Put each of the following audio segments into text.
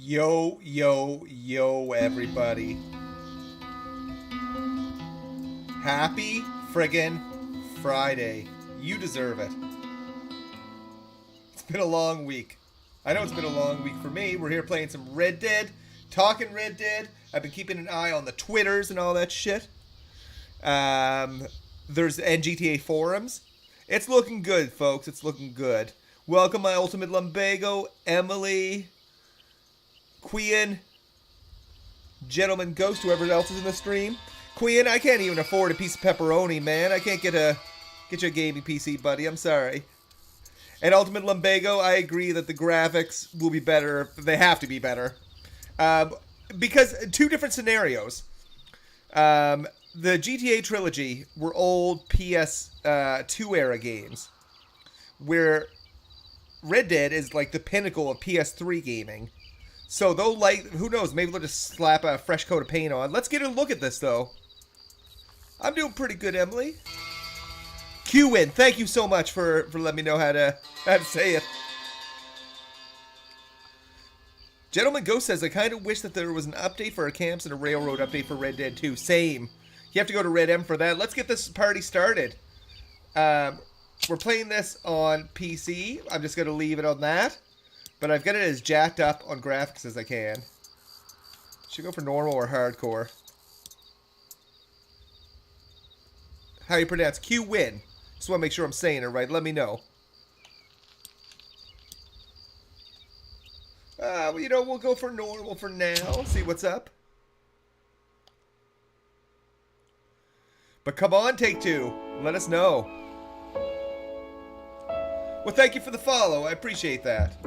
Yo, yo, yo, everybody. Happy friggin' Friday. You deserve it. It's been a long week. I know it's been a long week for me. We're here playing some Red Dead, talking Red Dead. I've been keeping an eye on the Twitters and all that shit. There's GTA forums. It's looking good, folks. It's looking good. Welcome, my ultimate lumbago, Emily, Queen, Gentleman Ghost, whoever else is in the stream. Queen, I can't even afford a piece of pepperoni, man. I can't get you a gaming PC, buddy. I'm sorry. And Ultimate Lumbago, I agree that the graphics will be better. They have to be better. Because two different scenarios. The GTA trilogy were old PS2 era games, where Red Dead is like the pinnacle of PS3 gaming. So they'll who knows, maybe they'll just slap a fresh coat of paint on. Let's get a look at this though. I'm doing pretty good, Emily. Q-Win, thank you so much for letting me know how to say it. Gentleman Ghost says, I kind of wish that there was an update for our camps and a railroad update for Red Dead 2. Same. You have to go to Red M for that. Let's get this party started. We're playing this on PC. I'm just going to leave it on that. But I've got it as jacked up on graphics as I can. Should go for normal or hardcore. How you pronounce Q-Win? Just want to make sure I'm saying it right. Let me know. Well, you know, we'll go for normal for now. See what's up. But come on, Take-Two. Let us know. Well, thank you for the follow. I appreciate that.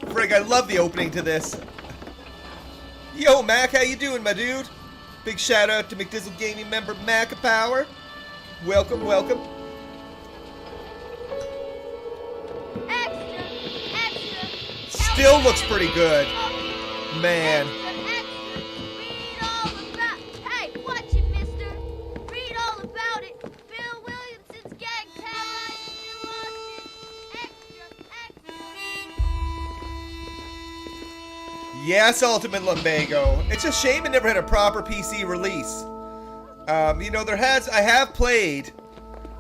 Frig, I love the opening to this. Yo, Mac, how you doing, my dude? Big shout out to McDizzle Gaming member Macapower. Welcome, welcome. Extra, extra. Still looks pretty good. Man. Read all about. Hey, watch it, mister. Read all about it. Bill Williamson's gang terrorizing New Austin. Extra, extra. Yes, Ultimate Lumbago. It's a shame it never had a proper PC release. You know, I have played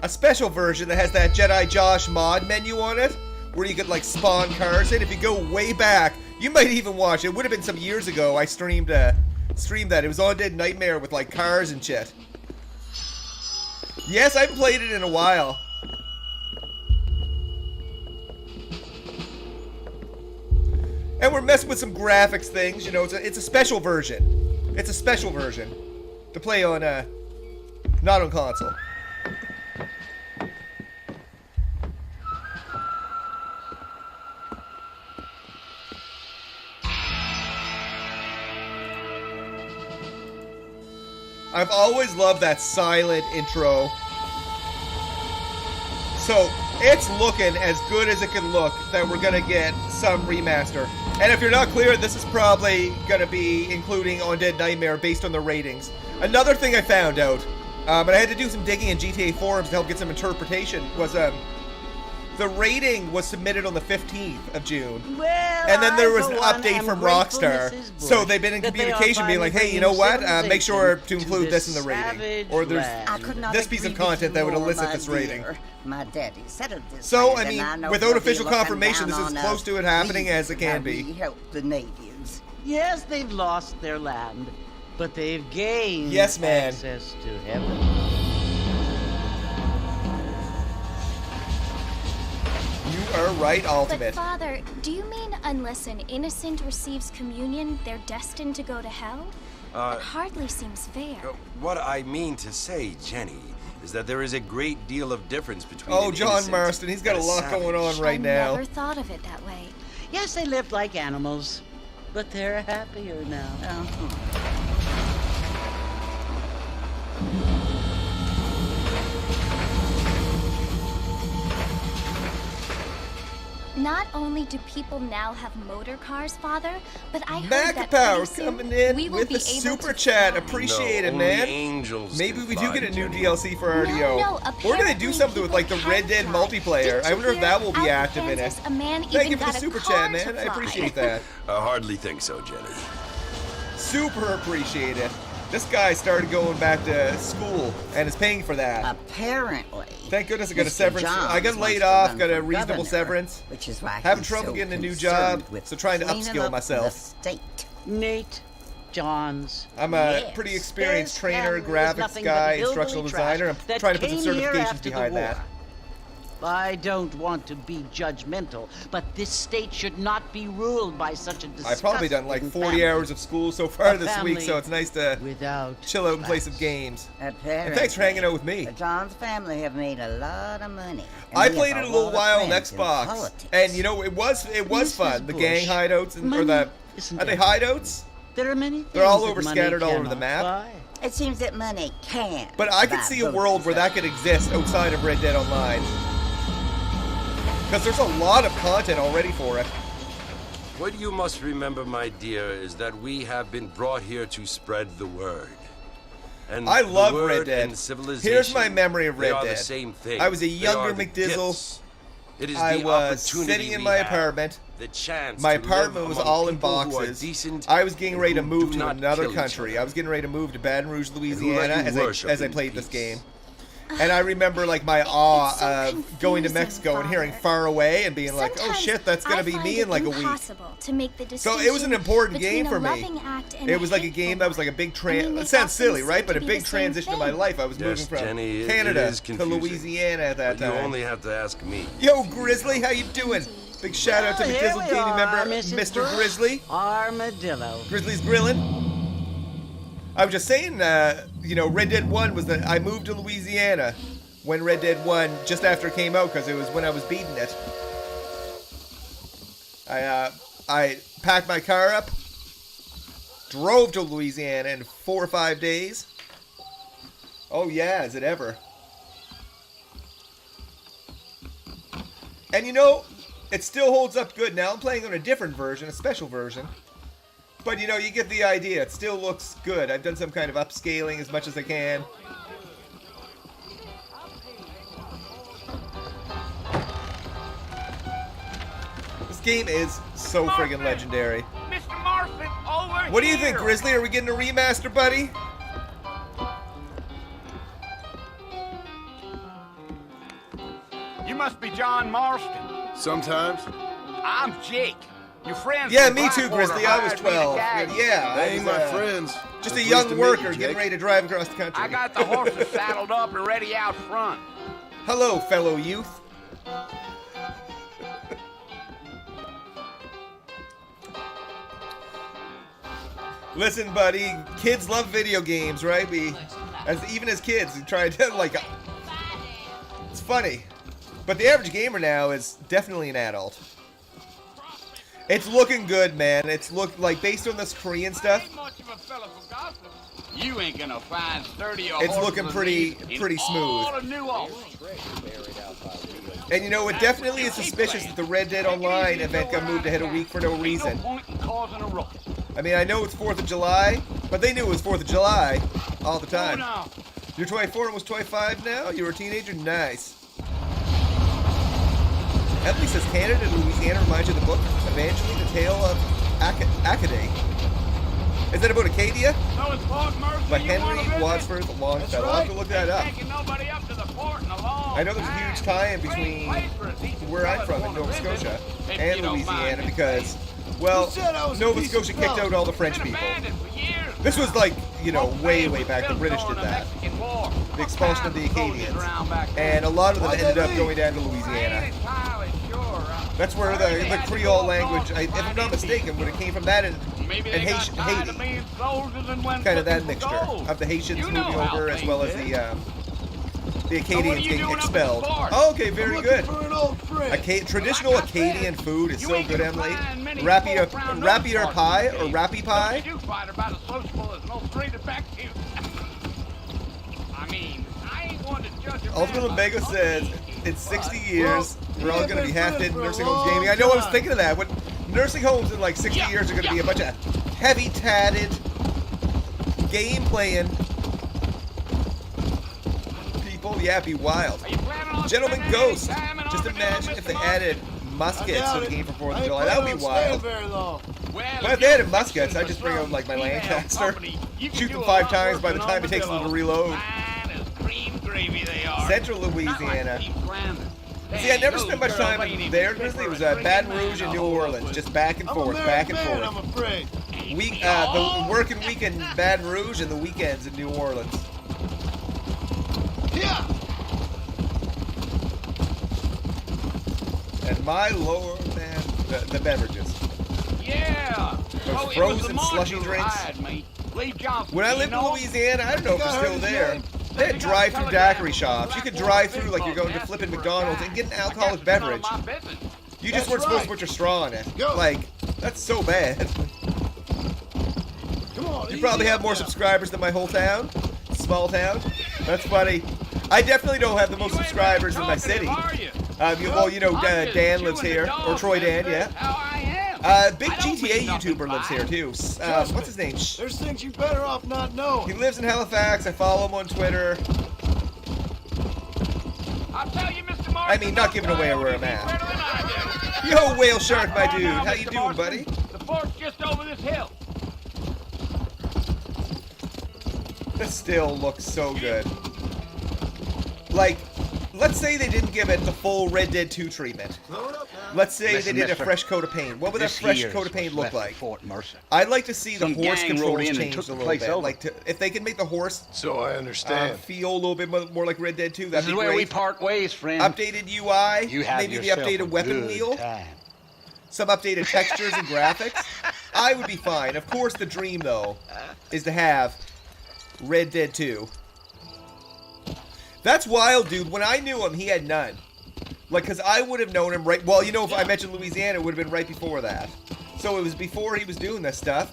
a special version that has that Jedi Josh mod menu on it, where you could like spawn cars in. If you go way back, you might even watch it. It would have been some years ago. I streamed that. It was on Dead Nightmare with like cars and shit. Yes, I haven't played it in a while. And we're messing with some graphics things. You know, it's a special version. It's a special version to play on not on console. I've always loved that silent intro. So, it's looking as good as it can look that we're going to get some remaster. And if you're not clear, this is probably going to be including Undead Nightmare based on the ratings. Another thing I found out, but I had to do some digging in GTA forums to help get some interpretation, was the rating was submitted on the 15th of June. Well, and then there was an update from Rockstar. So they've been in communication being like, hey, you know what? Make sure to include this in the rating. Or there's this piece of content that would elicit this rating. My daddy settled this. So, I mean, without official confirmation, this is as close to it happening as it can be. We help the natives. Yes, they've lost their land, but they've gained access to heaven. You are right, Ultimate. But Father, do you mean unless an innocent receives communion, they're destined to go to hell? It hardly seems fair. What I mean to say, Jenny, is that there is a great deal of difference between John Marston, he's got a lot going on right now. I never thought of it that way. Yes, they lived like animals, but they're happier now. Not only do people now have motor cars, Father, but I heard that Macapower pretty soon coming in we will with be the able super to chat. fly. Appreciate it, only man. angels Maybe can we do fly, get a new Jenny. DLC for RDO. No, Or do they do apparently something with like the people Red Dead can fly. multiplayer? Didn't I you wonder if hear? that will be Out in active in it. Kansas, a man Thank even you for got the a super car chat, to man. I fly. appreciate that. I hardly think so, Jenny. Super appreciate it. This guy started going back to school and is paying for that. Apparently. Thank goodness I got a Mr. severance. Johns I got wants laid to off, run got a for reasonable governor, severance. which is why Having he's trouble so getting a new concerned job, with so trying to cleaning upskill up myself. the state. Nate Johns. I'm a Yes, pretty experienced his trainer, family was graphics nothing but guy, hillbilly instructional trash designer. I'm that trying to put some came here certifications after the behind war. that. I don't want to be judgmental, but this state should not be ruled by such a disgusting I've probably done like 40 family. hours of school so far A this week, so family it's nice to without chill out and play some class. games. Apparently, And thanks for hanging out with me. the Johns family have made a lot of money. and I we played have it a little lot of while on friends in Xbox, politics. and you know it was Mrs. fun. The gang Bush, hideouts and or money the isn't are they everything. hideouts? There are many They're all things that over money scattered all over the cannot map. buy. It seems that money can. But I could buy see a votes world where that could exist outside of Red Dead Online, because there's a lot of content already for it. What you must remember, my dear, is that we have been brought here to spread the word. And I the love word Red Dead. and civilization, Here's my memory of they Red are Dead. the same thing. I was a They younger are the McDizzle. gifts. It is I the was opportunity sitting in we my have, apartment. the chance My to live apartment was among all in people who are boxes. decent I was getting and ready to who move do to not another kill each country. other. I was getting ready to move to Baton Rouge, who let Louisiana, you worship as I in played this peace. game. And I remember like my awe It's so of going to confusing, Mexico and hearing Father. Far Away and being like, oh Sometimes shit, that's gonna I be find me it in like a week. impossible to make the So it was an distinction important between game a for me. loving act and It a was like a hateful game that was one. like a big I mean, it they sounds often silly, right? seem But to a be big the same transition in my thing. life. I was Yes, moving from Jenny, it Canada is to confusing. Louisiana at that But you time. only have to ask me. Yo, Grizzly, how you doing? Big shout out to Well, here McDizzle we Gaming are, member, Mrs. Mr. Bush. Grizzly. Armadillo. Grizzly's grilling. I was just saying, you know, Red Dead 1 was I moved to Louisiana when Red Dead 1, just after it came out, because it was when I was beating it. I packed my car up, drove to Louisiana in 4 or 5 days. Oh yeah, is it ever? And you know, it still holds up good. Now I'm playing on a different version, a special version. But you know, you get the idea. It still looks good. I've done some kind of upscaling as much as I can. This game is so friggin' legendary. Mr. Marston, over What do you here. think, Grizzly? Are we getting a remaster, buddy? You must be John Marston. Sometimes. I'm Jake. Your friend. Yeah, from me too, Blackwater Grizzly. I was hired me to 12. guide you. Yeah, They I ain't was, my friends. just I'm a pleased young to meet worker you, getting Jake. ready to drive across the country. I got the horses saddled up and ready out front. Hello, fellow youth. Listen, buddy, kids love video games, right? Even as kids, we try to like. It's funny, but the average gamer now is definitely an adult. It's looking good, man. It's like based on this Korean stuff. Ain't much of a fella for gossip. You ain't gonna find sturdier It's horses looking than pretty- these in pretty smooth. all of New Orleans. And you know, it definitely is suspicious that the Red Dead Online event got moved ahead a week for no reason. Ain't no point in causing a ruckus. I mean, I know it's 4th of July, but they knew it was 4th of July all the Oh, time. no. You're 24, almost 25 now? You were a teenager? Nice. Emily says Canada and Louisiana reminds you of the book Evangeline, the Tale of Acadie. Is that about Acadia? So it's Fort Mercy By you wanna Henry visit? Wadsworth Longfellow. I'll have to look that up. Taking nobody up to the fort in a long I know there's a huge tie-in time. between Great place for a decent where I'm fella from to in wanna Nova visit, Scotia if and you don't Louisiana mind. because, well, Who said I was a Nova decent Scotia kicked fella? out all the French Been people. abandoned for years This was now. like, you know, Both way, days way was back. The built British did during the that. Mexican War. The expulsion of the What kind Acadians. soldiers around back then? And a lot of them Why'd ended they up leave? going down to I Louisiana. ain't entirely sure. That's where the Creole language, if I'm not mistaken, would have came from that and Maybe they got Haiti. tired of being soldiers and went Kind of that looking for mixture gold. of the Haitians You know moving how over as things well as is. the So what are Acadians you getting doing up at expelled. the fort? Oh, okay, I'm very looking good. for an old friend. Traditional Like I said, Acadian food is you so ain't good, gonna Emily. find many Rapier folk around those parts pie of the or state. rappy pie? You do fight about as sociable as most three detectives. I mean, I ain't one to judge a man Ultimate by Lumbago his says, cooking. in 60 years, we're all going to be half-dead nursing homes gaming. I know I was thinking of that. What nursing homes in like 60 years are going to be a bunch of heavy-tatted, game-playing people. Yeah, it'd be wild. Gentleman Ghost. Just imagine if they added muskets to the game for 4th of July. That would be wild. But if they added muskets, I'd just bring out like my Lancaster, shoot them 5 times by the time it takes them to reload. Central Louisiana. See, I never spent much time there. It was Baton Rouge and New Orleans, just back and forth, back and forth. The working week in Baton Rouge and the weekends in New Orleans. Yeah. And my lord, man, the beverages. Yeah. Those frozen slushy drinks. When I lived in Louisiana, I don't know if it's still there. They had drive-through daiquiri shops. You could drive through like you're going to flipping McDonald's and get an alcoholic beverage. You just weren't supposed to put your straw in it. Like, that's so bad. You probably have more subscribers than my whole town. Small town. That's funny. I definitely don't have the most subscribers in my city. Well, you know, Dan lives here. Or Troy Dan, yeah. Big GTA YouTuber lives here, too. What's his name? There's things you better off not knowing. He lives in Halifax. I follow him on Twitter. I mean, not giving away where I'm at. Yo, Whale Shark, my dude. How you doing, buddy? The fort's just over this hill. This still looks so good. Like, let's say they didn't give it the full Red Dead 2 treatment. Let's say they did a fresh coat of paint. What would that fresh coat of paint look like? I'd like to see the horse controls changed a little bit. Like, if they could make the horse so I understand. Feel a little bit more like Red Dead 2, that'd be great. This is where we part ways, friend. Updated UI, You have maybe the updated weapon wheel, some updated textures and graphics. I would be fine. Of course, the dream, though, is to have Red Dead 2. That's wild, dude. When I knew him, he had none. Like, because I would have known him right... Well, you know, if I mentioned Louisiana, it would have been right before that. So it was before he was doing this stuff.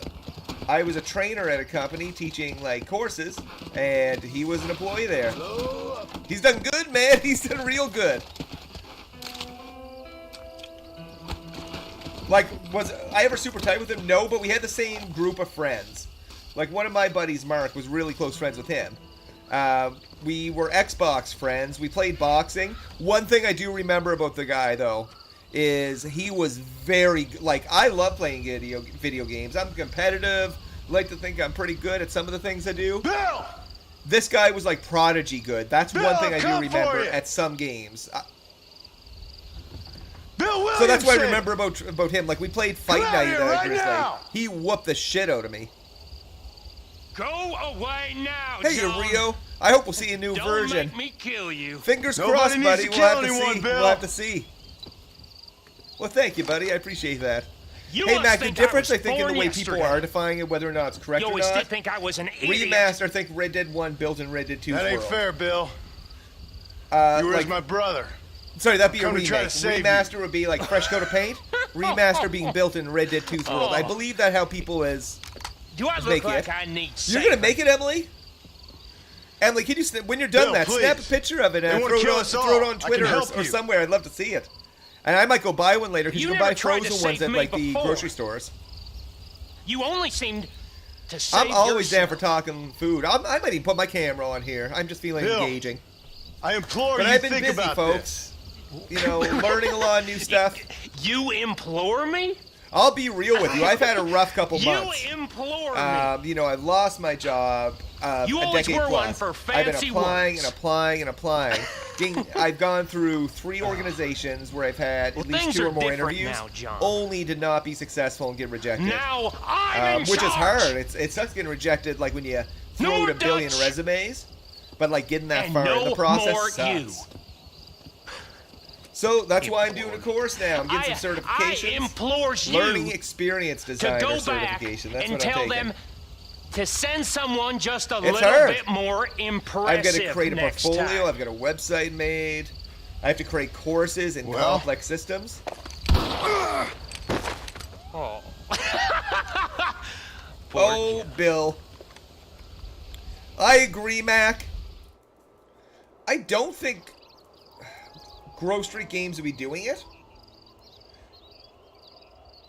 I was a trainer at a company teaching, like, courses, and he was an employee there. He's done good, man. He's done real good. Like, was I ever super tight with him? No, but we had the same group of friends. Like, one of my buddies, Mark, was really close friends with him. We were Xbox friends. We played boxing. One thing I do remember about the guy, though, is he was very... Like, I love playing video games. I'm competitive. Like to think I'm pretty good at some of the things I do. Bill! This guy was, like, prodigy good. That's one thing I do remember at some games. Bill Williamson! So that's what I remember about him. Like, we played Fight Night at Grizzly. Now. He whooped the shit out of me. Go away now, Hey, John. Rio. I hope we'll see a new version. Don't make me kill you. Fingers Nobody crossed, needs buddy. to We'll kill have to anyone, see. Bill. We'll have to see. Well, thank you, buddy. I appreciate that. You Hey, must Mac, the think difference, I was I think, in the born way yesterday. people are defining it, whether or not it's correct You or always not. did think I was an idiot. Remaster, I think Red Dead 1 built in Red Dead 2's That ain't world. fair, Bill. You were like, my brother. sorry, that'd be a Come to try remake. to save Remaster would be like fresh coat of paint. Remaster being built in Red Dead 2's world. I believe that how people is Do I look make like it. I need You're saving? gonna make it, Emily? Emily, can you, when you're done Bill, that, please. snap a picture of it and They wanna kill us throw all. it on I can Twitter help or you. somewhere. I'd love to see it. And I might go buy one later because you You can buy never tried to frozen ones save at me like the before. grocery stores. You only seemed to save I'm always down yourself. for talking food. I might even put my camera on here. I'm just feeling Bill, engaging. I implore But you I've been think busy, about folks. You know, learning a lot of new stuff. You implore me? I'll be real with you. I've had a rough couple months. You implore me. You know, I've lost my job You a always decade were plus. one for I've been fancy applying words. and applying and applying. I've gone through 3 organizations where I've had Well, at least things 2 or are more different interviews, now, John. only to not be successful and get rejected. Now I'm in Which is charge. hard. It sucks getting rejected, like when you No throw more out a billion Dutch. resumes, but like getting that And far in no the process more sucks. you. So that's why I'm doing a course now. I'm getting some certifications. I implores you Learning experience to designer go back certification. That's and what I'm tell taking. them to send someone just a It's little hard. bit more impressive I've got to create a next portfolio. time. I've got a website made. I have to create courses in Well. complex systems. Oh. Oh, Bill. I agree, Mac. I don't think... Grove Street Games would be doing it.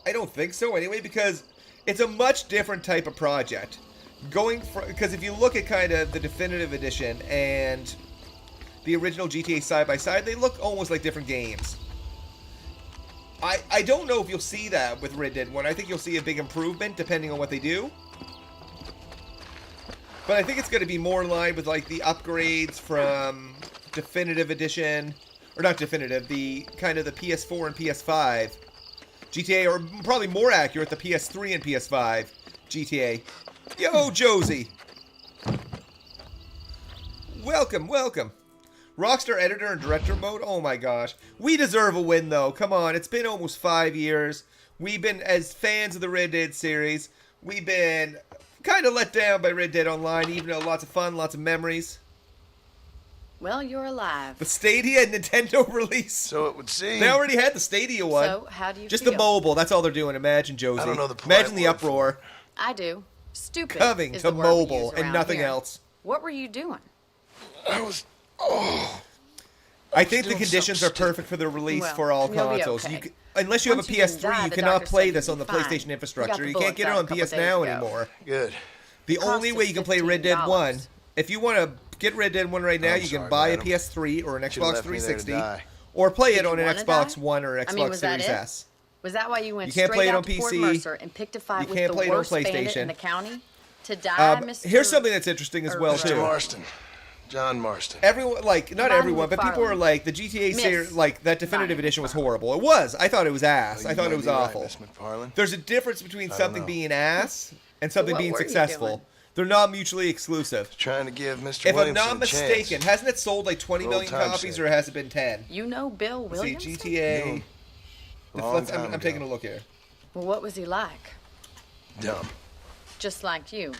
I don't think so anyway, because it's a much different type of project. Because if you look at kind of the definitive edition and the original GTA side by side, they look almost like different games. I don't know if you'll see that with Red Dead 1. I think you'll see a big improvement depending on what they do. But I think it's going to be more in line with like the upgrades from definitive edition, or not definitive, the kind of the PS4 and PS5 GTA, or probably more accurate, the PS3 and PS5 GTA. Yo, Josie. Welcome, welcome. Rockstar editor and director mode? Oh my gosh. We deserve a win though. Come on, it's been almost 5 years. We've been, as fans of the Red Dead series, we've been kind of let down by Red Dead Online, even though lots of fun, lots of memories. Well, you're alive. The Stadia and Nintendo release. So it would seem. They already had the Stadia one. So, how do you Just feel? the mobile, that's all they're doing. Imagine, Josie. I don't know the polite Imagine the word for uproar. I do. Stupid. Coming is to the word we mobile use and around nothing here. else. What were you doing? I was. I think the doing conditions something are perfect for the release Well, for all you'll be consoles. okay. Unless you have a Once you didn't die, PS3, you the cannot doctor play said this you'd on the be fine. PlayStation You got infrastructure. the You can't bullets get it out a on couple PS Now days ago. anymore. Good. The Cost only us way you can play Red Dead 1, $15. if you want to get Red Dead 1 right now, I'm you can sorry, buy madam. a PS3 or an Should've Xbox left me there to 360, die. or play Did it on you an wanna Xbox die? One or Xbox I mean, was that Series it? S. Was that why you went You can't straight play it out on to Port PC. Mercer and picked a fight You with can't the play it on worst bandit PlayStation. in the county? To die, Mr. Here's something that's interesting as well, Or, too. Marston. John Marston. Everyone, like, not Bobby everyone, but people are McFarlane. like, the GTA series, Miss like, that definitive Bobby edition was McFarlane. horrible. It was. I thought it was ass. Oh, I you thought might it was be right, awful. Miss McFarlane. There's a difference between I don't something know. being ass and something What being were you successful. doing? They're not mutually exclusive. Trying to give Mr. If I'm Williamson not a chance. mistaken, hasn't it sold like 20 Old million time copies, sake. or has it been 10? You know Bill Let's see, Williamson? GTA. Long time I'm taking a ago. look here. Well, what was he like? Dumb. Just like you.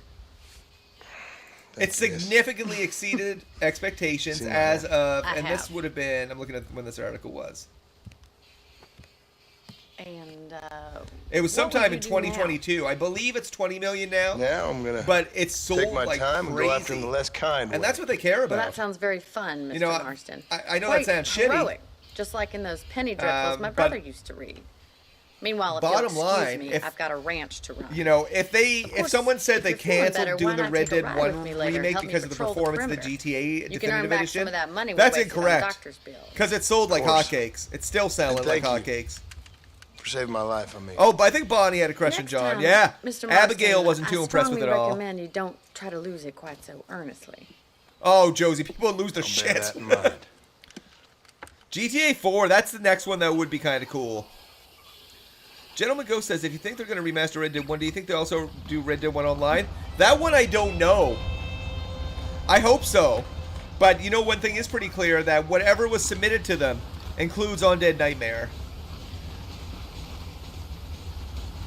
It significantly exceeded expectations Seen as that. of, I and this have. would have been, I'm looking at when this article was. And, It was what would sometime you in do 2022. I believe it's 20 million now. Now I'm gonna But it's sold take my like time crazy. and go after the less kind. And way. that's what they care well, about. that sounds very fun, Mr. You know, Marston. I know Quite that sounds shitty. heroic, just like in those penny dreadfuls my but- brother used to read. Meanwhile, if Bottom you'll line, excuse me, if- I've got a ranch to run. You know, if course, someone said if they you're feeling better, canceled doing why the not Red take a Dead ride 1 with me later and remake help me because of the patrol the performance of the perimeter? GTA You can earn definitive back edition, some of that money we that's wasted on incorrect. doctor's bills. Because it sold like course. hotcakes. It's still selling And like thank you. hotcakes. For saving my life, I mean. Oh, but I think Bonnie had a crush on Next John. time, Yeah. Mr. Marston, Abigail wasn't too I impressed with it strongly all. recommend you don't try to lose it quite so earnestly. Oh, Josie, people lose their I'll shit. bear that in mind. GTA 4, that's the next one that would be kind of cool. Gentleman Ghost says, if you think they're going to remaster Red Dead 1, do you think they'll also do Red Dead 1 online? That one I don't know. I hope so. But, you know, one thing is pretty clear, that whatever was submitted to them includes Undead Nightmare.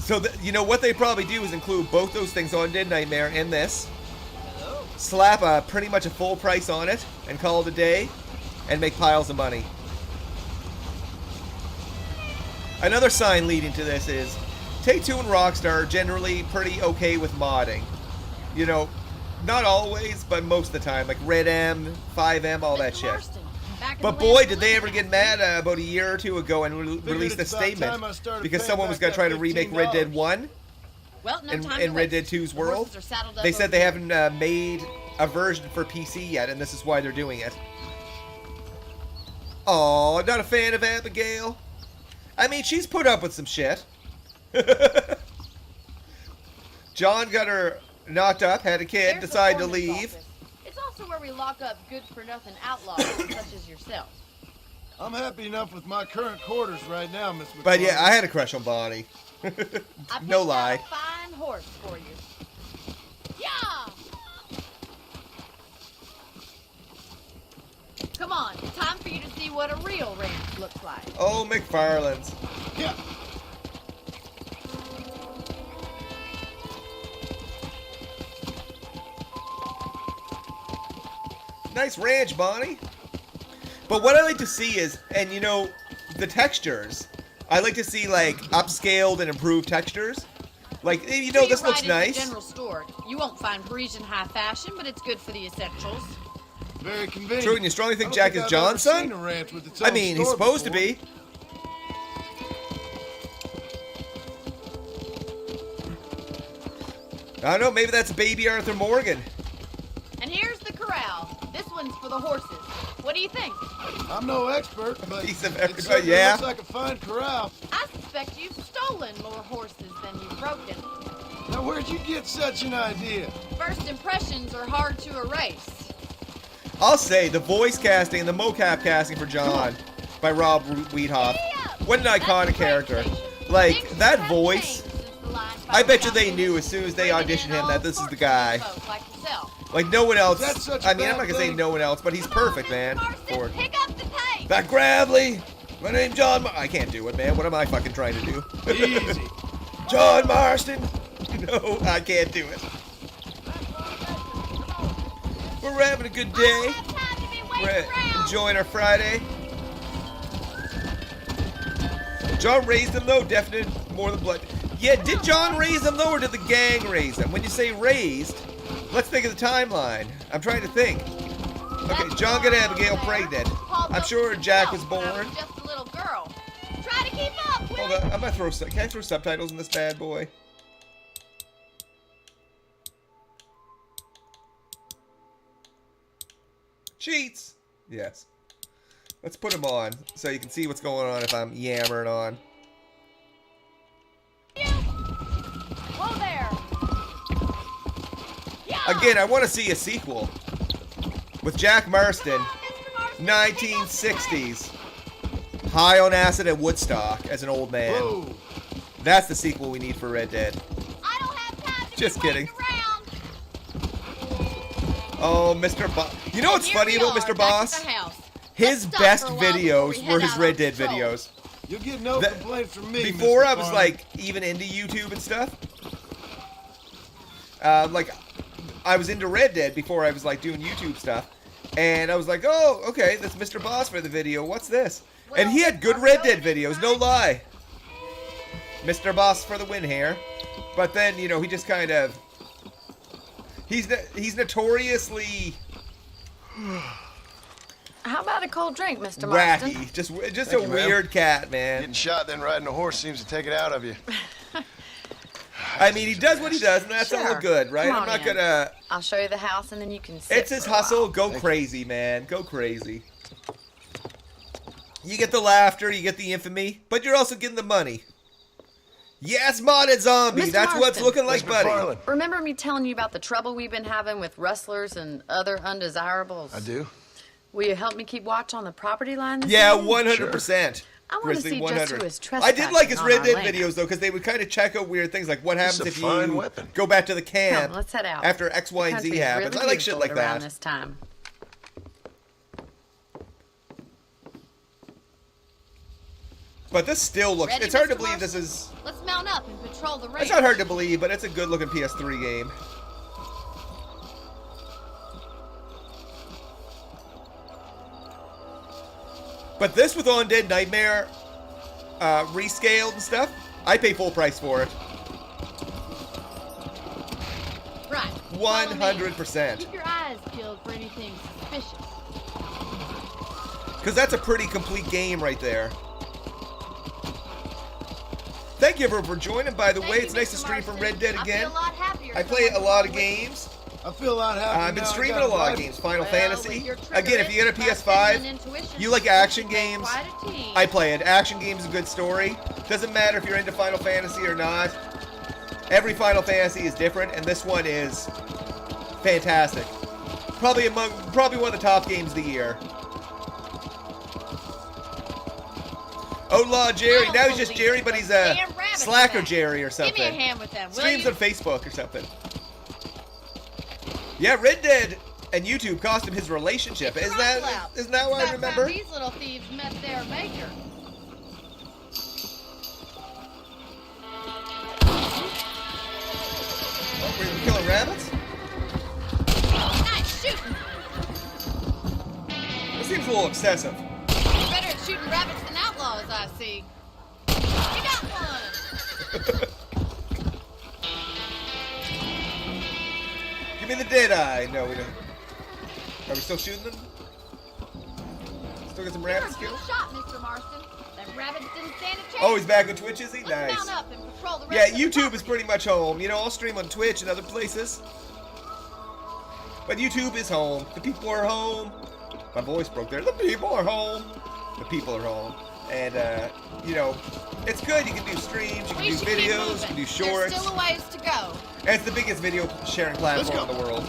So, you know, what they probably do is include both those things, Undead Nightmare and this. Slap pretty much a full price on it and call it a day and make piles of money. Another sign leading to this is Take-Two and Rockstar are generally pretty okay with modding. You know, not always, but most of the time. Like Red M, 5M, all that shit. But boy, did they ever get mad about a year or two ago and released a statement because someone was going to try to remake Red Dead 1 in Red Dead 2's world. They said they haven't made a version for PC yet, and this is why they're doing it. Oh, not a fan of Abigail. I mean, she's put up with some shit. John got her knocked up, had a kid, decided to leave. It's also where we lock up good-for-nothing outlaws such as yourself. I'm happy enough with my current quarters right now, Miss McFarlane. But yeah, I had a crush on Bonnie. No lie. I picked out a fine horse for you. Yeah! Come on, time for you to see what a real ranch looks like. Oh, McFarland's. Yeah. Nice ranch, Bonnie. But what I like to see is, and you know, the textures. I like to see like upscaled and improved textures. Like, you know, this looks Right at the nice. general store. You won't find Parisian high fashion, but it's good for the essentials. Very convenient. True, and you strongly think I don't Jack is I've John's ever seen son? a ranch with its I own mean, he's store supposed to before. be. I don't know, maybe that's baby Arthur Morgan. And here's the corral. This one's for the horses. What do you think? I'm no expert, but Piece of it everybody, certainly yeah. looks like a fine corral. I suspect you've stolen more horses than you've broken. Now, where'd you get such an idea? First impressions are hard to erase. I'll say the voice casting and the mocap casting for John by Rob Weedhoff. What an iconic character. Like, that voice, I bet you they knew as soon as they auditioned him that this is the guy. Like, no one else, Is that such a I mean, I'm bad not gonna say thing? no one else, but he's perfect, man. For it. Pick up the pace. That Gravely! My name's John I can't do it, man. What am I fucking trying to do? Easy. John Marston! No, I can't do it. We're having a good day. We're enjoying our Friday. John raised him, though. Definite more than blood. Yeah, did John raise him, though, or did the gang raise him? When you say raised, let's think of the timeline. I'm trying to think. Okay, John got Abigail pregnant. I'm sure Jack was born. Just a little girl. Try to keep up. Hold on, I'm gonna throw. Can I throw subtitles in this bad boy? Cheats. Yes. Let's put them on so you can see what's going on if I'm yammering on. Whoa there. Again, I want to see a sequel with Jack Marston, 1960s, high on acid at Woodstock as an old man. Whoa. That's the sequel we need for Red Dead. I don't have time to Just be kidding. around. Oh, Mr. Boss. You know what's Here funny we about are, Mr. back at Boss? the house. His Let's stop best for a while before videos we were head his out Red on Dead patrol. videos. You'll get no That- complaints from me, Before Mr. I was Farmer. like even into YouTube and stuff, like I was into Red Dead before I was like doing YouTube stuff, and I was like, oh, okay, that's Mr. Boss for the video. What's this? And he had good Red Dead videos, no lie. Mr. Boss for the win here, but then you know he just kind of he's notoriously How about a cold drink, Mr. Marston? wacky, just a Thank you, ma'am. weird cat, man. Getting shot, then riding a horse seems to take it out of you. I mean, he does what he does, and that's all Sure. good, right? Come I'm on not in. gonna. I'll show you the house, and then you can sit It's his for a hustle. while. Go crazy, man. Go crazy. You get the laughter, you get the infamy, but you're also getting the money. Yes, modded zombie. Mr. That's what's Marston. looking like, Mr. buddy. McFarlane. Remember me telling you about the trouble we've been having with rustlers and other undesirables? I do. Will you help me keep watch on the property line this Yeah, evening? 100%. I wanna Grizzly see just 100. who is I did like his trespassing Red on Dead our land. videos though, because they would kind of check out weird things like what happens It's a if fine you weapon. go back to the camp Come, let's head out. after X, Y, The and Z country's happens. really I like shit beautiful like around that. this time. But this still looks. Ready, It's hard to Mr. believe this Marston? is. Let's mount up and patrol the range. It's not hard to believe, but it's a good looking PS3 game. But this with Undead Nightmare rescaled and stuff, I pay full price for it. Right. Follow me. 100%. Keep your eyes peeled for anything suspicious. Because that's a pretty complete game right there. Thank you everyone for joining, by the way. It's nice to stream from Red Dead again. I feel a lot happier. I play a lot of games. I feel a lot happier. I've been now I streaming got a lot of rifle. games. Final Well, Fantasy. with your trigger Again, if you get a itch, PS5, and intuition, you like action you make games, quite a team. I play it. Action games, a good story. Doesn't matter if you're into Final Fantasy or not. Every Final Fantasy is different, and this one is fantastic. Probably one of the top games of the year. Outlaw Jerry. Now he's just Jerry, but he's a Damn rabbit slacker back. Jerry or Give something. me a hand with them, will Streams you? on Facebook or something. Yeah, Red Dead and YouTube cost him his relationship. Get your Isn't that rifle out. what I About remember? time these little thieves met their maker. Oh, were you killing rabbits? Nice shooting. This seems a little excessive. You're better at shooting rabbits than outlaws, I see. You got one. Give me the dead eye. No, we don't. Are we still shooting them? Still got some rabbit You're a skills? good shot, Mr. Marston. Them rabbits didn't stand a chance. Oh, he's back on Twitch, is he? Let's Nice. mount up and patrol the Yeah, rest of the YouTube is property. pretty much home. You know, I'll stream on Twitch and other places. But YouTube is home. The people are home. My voice broke there. The people are home. The people are home. And, you know, it's good. You can do streams, you can do videos, you can do shorts. There's still a ways to go. And it's the biggest video sharing platform in the world.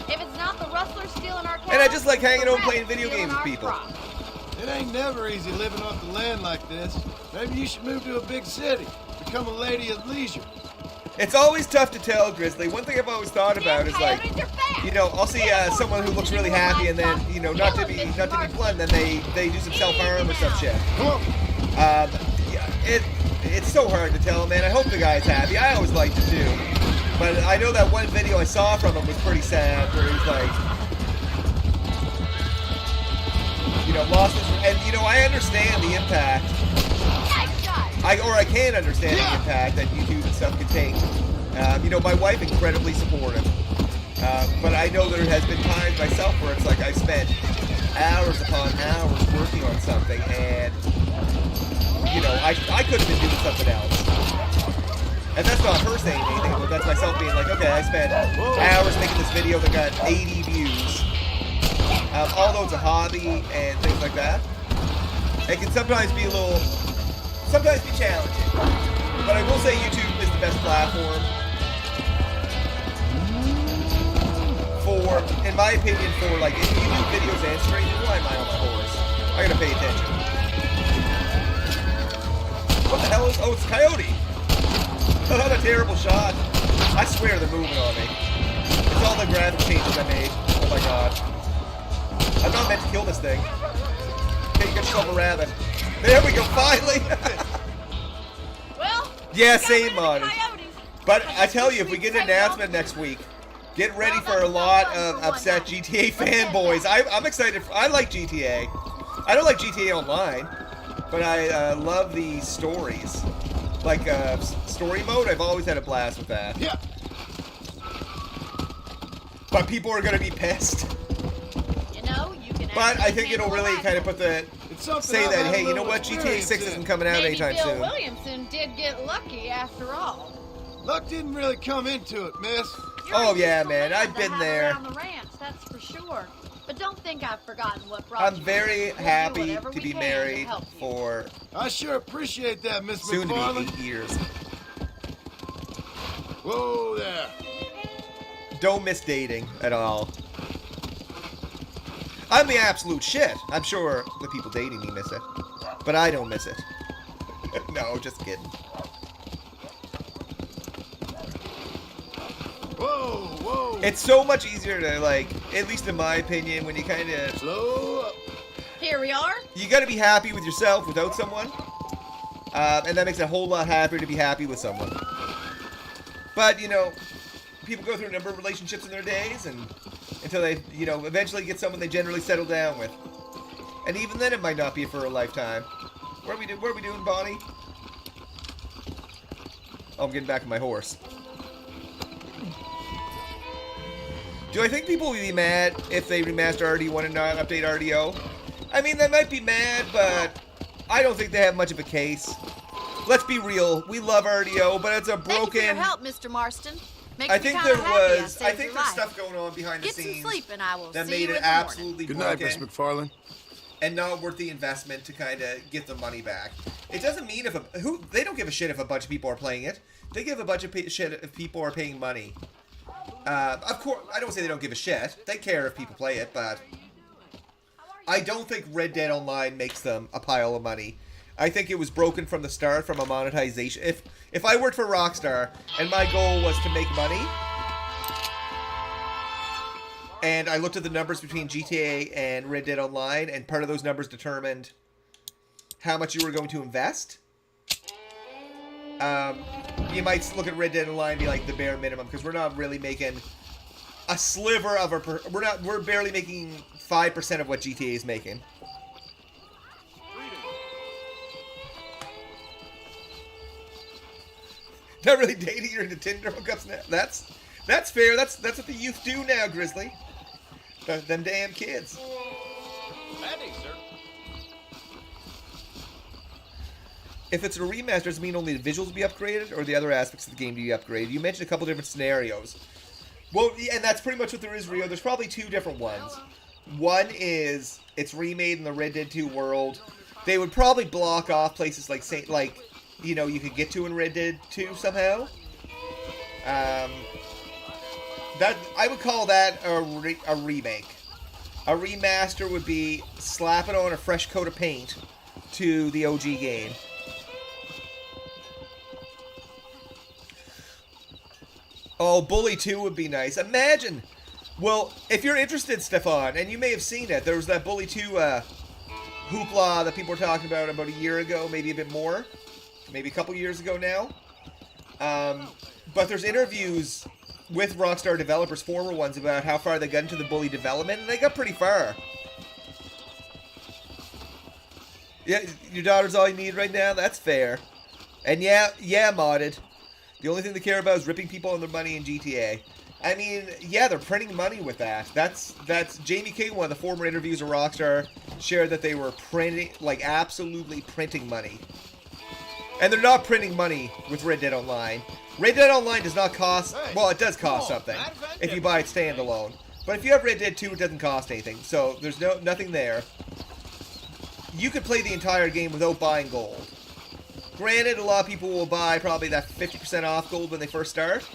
If it's not the rustlers stealing our cows, And I just like hanging the out and playing rabbits video stealing games with our people. crops. It ain't never easy living off the land like this. Maybe you should move to a big city. Become a lady of leisure. It's always tough to tell, Grizzly. One thing I've always thought about is like, you know, I'll see someone who looks really happy, and then, you know, not to be blunt, then they do some self-harm or some shit. Yeah, it's so hard to tell, man. I hope the guy's happy. I always like to too, but I know that one video I saw from him was pretty sad, where he's like, you know, lost his, and you know, I understand the impact. I can understand the impact that YouTube and stuff can take. You know, my wife incredibly supportive, but I know there has been times myself where it's like I've spent hours upon hours working on something, and you know, I could have been doing something else. And that's not her saying anything, but that's myself being like, okay, I spent hours making this video that got 80 views. Although it's a hobby and things like that, it can sometimes be sometimes be challenging. But I will say YouTube is the best platform for, in my opinion, for like, if you do videos and streaming. Why am I on my horse? I gotta pay attention. What the hell is, oh, it's Coyote. What a terrible shot. I swear they're moving on me. It's all the graphic changes I made. Oh my god. I'm not meant to kill this thing. Okay, you got yourself a rabbit. There we go, finally! Well, yeah, same mod. But I tell you, if we get an announcement next week, get ready for a lot of upset GTA fanboys. I'm excited. I like GTA. I don't like GTA Online, but I love the stories. Like story mode, I've always had a blast with that. Yeah. But people are going to be pissed. You know, you can. But I think it'll really kind of put the say that, hey, you know what, GTA 6 isn't coming out anytime Bill soon. Williamson did get lucky after all. Luck didn't really come into it, miss. Oh yeah, man, I've been there. On the ranch, that's for sure. But don't think I've forgotten what brought I'm you very here. We'll do happy whatever to we be can married help you. for I sure appreciate that, Miss soon to McFarland. be 8 years. Whoa there. Don't miss dating at all. I'm the absolute shit. I'm sure the people dating me miss it. But I don't miss it. No, just kidding. Whoa, whoa. It's so much easier to, like, at least in my opinion, when you kind of... Slow up. Here we are. You gotta be happy with yourself without someone. And that makes it a whole lot happier to be happy with someone. But, you know, people go through a number of relationships in their days, and until they, you know, eventually get someone they generally settle down with. And even then, it might not be for a lifetime. What are we doing, Bonnie? Oh, I'm getting back on my horse. Do I think people would be mad if they remaster RD1 and not update RDO? I mean, they might be mad, but I don't think they have much of a case. Let's be real. We love RDO, but it's a broken... Thank you for your help, Mr. Marston. Makes I me think kinda there happy I was. saved I think your there's life. stuff going on behind the Get some scenes sleep, and I will that see made you it in the morning. absolutely Good night, broken Miss McFarland. and not worth the investment to kind of get the money back. It doesn't mean if they don't give a shit if a bunch of people are playing it. They give a bunch of shit if people are paying money. Of course, I don't say they don't give a shit. They care if people play it, but I don't think Red Dead Online makes them a pile of money. I think it was broken from the start from a monetization. If I worked for Rockstar and my goal was to make money, and I looked at the numbers between GTA and Red Dead Online, and part of those numbers determined how much you were going to invest, you might look at Red Dead Online and be like the bare minimum, because we're not really making a sliver of we're barely making 5% of what GTA is making. Not really dating, you're into Tinder hookups now. That's fair. That's what the youth do now, Grizzly. Them damn kids. Ready, sir. If it's a remaster, does it mean only the visuals will be upgraded, or the other aspects of the game to be upgraded? You mentioned a couple different scenarios. Well, yeah, and that's pretty much what there is, Rio. There's probably two different ones. One is it's remade in the Red Dead 2 world. They would probably block off places like you know, you could get to in Red Dead 2 somehow. That I would call that a remake. A remaster would be slapping on a fresh coat of paint to the OG game. Oh, Bully 2 would be nice. Imagine. Well, if you're interested, Stefan, and you may have seen it, there was that Bully 2 hoopla that people were talking about a year ago, maybe a bit more. Maybe a couple years ago now. But there's interviews with Rockstar developers, former ones, about how far they got into the Bully development, and they got pretty far. Yeah, your daughter's all you need right now? That's fair. And yeah, modded. The only thing they care about is ripping people on their money in GTA. I mean, yeah, they're printing money with that. That's Jamie King, one of the former interviews of Rockstar, shared that they were printing, like, absolutely printing money. And they're not printing money with Red Dead Online. Red Dead Online does not cost, well, it does cost something if you buy it standalone. But if you have Red Dead 2, it doesn't cost anything. So there's nothing there. You could play the entire game without buying gold. Granted, a lot of people will buy probably that 50% off gold when they first start.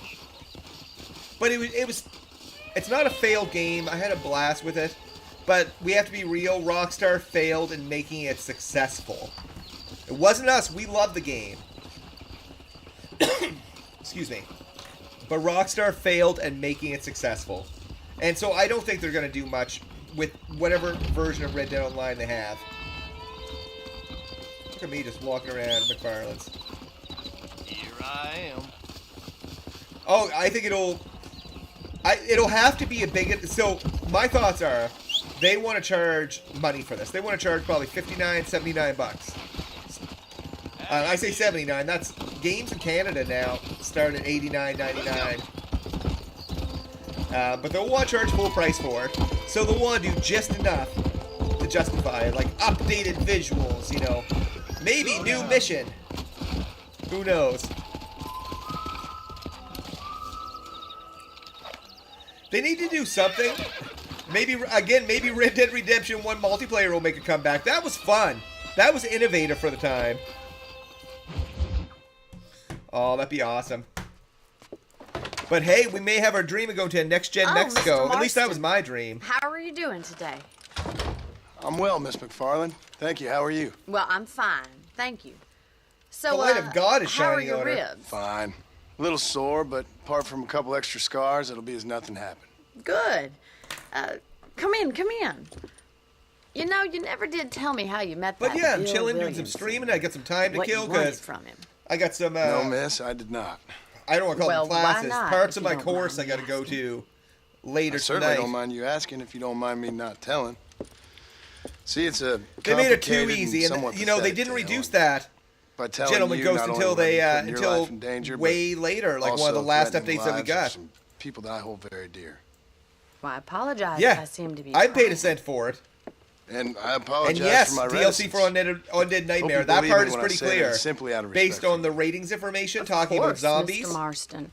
But it's not a failed game. I had a blast with it. But we have to be real. Rockstar failed in making it successful. It wasn't us. We loved the game. Excuse me. But Rockstar failed in making it successful. And so I don't think they're going to do much with whatever version of Red Dead Online they have. Look at me just walking around McFarland's. Here I am. Oh, I think it'll have to be a big... So, my thoughts are, they want to charge money for this. They want to charge probably $59, $79. I say 79. That's games in Canada now start at $89, $99. But they'll want to charge full price for it. So they'll want to do just enough to justify it. Like updated visuals, you know. Maybe new mission. Who knows? They need to do something. Maybe Red Dead Redemption 1 multiplayer will make a comeback. That was fun. That was innovative for the time. Oh, that'd be awesome. But hey, we may have our dream of going to next-gen Mexico. At least that was my dream. How are you doing today? I'm well, Miss McFarland. Thank you. How are you? Well, I'm fine. Thank you. So, the light of God is shining on her. How are your ribs? Fine. A little sore, but apart from a couple extra scars, it'll be as nothing happened. Good. Come in. You know, you never did tell me how you met that. But yeah, I'm Bill chilling, doing Williamson. some streaming. I got some time to kill What you wanted because from him. I got some. No, miss, I did not. I don't want to call them Well, why classes. not, Parts if of you my don't course I mind got to me go asking? to later I certainly tonight. don't mind you asking if you don't mind me not telling. See, it's a They made it too complicated easy, and somewhat you know they pathetic didn't tale. reduce that. By telling Gentleman you, Ghost not until only they am I putting your until life in danger, way but later, like one of also the last threatening updates that we lives of got. some people that I hold very dear. Well, I apologize if Yeah, I seem to be I paid prying. a cent for it. And I apologize And yes, for my DLC reticence. for Undead Nightmare. you That believe part me is when I pretty say that clear. it's simply out of respect Based for on you. the ratings information, Of talking course, about zombies. Mr. Marston.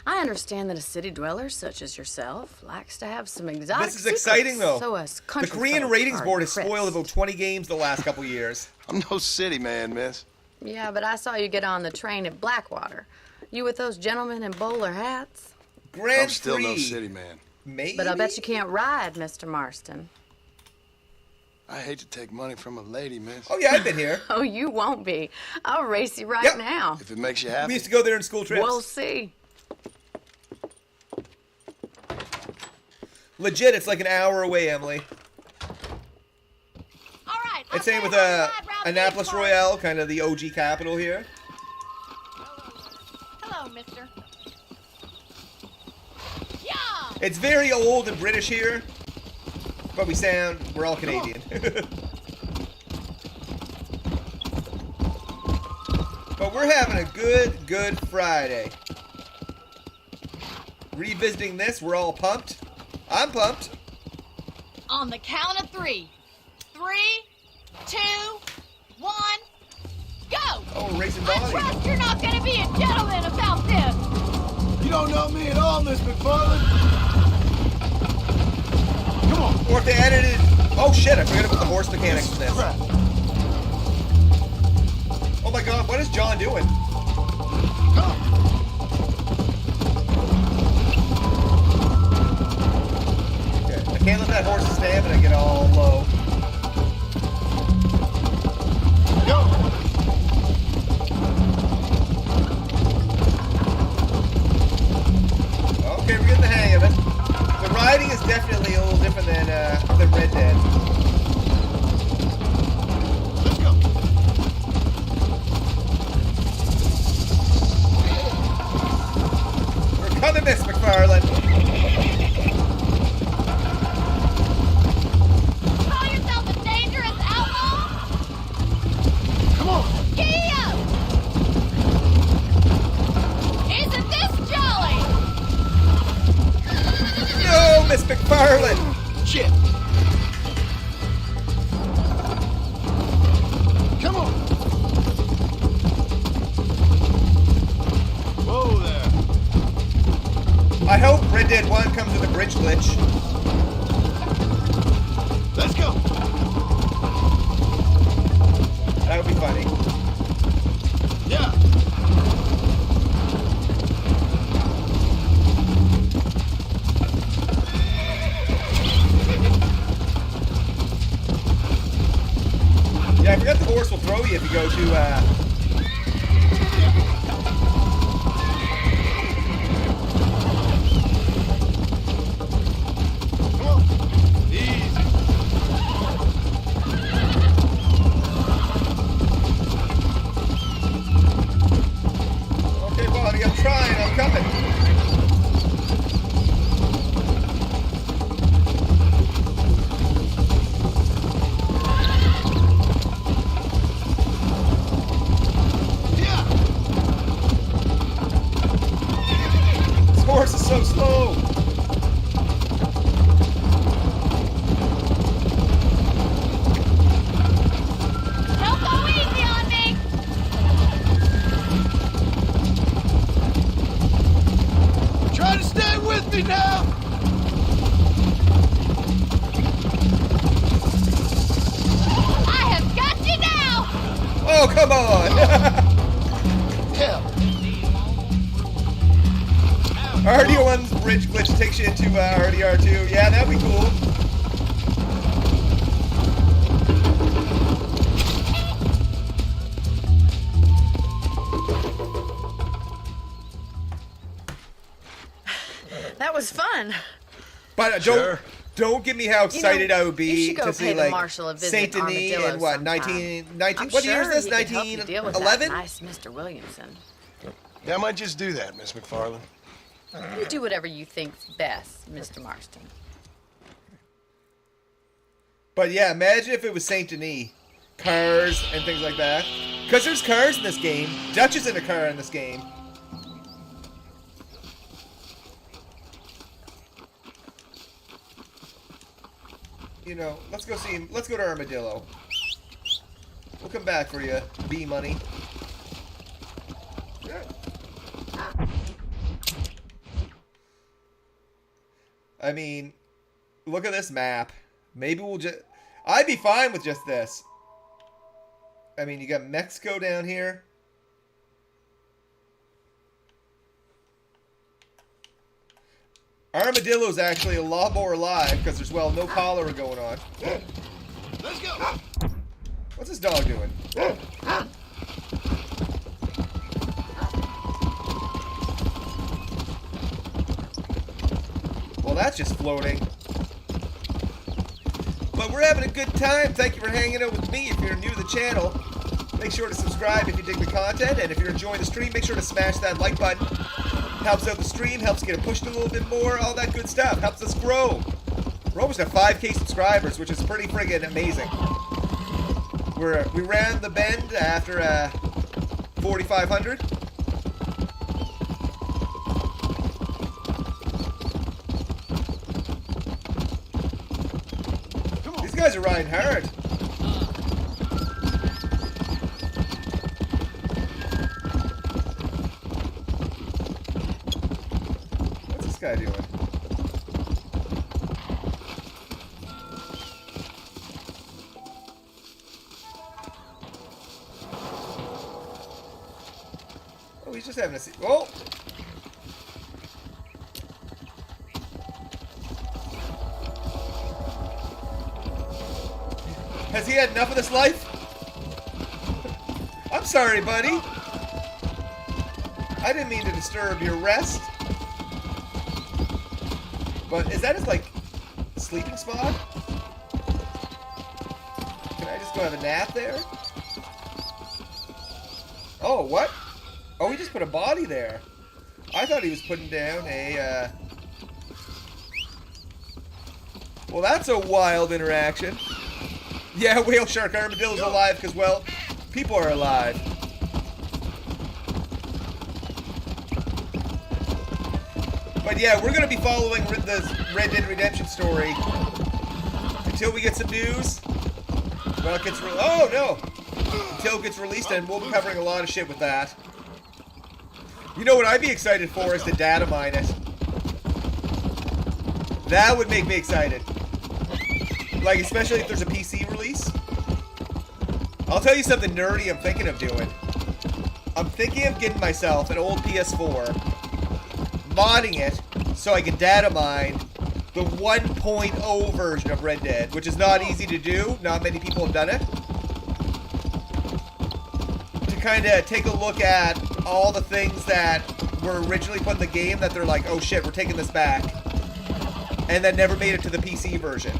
I understand that a city dweller such as yourself likes to have some exotic This is exciting, secrets, though. So us The country Korean folk ratings are board has impressed. spoiled about 20 games the last couple years. I'm no city man, miss. Yeah, but I saw you get on the train at Blackwater. You with those gentlemen in bowler hats? Grand I'm still no Prix. city man. Maybe. But I bet you can't ride, Mr. Marston. I hate to take money from a lady, miss. Oh yeah, I've been here. Oh, you won't be. I'll race you right Yep. now. If it makes you We happy. used to go there on school trips. We'll see. Legit, it's like an hour away, Emily. All right. It's same with Annapolis Royale, kind of the OG capital here. Hello, mister. Yeah. It's very old and British here, but we're all Canadian. But we're having a good Friday. Revisiting this, we're all pumped. I'm pumped. On the count of 3. 3, 2, 1, go! Oh, we're racing I bodies. trust you're not gonna be a gentleman about this. You don't know me at all, Miss McFarland. Come on. Or if they added it. Oh shit, I forgot about the horse mechanics in this. Crap. Oh my god, what is John doing? Come. Okay, I can't let that horse's stamina get all low. Go. Okay, we're getting the hang of it. The riding is definitely a little different than Red Dead. Let's go. We're coming, Miss McFarland. Call yourself a dangerous outlaw? Come on. Giddy up! Isn't this jolly? No, Miss McFarland. Shit. Come on. Whoa there. I hope Red Dead 1 comes with a bridge glitch. Let's go. That would be funny. Yeah. Yeah, I forgot the horse will throw you if you go to, Come on. Easy. Okay, buddy, I'm trying, I'm coming. Yeah. This horse is so slow. Don't go easy on me! Try to stay with me now. I have got you now! Oh, come on. Hell. RDR1's bridge glitch takes you into RDR2. Yeah, that'd be cool. That was fun. But Sure. don't get me how excited I would you be should go to pay see the like marshal a visit Saint in Denis Armadillo in what sometime. 19 I'm what sure year is this? he could help you deal with that 1911? nice Mr. Williamson. Yeah, I might just do that, Miss McFarland. You do whatever you think's best, Mr. Marston. But yeah, imagine if it was Saint Denis, cars and things like that. Because there's cars in this game. Dutch is in a car in this game. You know, let's go see him. Let's go to Armadillo. We'll come back for you, B money. I mean, look at this map. Maybe we'll just... I'd be fine with just this. I mean, you got Mexico down here. Armadillo's actually a lot more alive because there's, well, no cholera going on. Let's go. What's this dog doing? Well, that's just floating. But we're having a good time. Thank you for hanging out with me. If you're new to the channel, make sure to subscribe if you dig the content. And if you're enjoying the stream, make sure to smash that like button. Helps out the stream, helps get it pushed a little bit more, all that good stuff. Helps us grow. We're almost at 5K subscribers, which is pretty friggin' amazing. We ran the bend after 4 4,500. These guys are riding hard. What's this guy doing? Oh, he's just having a seat. Oh! Has he had enough of this life? I'm sorry, buddy. I didn't mean to disturb your rest. But is that his, like, sleeping spot? Can I just go have a nap there? Oh, what? Oh, he just put a body there. I thought he was putting down a, Well, that's a wild interaction. Yeah, whale shark armadillo's alive because, well, people are alive. But yeah, we're going to be following the Red Dead Redemption story until we get some news. Well, it gets oh, no! Until it gets released, and we'll be covering a lot of shit with that. You know what I'd be excited for is to data mine it. That would make me excited. Like, especially if there's a PC release. I'll tell you something nerdy I'm thinking of doing. I'm thinking of getting myself an old PS4, modding it so I can data mine the 1.0 version of Red Dead, which is not easy to do. Not many people have done it. To kind of take a look at all the things that were originally put in the game that they're like, oh shit, we're taking this back. And then never made it to the PC version.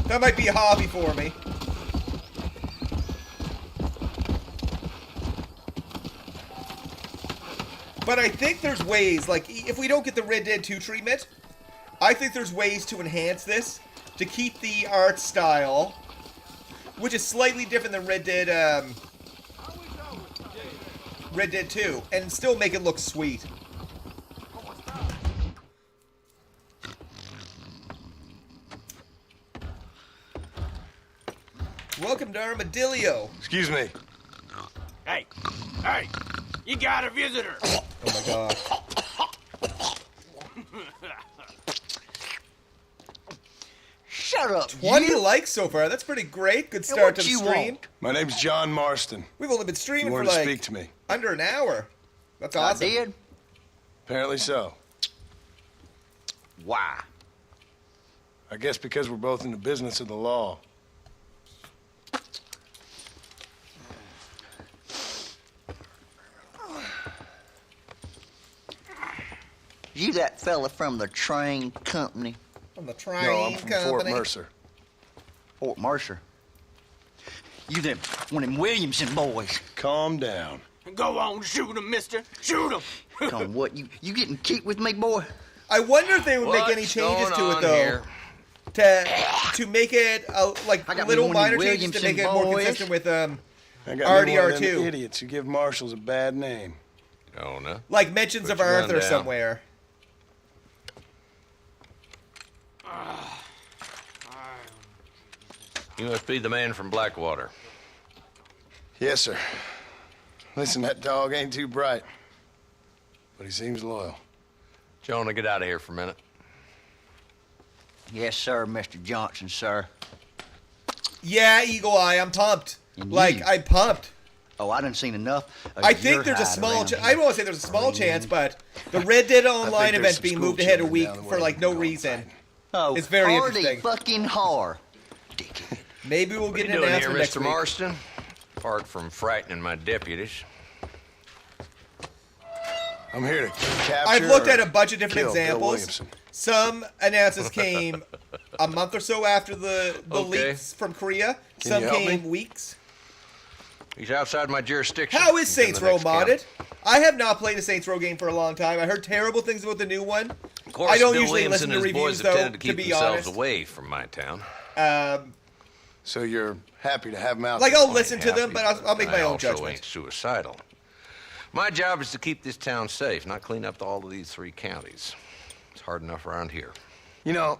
That might be a hobby for me. But I think there's ways, like, if we don't get the Red Dead 2 treatment, I think there's ways to enhance this, to keep the art style, which is slightly different than Red Dead 2, and still make it look sweet. Welcome to Armadillo. Excuse me. Hey, you got a visitor. Oh my god. Shut up. 20 likes so far. That's pretty great. Good start to the stream. My name's John Marston. We've only been streaming You for wanted to like speak to me? under an hour. That's awesome. I did. Apparently so. Why? I guess because we're both in the business of the law. You that fella from the train company? From the train No, I'm from company. Fort Mercer. Fort Mercer. You them one of them Williamson boys. Calm down. Go on, shoot him, mister. Shoot him. Come on, what? You getting kicked with me, boy? I wonder if they would make any changes to it though. To make it like I got little me one of minor them changes to make it Williamson more boys. consistent with I got me one of them RDR2. idiots who give marshals a bad name. Oh, no. Like mentions Put of your gun Arthur down. somewhere. You must be the man from Blackwater. Yes, sir. Listen, that dog ain't too bright. But he seems loyal. Jonah, get out of here for a minute. Yes, sir, Mr. Johnson, sir. Yeah, Eagle Eye, I'm pumped. And Like, you. I'm pumped. Oh, I done seen enough. Of I your think there's a hide small around chance. here. I don't want to say there's a small chance, but the Red Dead Online there's event some being school moved ahead a children week down the for way like who no go reason. inside. Oh, It's very hardy interesting. fucking whore. Dickhead. Maybe we'll What get are an you doing here, announcement next Mr. week. Marston? Apart from frightening my deputies. I'm here to capture. I've looked or at a bunch of different kill Bill examples. Williamson. Some announcements came a month or so after the Okay. leaks from Korea. Can Some you help came me? weeks. He's outside my jurisdiction. How is He's in Saints the Row next county. modded? I have not played a Saints Row game for a long time. I heard terrible things about the new one. Of course, I don't Bill usually Williamson listen to and his reviews boys have though, tended to to keep be themselves honest. away from my town. So you're happy to have him out Like, there? I'll listen to them, but I'll make my own I also judgment. ain't suicidal. My job is to keep this town safe, not clean up all of these 3 counties. It's hard enough around here. You know,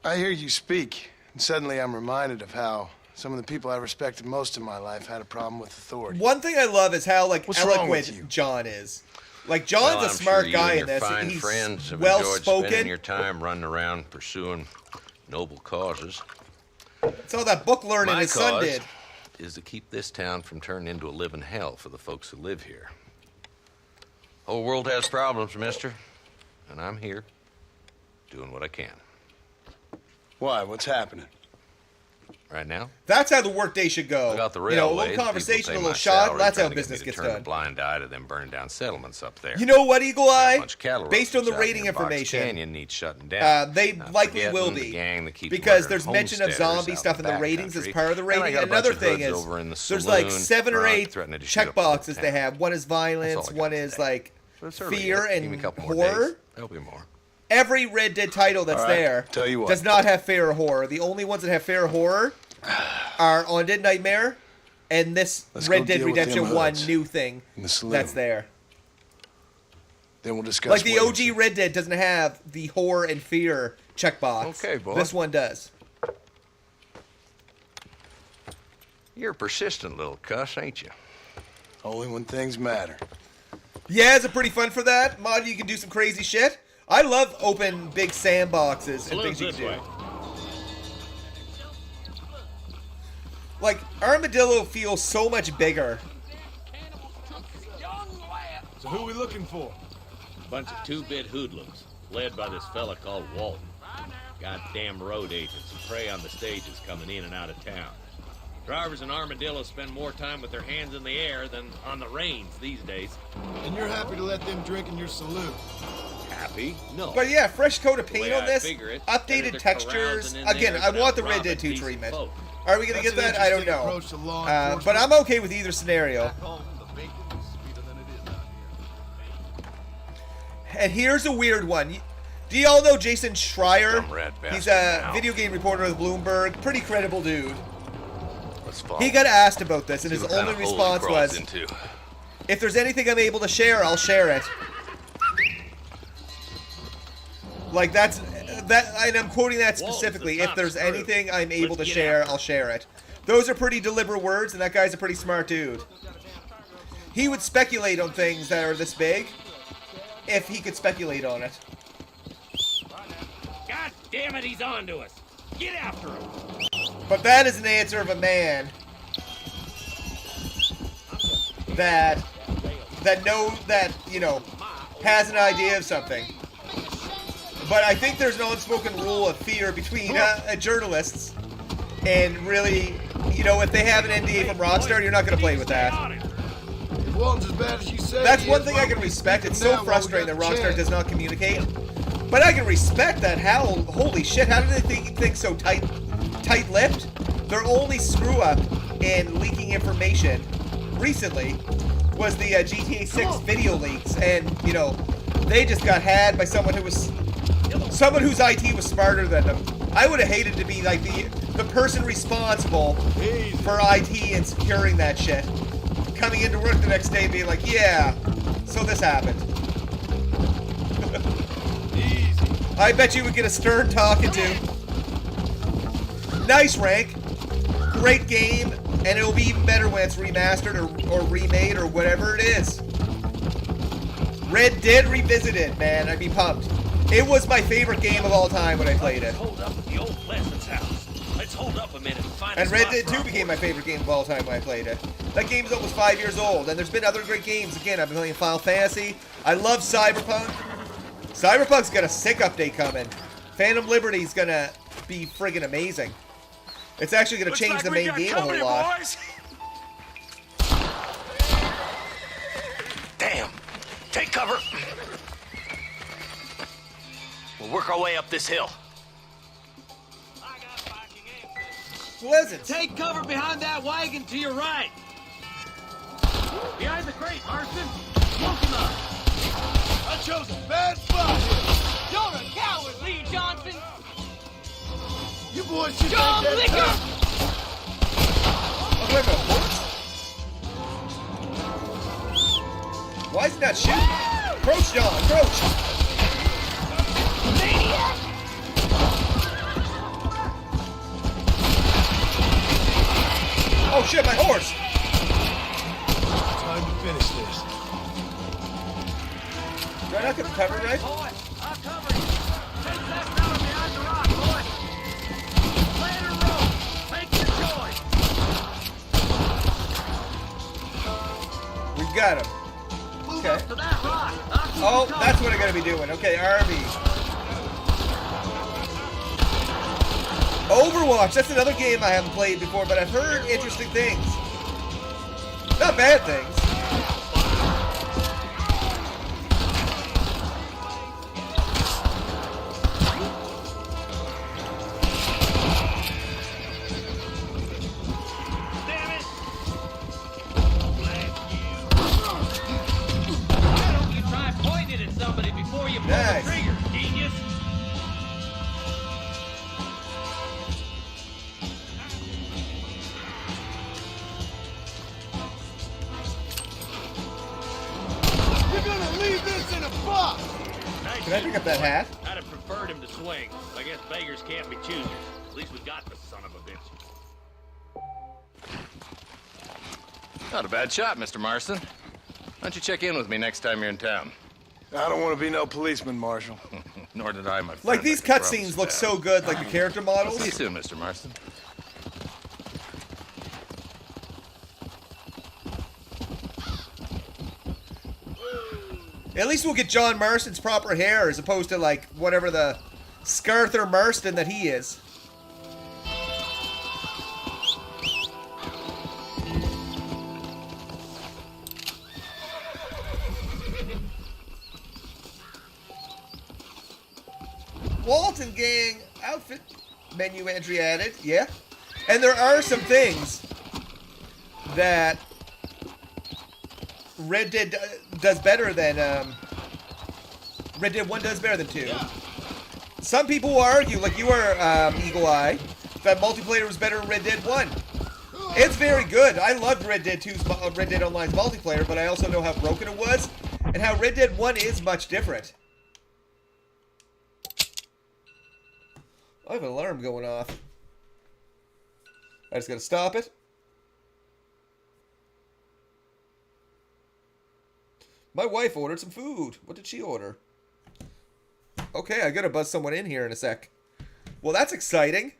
I hear you speak, and suddenly I'm reminded of how some of the people I respected most in my life had a problem with authority. One thing I love is how, like, What's wrong with eloquent you? John is. Like, John's Well, a I'm smart sure guy you in and your this. fine He's friends have well enjoyed spending spoken. your time running around pursuing noble causes. It's all that book learning My his son cause did. is to keep this town from turning into a living hell for the folks who live here. Whole world has problems, mister, and I'm here doing what I can. Why? What's happening? Right now? That's how the workday should go. Look out the You know, a railways, little conversation, people a pay little my shot. salary That's how trying to get business me to gets turn a done. blind eye to them burning down settlements up there. You know what, Eagle Eye? A bunch of cattle Based on the rustlers out rating near Box information, Canyon needs shutting down. they Not likely forgetting will the be. gang that keeps Because murdering there's mention of homesteaders zombie out stuff in the back ratings as country. part of the And I rating. got a And bunch another of thing hoods is, over in the there's like saloon 7 or drunk, 8 threatening to shoot up the checkboxes whole they town. have. One is violence, I one got is today. like So it's early fear yet. Give me a and couple more horror. days. There'll be more. Every Red Dead title that's All right, there tell you what. does not have fear or horror. The only ones that have fear or horror are Undead Nightmare and this Let's Red go Dead deal with Redemption them 1 hoods new thing in the saloon. that's there. Then we'll discuss. Like the Williamson. OG Red Dead doesn't have the horror and fear checkbox. Okay, boy. This one does. You're a persistent little cuss, ain't you? Only when things matter. Yeah, is it pretty fun for that? Mod, you can do some crazy shit. I love open big sandboxes and things you can do. Like, Armadillo feels so much bigger. So who are we looking for? Bunch of two-bit hoodlums, led by this fella called Walton. Goddamn road agents who prey on the stages coming in and out of town. Drivers in Armadillo spend more time with their hands in the air than on the reins these days. And you're happy to let them drink in your saloon? Happy? No. But yeah, fresh coat of The paint way on I this, figure it, updated they're textures. carousing in Again, there I want the without Red Dead 2 robbing treatment. decent folk. Are we going to get that? I don't know. Approach to law But enforcement. I'm okay with either scenario. And here's a weird one. Do y'all know Jason Schreier? Some rat He's bastard a now. video game reporter with Bloomberg. Pretty credible dude. Let's follow. He got asked about this, and See his what kind only of hole he response crawls was, into. if there's anything I'm able to share, I'll share it. Like, that, and I'm quoting that specifically. If there's anything I'm able to share, I'll share it. Those are pretty deliberate words, and that guy's a pretty smart dude. He would speculate on things that are this big, if he could speculate on it. God damn it, he's on to us. Get after him. But that is an answer of a man that has an idea of something. But I think there's an unspoken rule of fear between journalists, and really, if they have an NDA from Rockstar, you're not going to play with that. If Walton's as bad as you say, That's he one is, thing why I don't can we respect. keep It's him so down while we frustrating that got the Rockstar chance? does not communicate. But I can respect that. Holy shit, how do they think so tight-lipped? Their only screw-up in leaking information recently was the GTA 6 video leaks, and, they just got had by someone whose IT was smarter than them. I would have hated to be, like, the person responsible for IT and securing that shit. Coming into work the next day and being like, yeah, so this happened. I bet you would get a stern talking to. Nice rank. Great game. And it'll be even better when it's remastered or remade or whatever it is. Red Dead Revisited, man. I'd be pumped. It was my favorite game of all time when I played it. Hold up at the old Pleasant's house. Let's hold up a minute and find And a Red spot Dead for 2 our became my favorite game of all time when I played it. That game is almost 5 years old, and there's been other great games. Again, I've been playing Final Fantasy. I love Cyberpunk. Cyberpunk's got a sick update coming. Phantom Liberty's gonna be friggin' amazing. It's actually gonna change the main game a whole lot. Boys. Damn! Take cover! We'll work our way up this hill. Pleasant. Take cover behind that wagon to your right. Behind the crate, Marston. Smoke him up. I chose a bad spot here. You're a coward, Lee Johnson. You boys should John take that Liquor! gun. Oh, wait a minute, what? Why is he not shooting? Approach, John, approach! Maniac! Oh shit, my horse! Time to finish this. Do I not get the cover right? Boy, I'll cover you. Take that fella behind the rock, boy. Play the rope. Make your choice. We've got him. Move Okay. up to that rock. I'll keep Oh, you covered. that's what I gotta be doing. Okay, RV. Overwatch, that's another game I haven't played before, but I've heard interesting things. Not bad things. Damn it. Why don't you try pointing it at somebody before you pull Nice. the trigger, genius? You're gonna leave this in a box. Nice Can I pick up that hat? I'd have preferred him to swing. I guess beggars can't be choosers. At least we got the son of a bitch. Not a bad shot, Mr. Marston. Why don't you check in with me next time you're in town? I don't want to be no policeman, Marshal. Nor did I, my friend. Like, these I can promise cutscenes you look that. so good, like the character I'll models. see you soon, Mr. Marston. At least we'll get John Marston's proper hair as opposed to, like, whatever the Scarther Marston that he is. Walton Gang outfit menu entry added, yeah. And there are some things that Red Dead does better than Red Dead 1 does better than 2. Some people will argue, like you are, Eagle Eye, that multiplayer was better than Red Dead 1. It's very good. I loved Red Dead 2's Red Dead Online's multiplayer, but I also know how broken it was and how Red Dead 1 is much different. I have an alarm going off. I just gotta stop it. My wife ordered some food. What did she order? Okay, I gotta buzz someone in here in a sec. Well, that's exciting.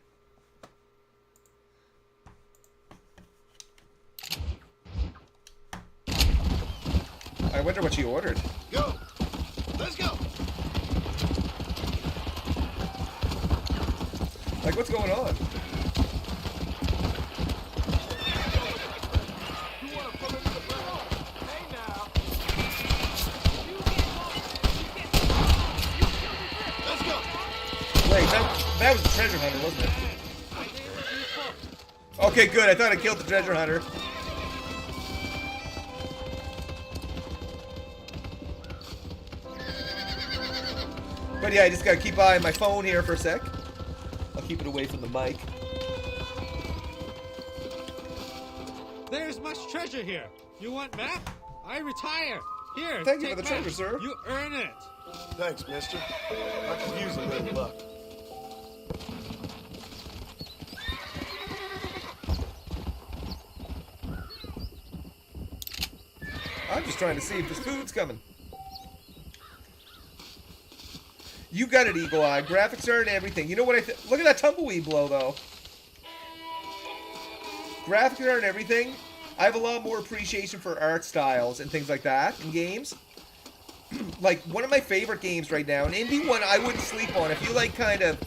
I wonder what she ordered. Go. Let's go. Like, what's going on? Wait, that was the treasure hunter, wasn't it? Okay, good. I thought I killed the treasure hunter. But yeah, I just gotta keep eyeing my phone here for a sec. I'll keep it away from the mic. There's much treasure here. You want map? I retire. Here, Thank you take for the map. treasure, sir. You earn it. Thanks, mister. I could use a little luck. I'm just trying to see if this food's coming. You got it, Eagle Eye. Graphics are and everything. You know what I look at that tumbleweed blow, though. Graphics are and everything. I have a lot more appreciation for art styles and things like that in games. Like, one of my favorite games right now, an indie one I wouldn't sleep on. If you like kind of...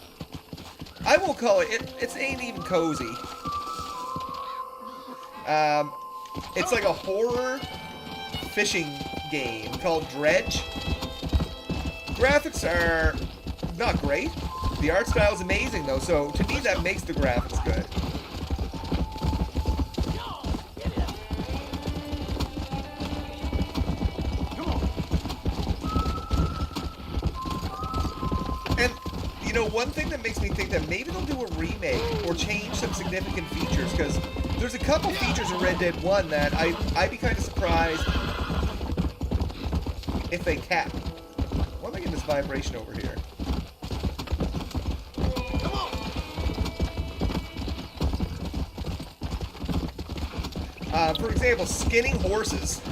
I won't call it... It ain't even cozy. It's like a horror fishing game called Dredge. Graphics are not great. The art style is amazing, though, so to me that makes the graphics good. And you know, one thing that makes me think that maybe they'll do a remake or change some significant features, because there's a couple features in Red Dead 1 that I'd be kind of surprised if they kept. Why am I getting this vibration over here? For example, skinning horses.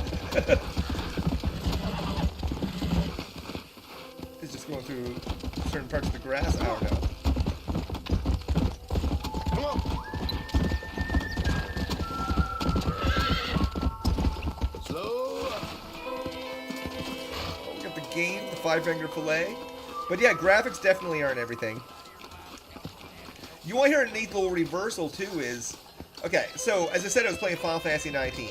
It's just going through certain parts of the grass. I don't know. Come on. Slow up. Oh, we got the game, the 5-finger fillet. But yeah, graphics definitely aren't everything. You want to hear a neat little reversal too is... Okay, so as I said, I was playing Final Fantasy 19.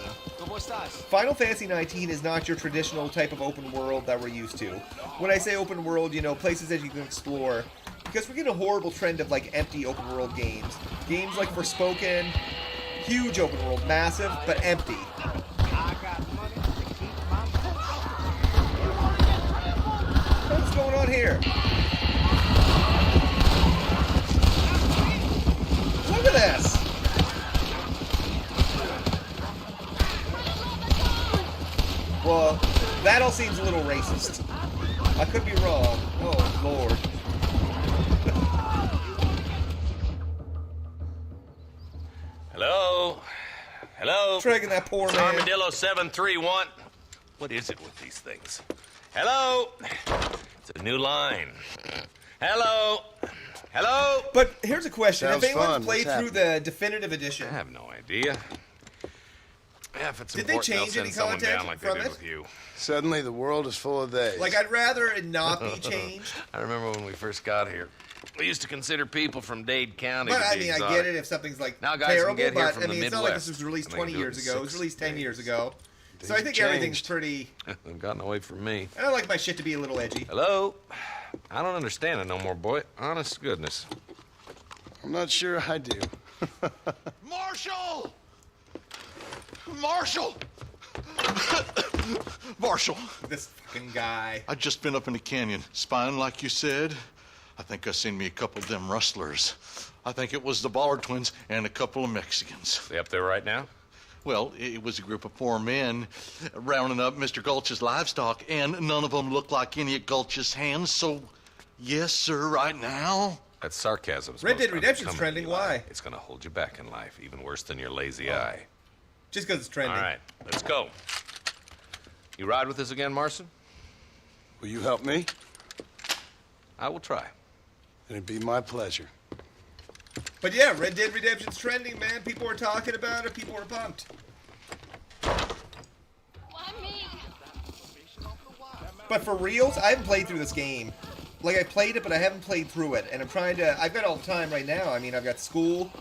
Final Fantasy 19 is not your traditional type of open world that we're used to. When I say open world, you know, places that you can explore. Because we're getting a horrible trend of, like, empty open world games. Games like Forspoken, huge open world, massive, but empty. What's going on here? Look at this! Well, that all seems a little racist. I could be wrong. Oh, Lord. Hello? Hello? Dragging that poor man. Armadillo 731. What is it with these things? Hello? It's a new line. Hello? Hello? But here's a question. Sounds Have anyone fun. played What's through the definitive edition? I have no idea. Yeah, if it's Did they important, change they'll any send someone content down like from they did it? with you. Suddenly the world is full of they. Like, I'd rather it not be changed. I remember when we first got here. We used to consider people from Dade County But to I be mean, I exotic. get it if something's like Now guys terrible, can get here but from I the mean, it's not like this Midwest, was released and they can 20 do it years in ago. It was 6 released 10 years ago. So I Things think have everything's changed. pretty... They've gotten away from me. I don't like my shit to be a little edgy. Hello? I don't understand it no more, boy. Honest to goodness. I'm not sure I do. Marshall! Marshall! Marshall! This fucking guy. I just been up in the canyon, spying like you said. I think I seen me a couple of them rustlers. I think it was the Ballard twins and a couple of Mexicans. They up there right now? Well, it was a group of 4 men rounding up Mr. Gulch's livestock, and none of them looked like any of Gulch's hands, so yes, sir, right now. That's sarcasm. Red Dead Redemption's trending. Why? It's gonna hold you back in life, even worse than your lazy eye. Just because it's trending. All right, let's go. You ride with us again, Marson? Will you help me? I will try. It'd be my pleasure. But yeah, Red Dead Redemption's trending, man. People are talking about it. People are pumped. But for reals, I haven't played through this game. Like, I played it, but I haven't played through it. And I'm trying to... I've got all the time right now. I mean, I've got school.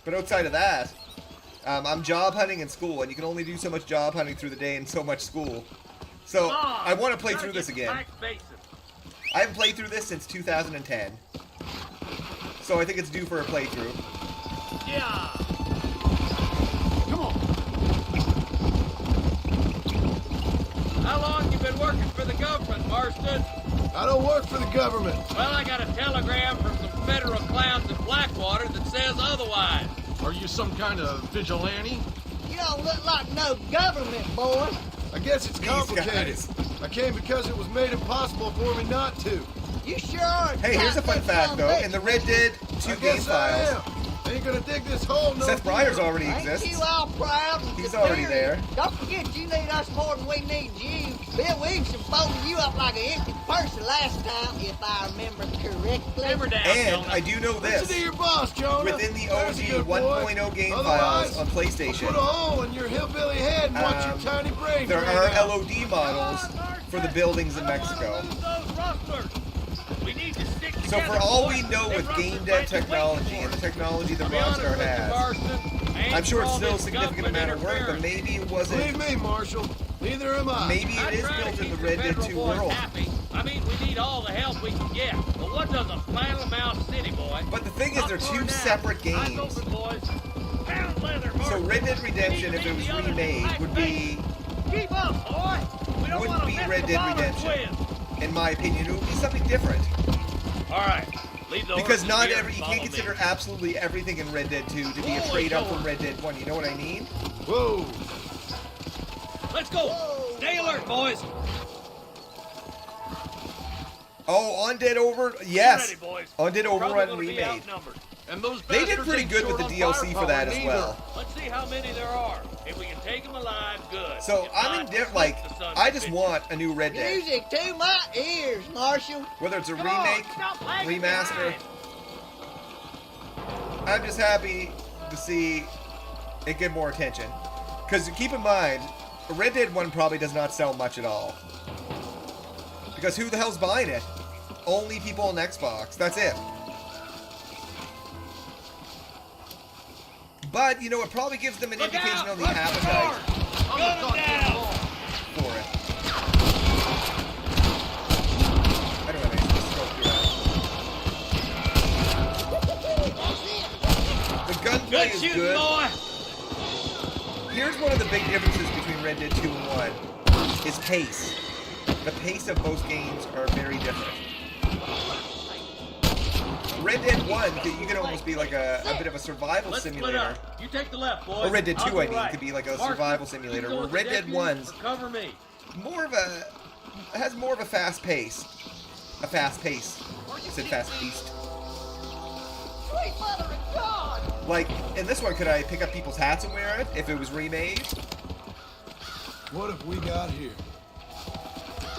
But outside of that, I'm job hunting in school. And you can only do so much job hunting through the day and so much school. So, I want to play through this again. I haven't played through this since 2010. So I think it's due for a playthrough. Yeah. Come on. How long you been working for the government, Marston? I don't work for the government. Well, I got a telegram from some federal clowns in Blackwater that says otherwise. Are you some kind of vigilante? You don't look like no government, boy. I guess it's These complicated. guys. I came because it was made impossible for me not to. You sure are. Hey, here's a fun fact, though. In the Red Dead 2 I game guess I files, am. Ain't gonna dig this hole no Seth Breyers deeper. already Ain't exists. you all proud? and He's already superior? there. Don't forget you need us more than we need you. Bill Williamson folded you up like an empty person last time, if I remember correctly. And I do know this. Listen to your boss, Jonah. Within the There's a OG good boy. 1.0 game Otherwise, files on PlayStation, I'll put a hole in your hillbilly head and watch your tiny brain there drain are out. LOD models for the buildings in Mexico. So for all we know with game dev technology and the technology that Rockstar has, I'm sure it's still a significant amount of work, but maybe it wasn't... Believe me, Marshal. Neither am I. Maybe it is built in the Red Dead 2 world. I mean, we need all the help we can get. But what does a flannel mouth city boy? But the thing is, they're two separate games. So Red Dead Redemption, if it was remade, would be... Keep up, boy. We don't wouldn't be Red Dead Redemption. In my opinion, it would be something different. All right. Because not every, you can't consider absolutely everything in Red Dead 2 to be a trade up from Red Dead 1. You know what I mean? Whoa! Let's go! Stay alert, boys! Oh, Undead Over, yes. Ready, boys. Undead Overrun Remake. And those They did pretty good with the DLC for that as well. Let's see how many there are. If we can take them alive, good. So I'm in like, I just want a new Red Dead. Music to my ears, Marshall. Whether it's a remake, remaster. I'm just happy to see it get more attention. Because keep in mind, Red Dead 1 probably does not sell much at all. Because who the hell's buying it? Only people on Xbox. That's it. But, you know, it probably gives them an indication on the appetite for it. I don't have anything to go through that. The gunplay is good. Here's one of the big differences between Red Dead 2 and 1. Is pace. The pace of both games are very different. Red Dead 1, you can almost be like a bit of a survival simulator. You take the left, boys. Or Red Dead 2, I mean, could be like a survival simulator. Where Red Dead 1's more of a, has more of a fast pace. A fast pace. I said fast paced. Sweet mother of God! Like, in this one, could I pick up people's hats and wear it if it was remade? What have we got here?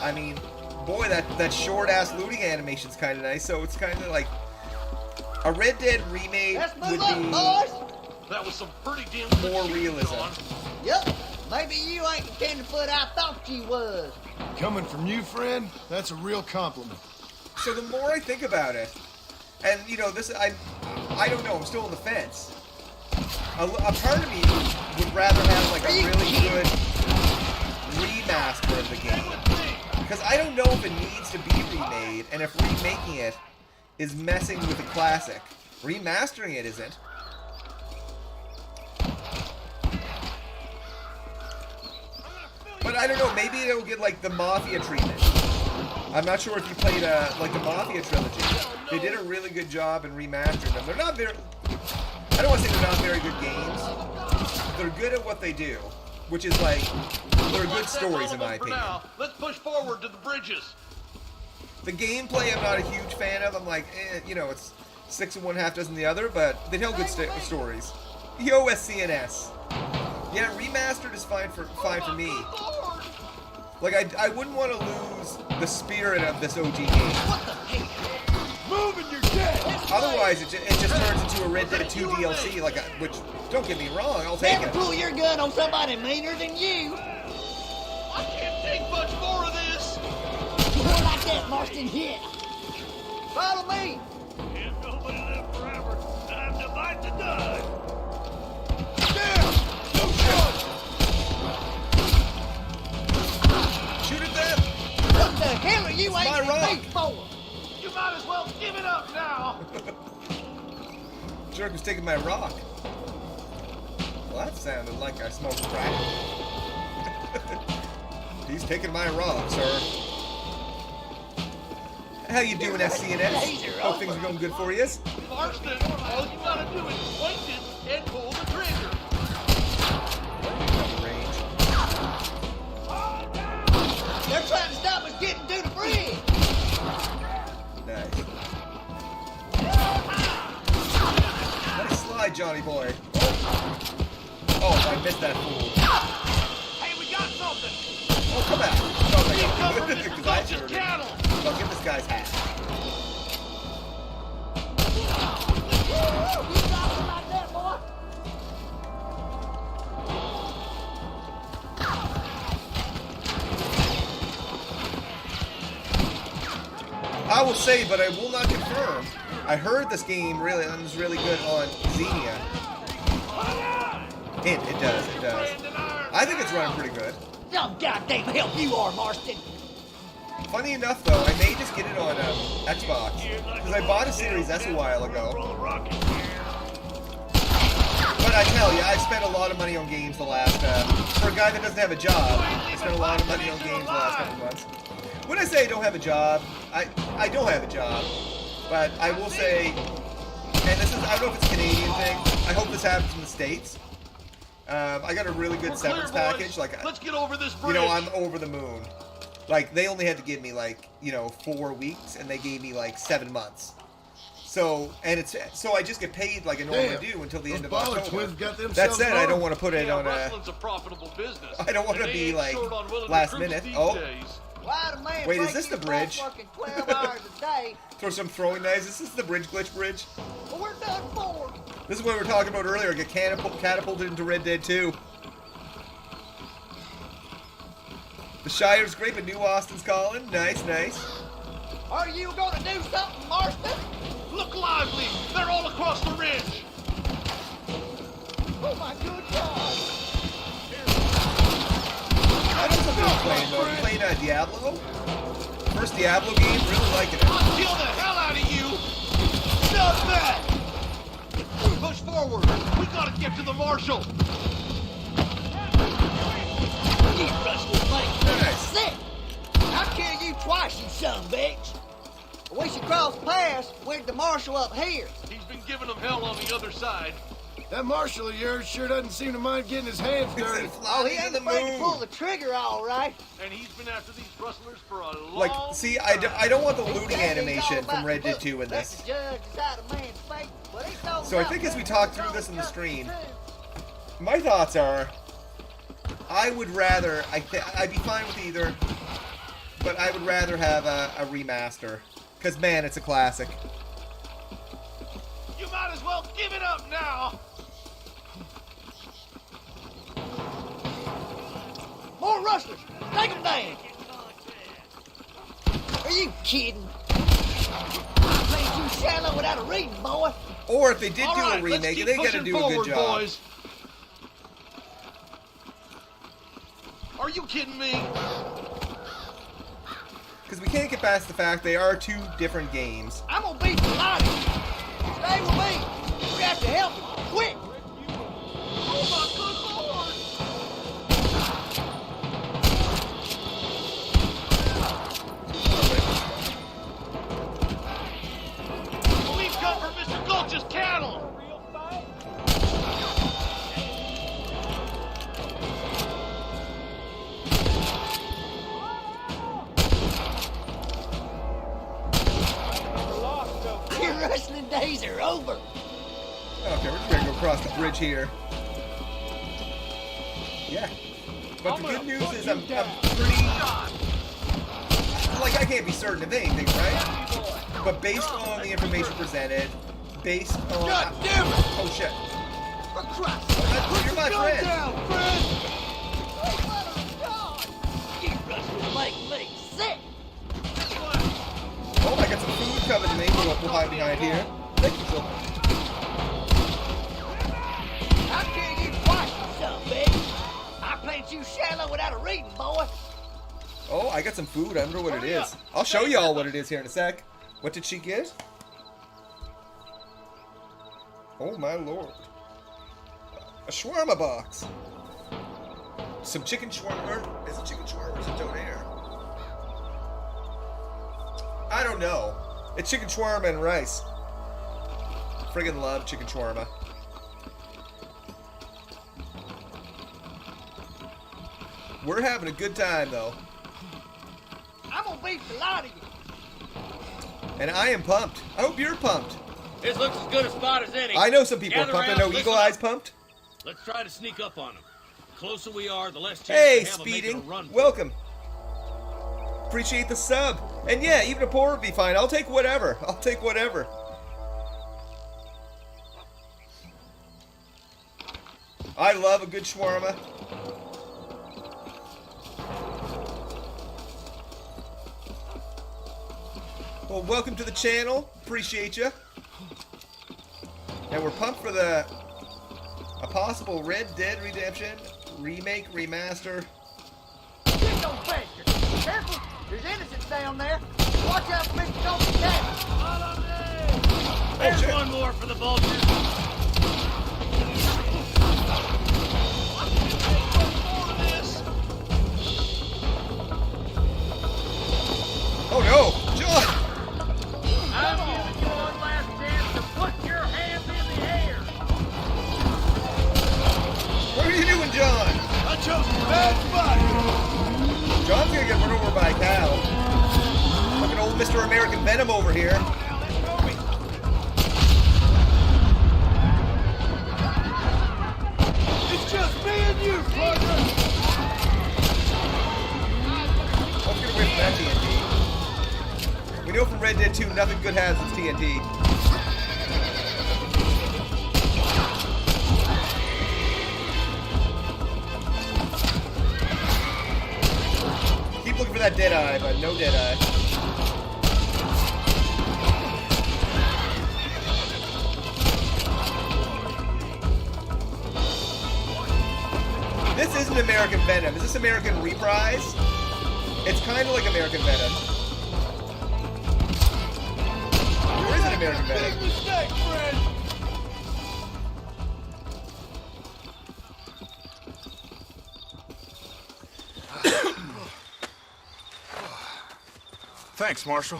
I mean, boy, that short-ass looting animation's kind of nice, so it's kind of like... A Red Dead remake would be that was some pretty damn more realism. Yup, maybe you ain't the tenderfoot I thought you was. Coming from you, friend, that's a real compliment. So the more I think about it, and you know, this I don't know, I'm still on the fence. A part of me would rather have like a really good remaster of the game, because I don't know if it needs to be remade, and if remaking it is messing with the classic. Remastering it isn't. But I don't know, maybe it'll get like the Mafia treatment. I'm not sure if you played like the Mafia trilogy. They did a really good job in remastering them. They're not very... I don't want to say they're not very good games. They're good at what they do. Which is like... They're good stories in my opinion. Let's push forward to the bridges. The gameplay I'm not a huge fan of. I'm like, you know, it's 6 and 1/2 dozen the other, but they tell good stories. Yo, SCNS. Yeah, remastered is fine for me. Like, I wouldn't want to lose the spirit of this OG game. Moving your dead. Otherwise, it just turns into a Red Dead 2 DLC, like, which, don't get me wrong, I'll take Never it. pull your gun on somebody meaner than you. I can't take much more of this. More like that, Marston, here. Follow me. Can't nobody live forever. Time to bite the dust. Damn! No shot! Shoot at them! What the hell are you my aiming rock. at me for? You might as well give it up now. Jerk was taking my rock. Well, that sounded like I smoked crack. He's taking my rock, sir. How you doing, SCNS? Hope things are going good for you. Marston, all you gotta do is point it and pull the trigger. They're trying to stop us getting to the bridge. Nice. Nice slide, Johnny boy. Oh, I missed that fool. Hey, we got something. Oh, come out. Oh, because I sure did. I'll give this guy's hat. You talking like that, boy? I will say, but I will not confirm. I heard this game was really good on Xenia. It does. I think it's running pretty good. Oh, goddamn help you are, Marston. Funny enough, though, I may just get it on Xbox. Because I bought a Series S a while ago. But I tell you, I've spent a lot of money on games the last... for a guy that doesn't have a job, I spent a lot of money on games the last couple months. When I say I don't have a job, I don't have a job. But I will say, and this is, I don't know if it's a Canadian thing. I hope this happens in the States. I got a really good severance package. Like, let's get over this bridge. You know, I'm over the moon. Like, they only had to give me, like, 4 weeks, and they gave me, like, 7 months. So, so I just get paid like I normally do until the end of October. That said, I don't want to put it on a profitable business. I don't want to be, like, last minute. Oh. Wait, is this the bridge? Throw some throwing knives. Is this the bridge glitch bridge? Well, we're done for. This is what we were talking about earlier. Get catapulted into Red Dead 2. The Shire's great, but New Austin's calling. Nice, nice. Are you gonna do something, Marston? Look lively! They're all across the ridge! Oh my good God! I don't know what playing though. You playing Diablo? First Diablo game, really liking it. I'll kill the hell out of you! Stop that! Push forward! We gotta get to the marshal! You rustled like sick! I'll kill you twice, you son of a bitch! We should cross paths with the marshal up here. He's been giving them hell on the other side. That marshal of yours sure doesn't seem to mind getting his hands dirty. Oh, he ain't afraid to pull the trigger, all right. And he's been after these rustlers for a long Like, see, I don't want the looting animation from Red Dead 2 in this. So I think as we talk through this in the stream, my thoughts are, I would rather, I'd be fine with either, but I would rather have a remaster. Because, man, it's a classic. You might as well give it up now! More rustlers! Take them down! Are you kidding? Ain't too shallow without a reading, boy. Or if they did do a remake, they gotta do a good job. Boys. Are you kidding me? Because we can't get past the fact they are 2 different games. I'm gonna beat the lot of you. Stay with me. We have to help him. Quick! Oh my good lord! We've come for Mr. Gulch's cattle! Your wrestling days are over. Okay, we're just gonna go across the bridge here. Yeah. But the good news is I'm pretty... Like, I can't be certain of anything, right? But based on the information presented, based on... God damn it! Oh, shit. For Christ's sake, you're my friend. Down, friend. Oh, you rustlers make me sick. Oh, I got some food coming to me. We'll hide behind here. Thank you so much. I'll kill you twice, you son of a bitch. I plant you shallow without a reading, boy. Oh, I got some food. I don't know what it is. I'll show you all what it is here in a sec. What did she get? Oh, my lord. A shawarma box. Some chicken shawarma. Is it chicken shawarma or is it donair? I don't know. It's chicken shawarma and rice. Friggin' love chicken shawarma. We're having a good time, though. I'm gonna beat the lot of you. And I am pumped. I hope you're pumped. This looks as good a spot as any. I know some people are pumped. I know Eagle Eye's pumped. Let's try to sneak up on them. The closer we are, the less chance Hey, we have of making Speeding. a run. Welcome. Appreciate the sub. And yeah, even a pour would be fine. I'll take whatever. I'll take whatever. I love a good shawarma. Well, welcome to the channel. Appreciate you. And we're pumped for a possible Red Dead Redemption remake, remaster. Get those bastards. Careful. There's innocents down there. Watch out for Mr. Gulch's cattle. There's one more for the vultures. Oh no! John! John's gonna get run over by a cow. Fucking old Mr. American Venom over here. It's just me and you, partner. Let's get away from that TNT. We know from Red Dead 2, nothing good has its TNT. Keep looking for that dead eye, but no dead eye. This isn't American Venom. Is this American Reprise? It's kind of like American Venom. Or is it American Venom? Big mistake, friend. Thanks, Marshal.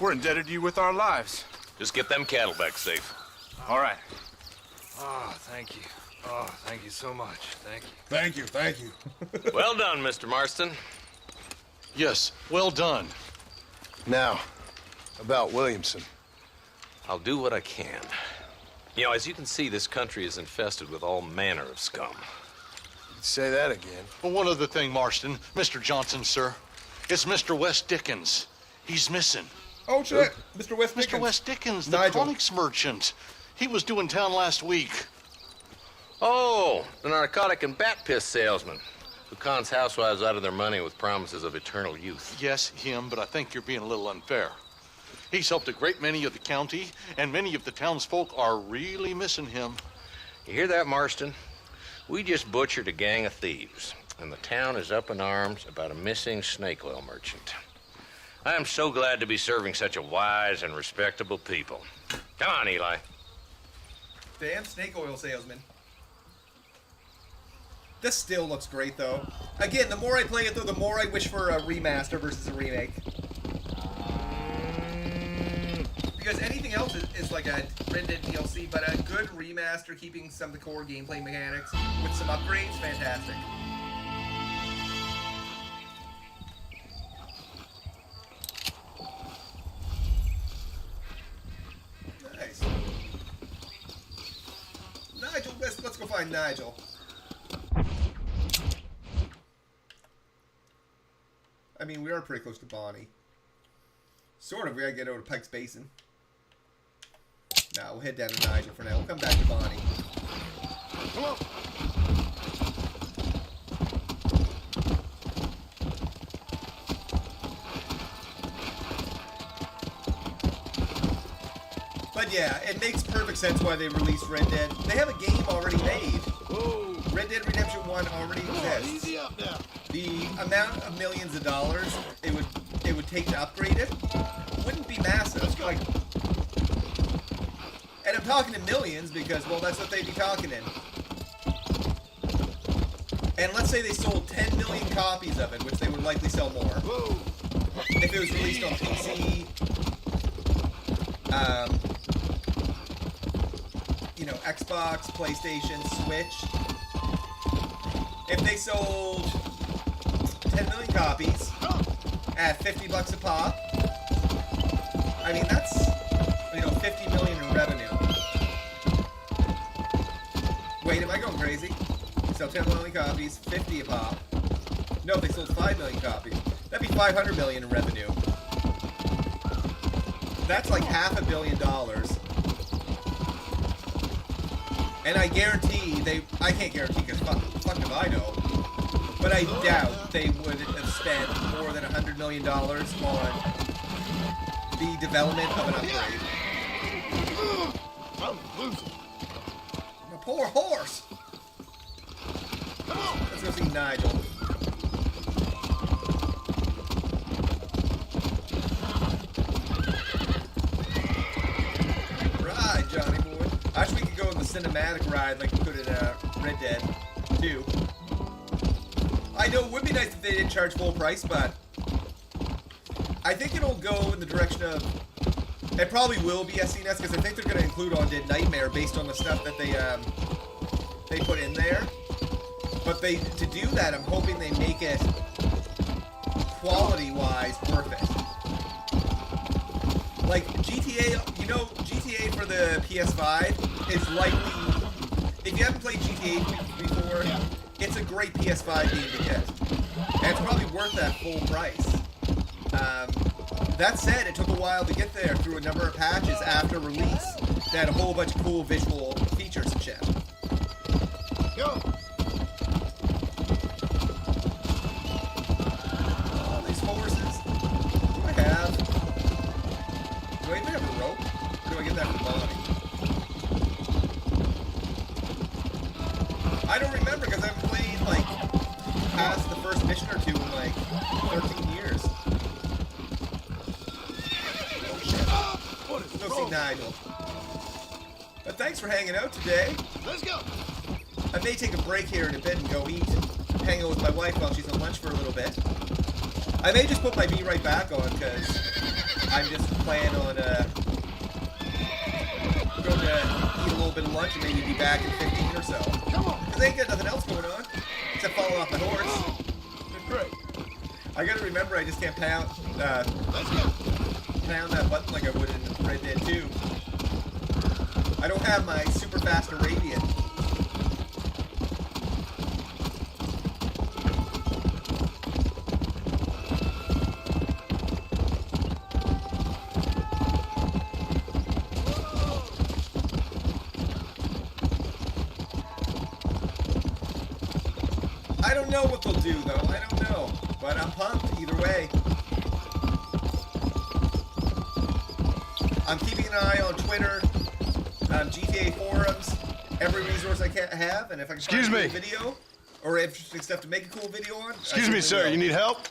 We're indebted to you with our lives. Just get them cattle back safe. All right. Oh, thank you. Oh, thank you so much. Thank you. Thank you, thank you. Well done, Mr. Marston. Yes, well done. Now, about Williamson. I'll do what I can. You know, as you can see, this country is infested with all manner of scum. Say that again. Well, one other thing, Marston. Mr. Johnson, sir. It's Mr. Wes Dickens. He's missing. Oh, shit. Mr. Wes Dickens. Mr. Wes Dickens, the Nigel. comics merchant. He was due in town last week. Oh, the narcotic and bat piss salesman who cons housewives out of their money with promises of eternal youth. Yes, him, but I think you're being a little unfair. He's helped a great many of the county, and many of the townsfolk are really missing him. You hear that, Marston? We just butchered a gang of thieves, and the town is up in arms about a missing snake oil merchant. I am so glad to be serving such a wise and respectable people. Come on, Eli. Damn snake oil salesman. This still looks great, though. Again, the more I play it, though, the more I wish for a remaster versus a remake. Because anything else is like a Red Dead DLC, but a good remaster keeping some of the core gameplay mechanics with some upgrades, fantastic. Nice. Nigel, let's go find Nigel. I mean, we are pretty close to Bonnie. Sort of. We gotta get over to Pike's Basin. Nah, we'll head down to Nigel for now. We'll come back to Bonnie. Come on. But yeah, it makes perfect sense why they released Red Dead. They have a game already made. Whoa. Red Dead Redemption 1 already exists. Easy up now. The amount of millions of dollars it would take to upgrade it wouldn't be massive. Like, and I'm talking in millions because, well, that's what they'd be talking in. And let's say they sold 10 million copies of it, which they would likely sell more. Whoa. If it was released on PC, you know, Xbox, PlayStation, Switch. If they sold 10 million copies at $50 a pop, I mean, that's, you know, 50 million in revenue. Wait, am I going crazy? They sell 10 million copies, 50 a pop. No, if they sold 5 million copies, that'd be 500 million in revenue. That's like $500 million. And I guarantee I can't guarantee because fuck if I know, but I doubt they would have spent more than $100 million on the development of an upgrade. I'm losing. My poor horse. Come on. Let's go see Nigel. Right, Johnny boy. I wish we could go on the cinematic ride like we could in Red Dead 2. I know it would be nice if they didn't charge full price, but I think it'll go in the direction of, it probably will be SCNS because I think they're going to include Undead Nightmare based on the stuff that they put in there. But to do that, I'm hoping they make it quality-wise perfect. Like GTA, you know, GTA for the PS5 is likely, if you haven't played GTA before, it's a great PS5 game to get. And it's probably worth that full price. That said, it took a while to get there through a number of patches after release that had a whole bunch of cool visual features and shit. Go! All these horses. What do I have? Do I even have a rope? Or do I get that from Bonnie? I don't remember because I haven't played, like, past the first mission or two in, like, 13 years. Oh, shit. Let's go see Nigel. But thanks for hanging out today. Let's go! I may take a break here in a bit and go eat, hang out with my wife while she's on lunch for a little bit. I may just put my Be Right Back on, because I'm just planning on going to eat a little bit of lunch and maybe be back in 15 or so. Come on! Because I ain't got nothing else going on, except falling off my horse. Great. I gotta remember I just can't pound that button like I would in Red Dead 2. I don't have my super fast Arabian. I don't know what they'll do, though. I don't know. But I'm pumped either way. I'm keeping an eye on Twitter, GTA forums, every resource I can have, and if I can find a cool video, or interesting stuff to make a cool video on. Excuse me, sir. You need help?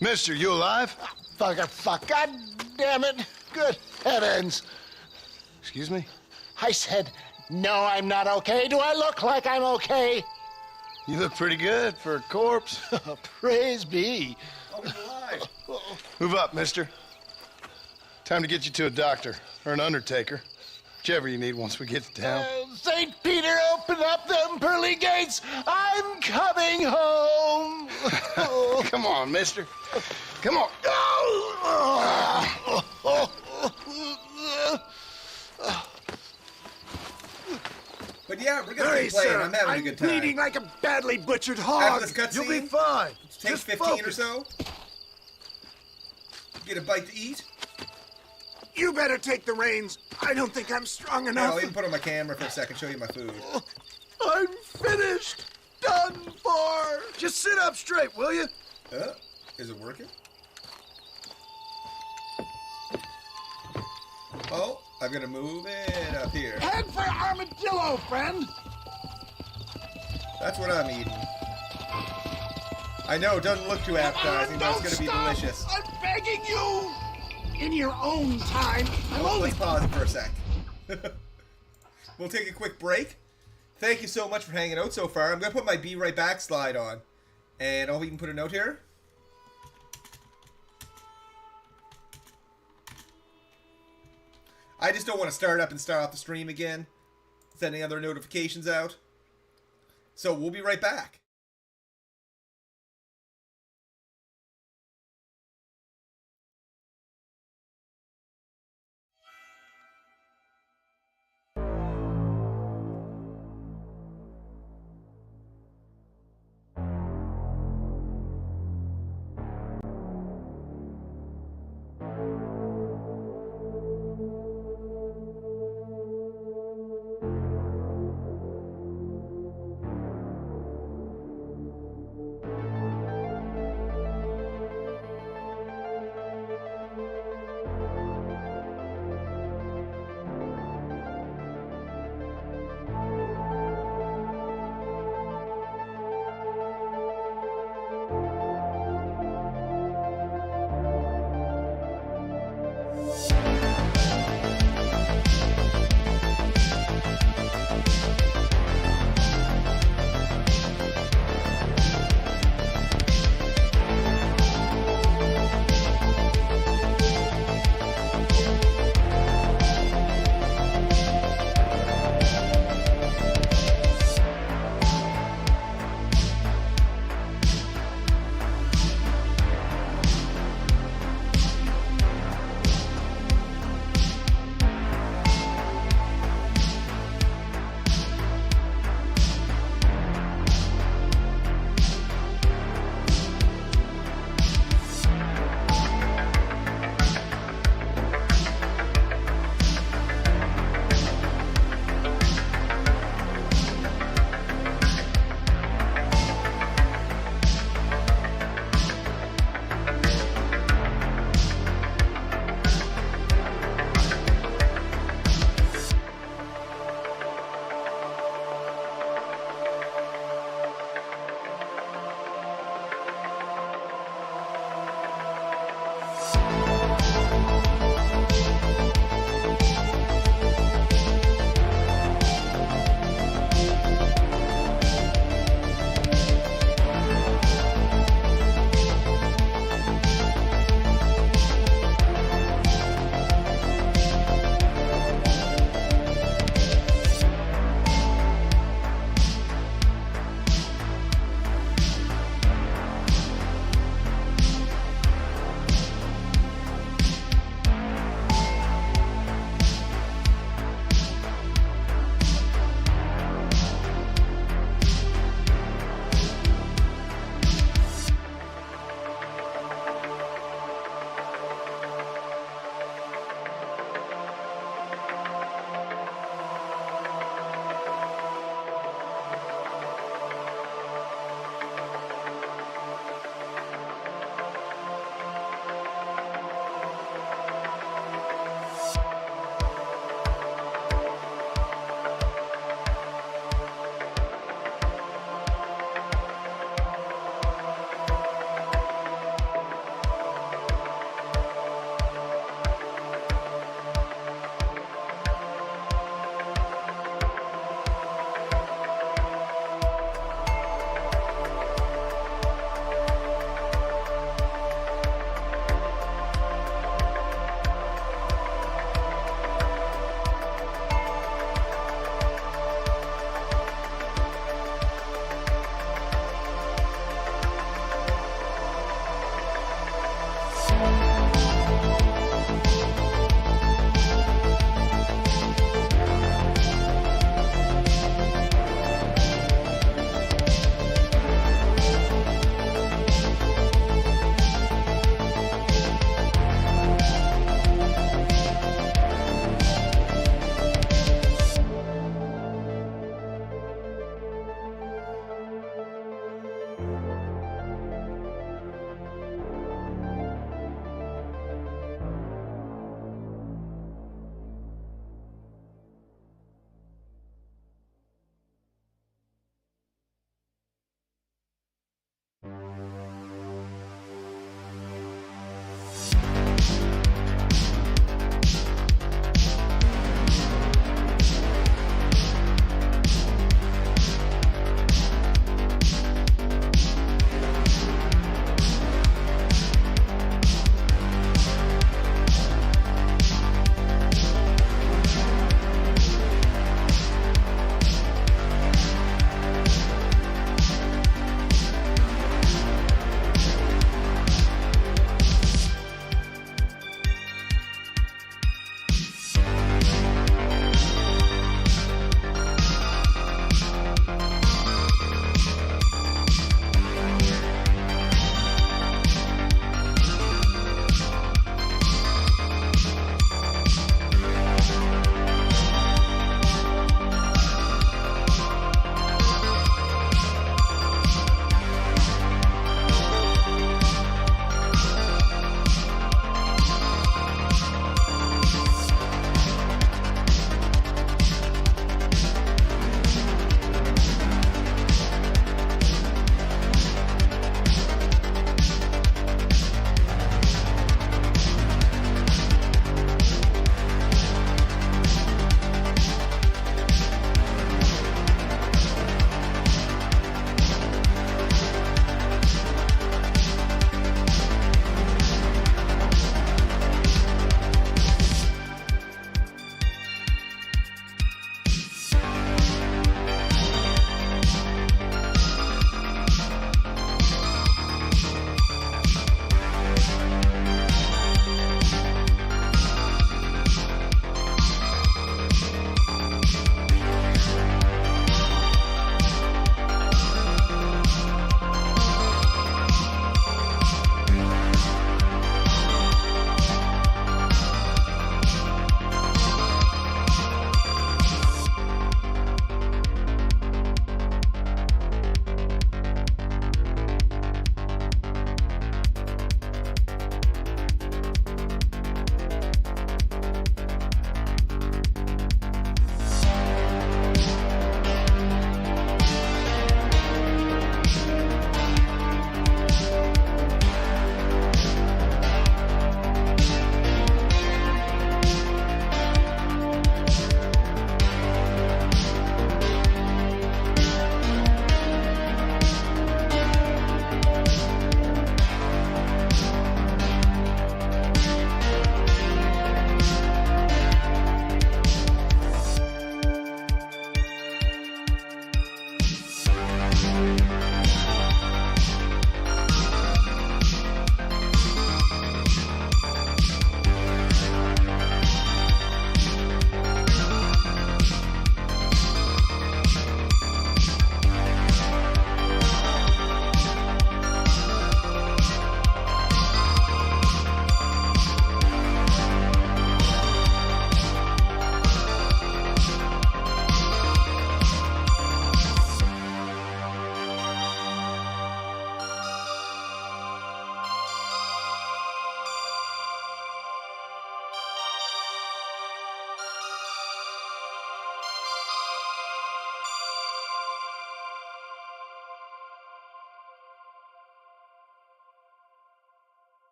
Mister, you alive? Fuck. God damn it. Good heavens. Excuse me? I said, no, I'm not okay. Do I look like I'm okay? You look pretty good for a corpse. Praise be. Oh, he's alive. Move up, mister. Time to get you to a doctor or an undertaker. Whichever you need once we get to town. St. Peter, open up them pearly gates. I'm coming home. Come on, mister. Come on. But yeah, we're gonna keep playing. I'm having a good time. I'm bleeding like a badly butchered hog. After this cutscene, you'll be fine. Take 15 or so. Get a bite to eat. You better take the reins. I don't think I'm strong enough. I'll even put on my camera for a second, show you my food. I'm finished. Done for. Just sit up straight, will you? Is it working? Oh, I've got to move it up here. Head for armadillo, friend. That's what I'm eating. I know, it doesn't look too appetizing, but it's going to be delicious. I'm begging you. In your own time. Let's pause it for a sec. We'll take a quick break. Thank you so much for hanging out so far. I'm going to put my Be Right Back slide on. And I'll even put a note here. I just don't want to start up and start off the stream again. Sending other notifications out. So we'll be right back.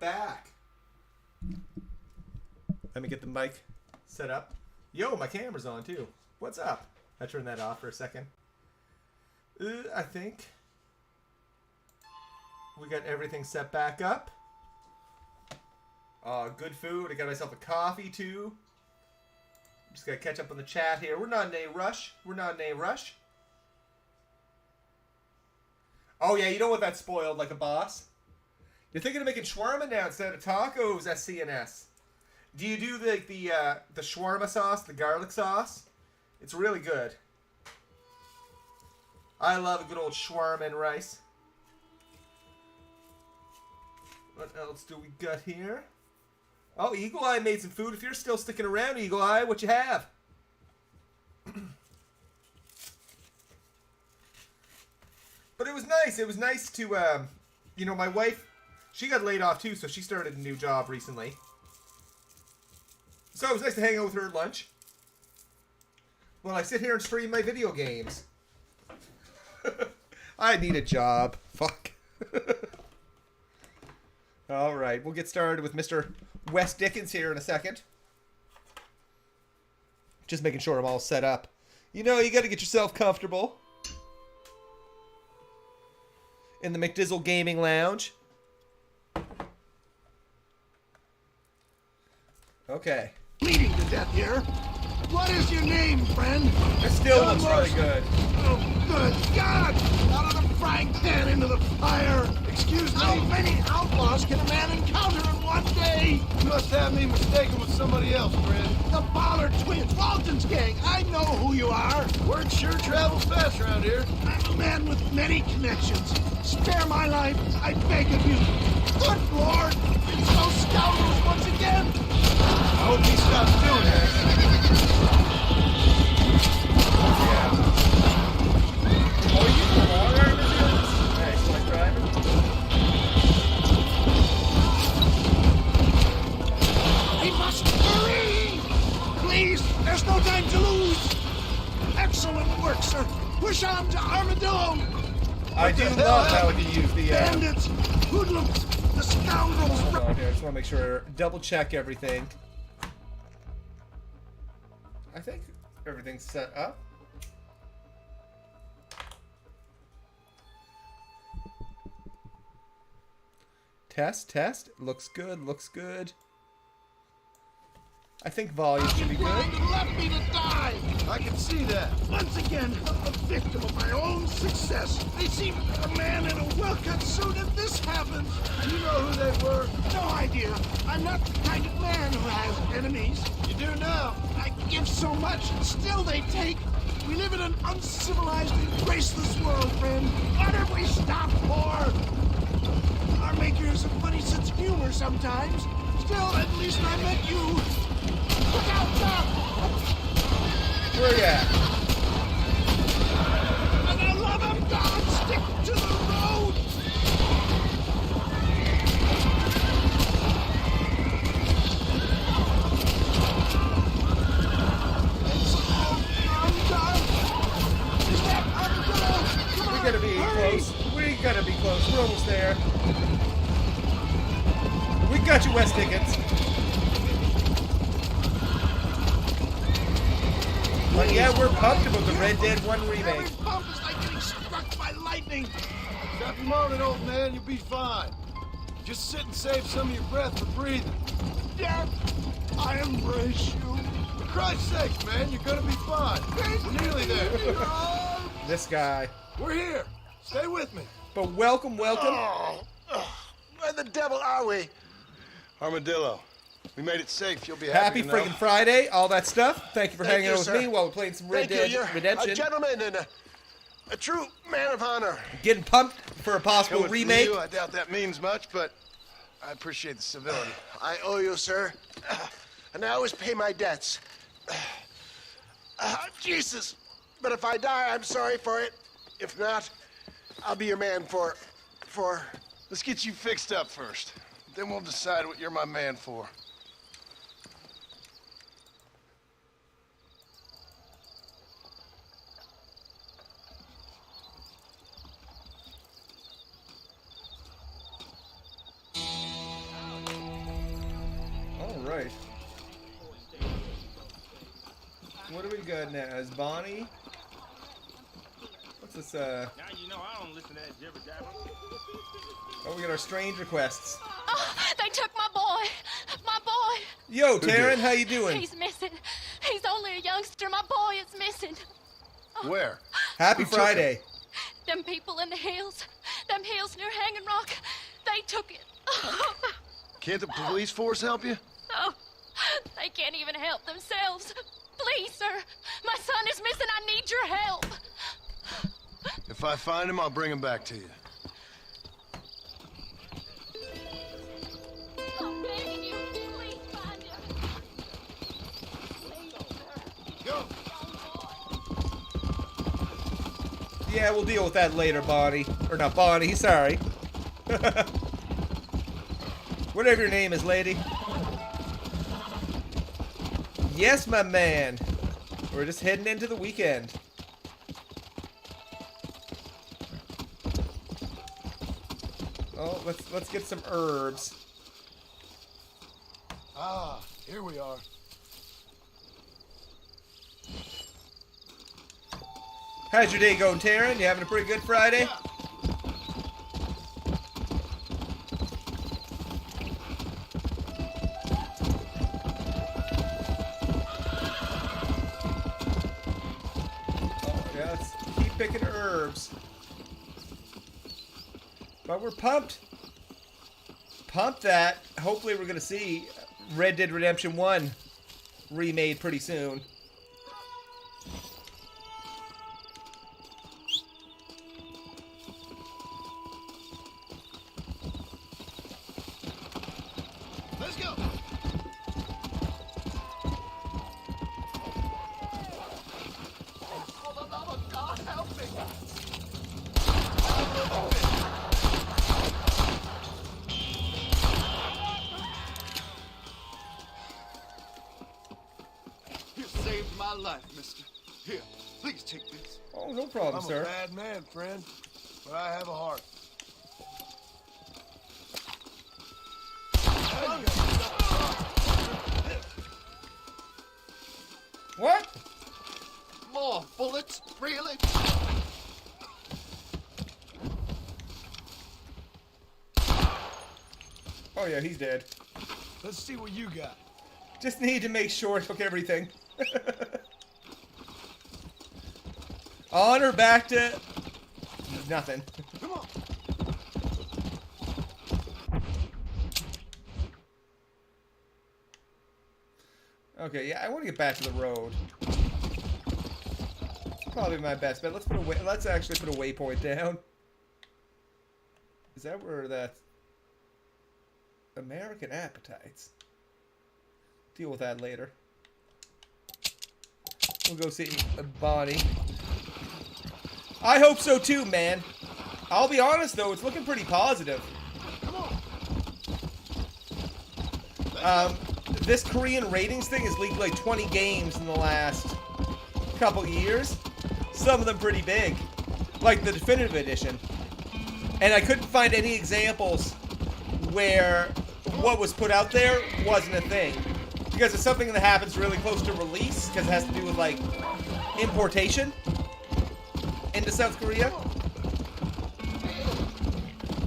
back. Let me get the mic set up. Yo, my camera's on too. What's up? I turned that off for a second. I think we got everything set back up. Good food. I got myself a coffee too. Just gotta catch up on the chat here. We're not in a rush. Oh yeah, you don't want that spoiled like a boss. You're thinking of making shawarma now instead of tacos, SCNS. Do you do the shawarma sauce, the garlic sauce? It's really good. I love a good old shawarma and rice. What else do we got here? Oh, Eagle Eye made some food. If you're still sticking around, Eagle Eye, what you have? But it was nice. It was nice to, you know, my wife, she got laid off too, so she started a new job recently. So it was nice to hang out with her at lunch while I sit here and stream my video games. I need a job. Fuck. All right, we'll get started with Mr. Wes Dickens here in a second. Just making sure I'm all set up. You know, you got to get yourself comfortable in the McDizzle Gaming Lounge. Okay. Bleeding to death here. What is your name, friend? It still looks really good. Oh, good God! Out of the frying pan into the fire. Excuse me. How many outlaws can a man encounter in one day? You must have me mistaken with somebody else, friend. The Ballard twins, Walton's gang. I know who you are. Word sure travels fast around here. I'm a man with many connections. Spare my life, I beg of you. Good Lord! It's those scoundrels once again! I hope he stops doing that. Oh, you can long arm is yours? Nice, like driving. We must hurry! Please, there's no time to lose! Excellent work, sir. Push on to Armadillo! I do love how you use the bandits, hoodlums, the scoundrels. Hold on here. I just want to make sure, double check everything. I think everything's set up. Test. Looks good. I think volume should be good. Left me to die. I can see that. Once again, a victim of my own success. I seem a man in a well-cut suit if this happens. Do you know who they were? No idea. I'm not the kind of man who has enemies. You do now. I give so much, and still they take. We live in an uncivilized and graceless world, friend. What have we stopped for? Our maker has a funny sense of humor sometimes. Still, at least I met you. Look out, Doc! Where you at? For the love of God, stick to the road! Is that Armadillo? Come on, We gotta be close. We gotta be close. We're almost there. We got you, Wes Dickens. But yeah, we're pumped about the Red Dead 1 remake. Every bump is like getting struck by lightning. Stop your moaning, old man. You'll be fine. Just sit and save some of your breath for breathing. Dad, I embrace you. For Christ's sake, man, you're gonna be fine. We're nearly there. This guy. We're here. Stay with me. But welcome. Oh, where the devil are we? Armadillo. We made it safe. You'll be happy Happy friggin' Friday, all that stuff. Thank you for hanging out with sir. me while we're playing some Red Dead Redemption. A gentleman and a true man of honor. Getting pumped for a possible Coming from remake. you, I doubt that means much, but I appreciate the civility. I owe you, sir. And I always pay my debts. Jesus. But if I die, I'm sorry for it. If not, I'll be your man for... Let's get you fixed up first. Then we'll decide what you're my man for. Alright. What do we got now? Is Bonnie? What's this, Now you know I don't listen to that jibber jabber. Oh, we got our strange requests. Oh, they took my boy. My boy. Yo, Taryn, how you doing? He's missing. He's only a youngster. My boy is missing. Where? Happy Friday. Them people in the hills. Them hills near Hanging Rock. They took it. Can't the police force help you? Oh, they can't even help themselves. Please, sir. My son is missing. I need your help. If I find him, I'll bring him back to you. I'm begging you. Please find him. Go. Yeah, we'll deal with that later, Bonnie. Or not Bonnie, sorry. Whatever your name is, lady. Yes, my man. We're just heading into the weekend. Oh, let's get some herbs. Ah, here we are. How's your day going, Taryn? You having a pretty good Friday? Oh, yeah, let's keep picking herbs. But we're pumped. Pumped that hopefully we're going to see Red Dead Redemption 1 remade pretty soon. Let's go. For the love of God, help me. You saved my life, mister. Here, please take this. Oh, no problem, sir. I'm a bad man, friend, but I have a heart. What? More bullets? Really? Oh yeah, he's dead. Let's see what you got. Just need to make sure I took everything. On or back to... Nothing. Come on. Okay, yeah, I want to get back to the road. Probably my best bet. Let's actually put a waypoint down. Is that where that... American Appetites? Deal with that later. We'll go see Bonnie. I hope so too, man. I'll be honest though, it's looking pretty positive. This Korean ratings thing has leaked like 20 games in the last couple years. Some of them pretty big. Like the Definitive Edition. And I couldn't find any examples where what was put out there wasn't a thing. Because it's something that happens really close to release, because it has to do with, like, importation into South Korea.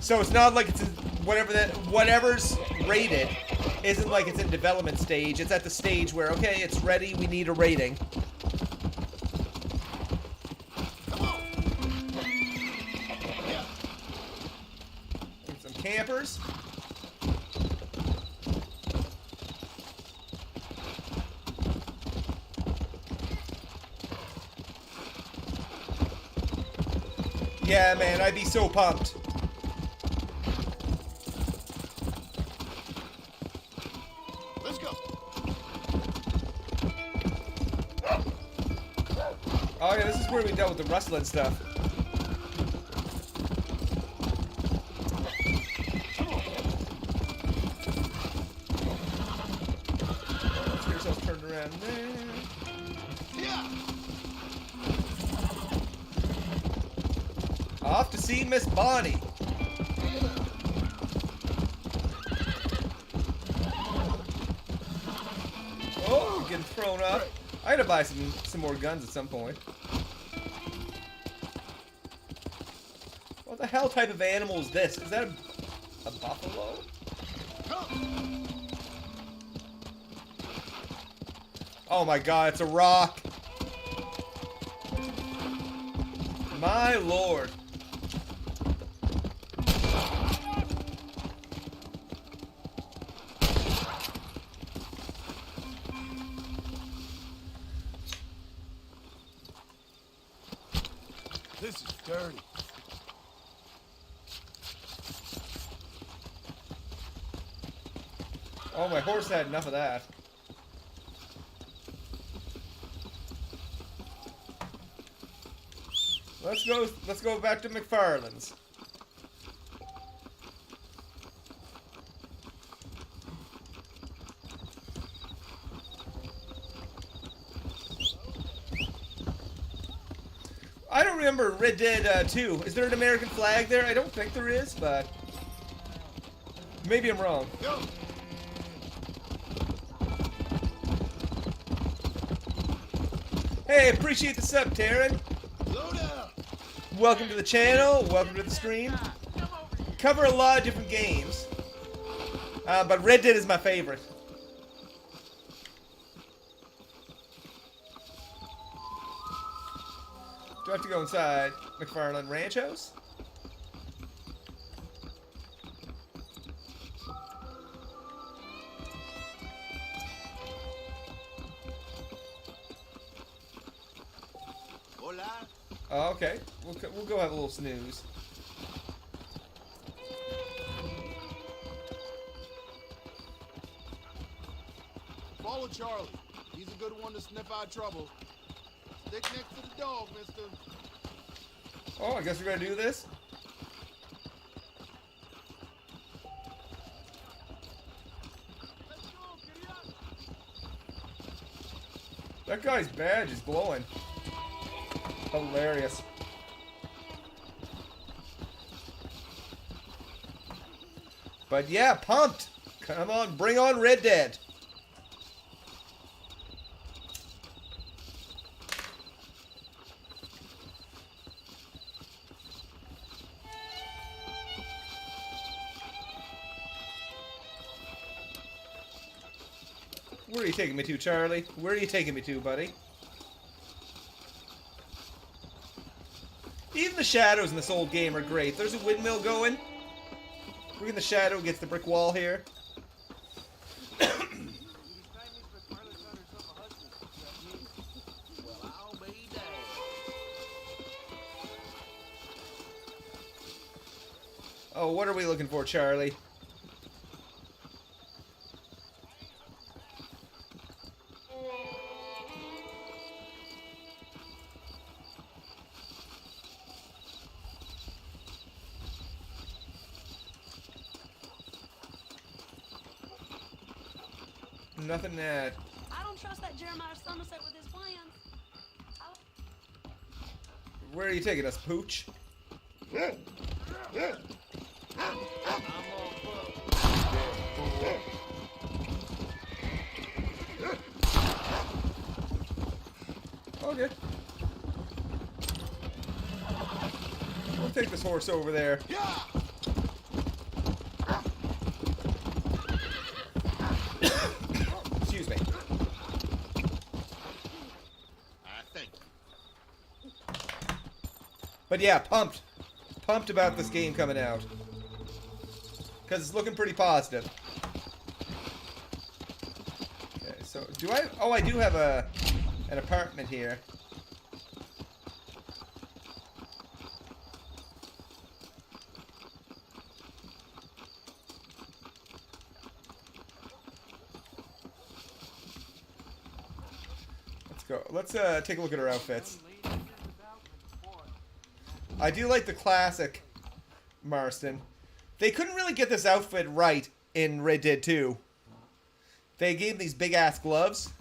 So it's not like it's in whatever's rated isn't like it's in development stage. It's at the stage where, okay, it's ready, we need a rating. Get some campers. Yeah, man, I'd be so pumped. Let's go. Oh yeah, this is where we dealt with the rustling stuff. Let's get ourselves turned around there. Yeah. Off to see Miss Bonnie. I gotta buy some more guns at some point. What the hell type of animal is this? Is that a buffalo? Oh my god, it's a rock. My lord. This is dirty. Oh, my horse had enough of that. Let's go back to McFarland's. I don't remember Red Dead 2. Is there an American flag there? I don't think there is, but maybe I'm wrong. Yo. Hey, appreciate the sub, Taryn. Welcome to the channel. Welcome to the stream. Cover a lot of different games, but Red Dead is my favorite. Do I have to go inside McFarland Ranch House? Oh, okay. We'll go have a little snooze. Follow Charlie. He's a good one to sniff out trouble. Stick next to the dog, mister. Oh, I guess we're gonna do this? That guy's badge is glowing. Hilarious. But yeah, pumped. Come on, bring on Red Dead. Where are you taking me to, Charlie? Where are you taking me to, buddy? Even the shadows in this old game are great. There's a windmill going. We're in the shadow against the brick wall here. Oh, what are we looking for, Charlie? Nothing that. I don't trust that Jeremiah Somerset with his plans. Where are you taking us, Pooch? Okay. We'll take this horse over there. Excuse me. But yeah, pumped. Pumped about this game coming out. Because it's looking pretty positive. Okay, so do I... Oh, I do have an apartment here. Let's go. Let's take a look at our outfits. I do like the classic Marston. They couldn't really get this outfit right in Red Dead 2. They gave him these big-ass gloves.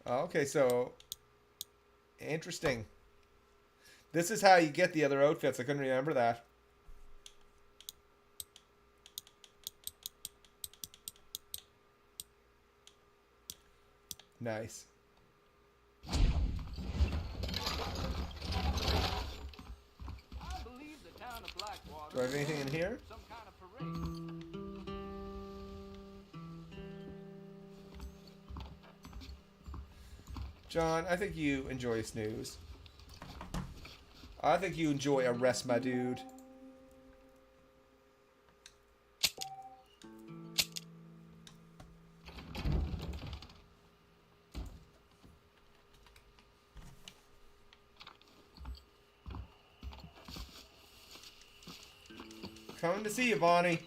Okay, so... Interesting. This is how you get the other outfits. I couldn't remember that. Nice. Do I have anything in here? John, I think you enjoy snooze. I think you enjoy a rest, my dude. Coming to see you, Bonnie.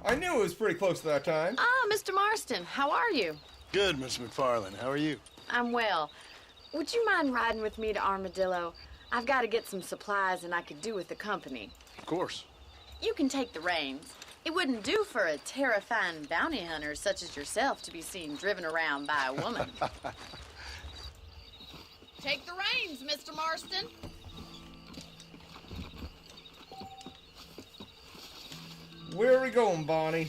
I knew it was pretty close to that time. Ah, Mr. Marston, how are you? Good, Miss McFarlane. How are you? I'm well. Would you mind riding with me to Armadillo? I've got to get some supplies and I could do with the company. Of course. You can take the reins. It wouldn't do for a terrifying bounty hunter such as yourself to be seen driven around by a woman. Take the reins, Mr. Marston. Where are we going, Bonnie?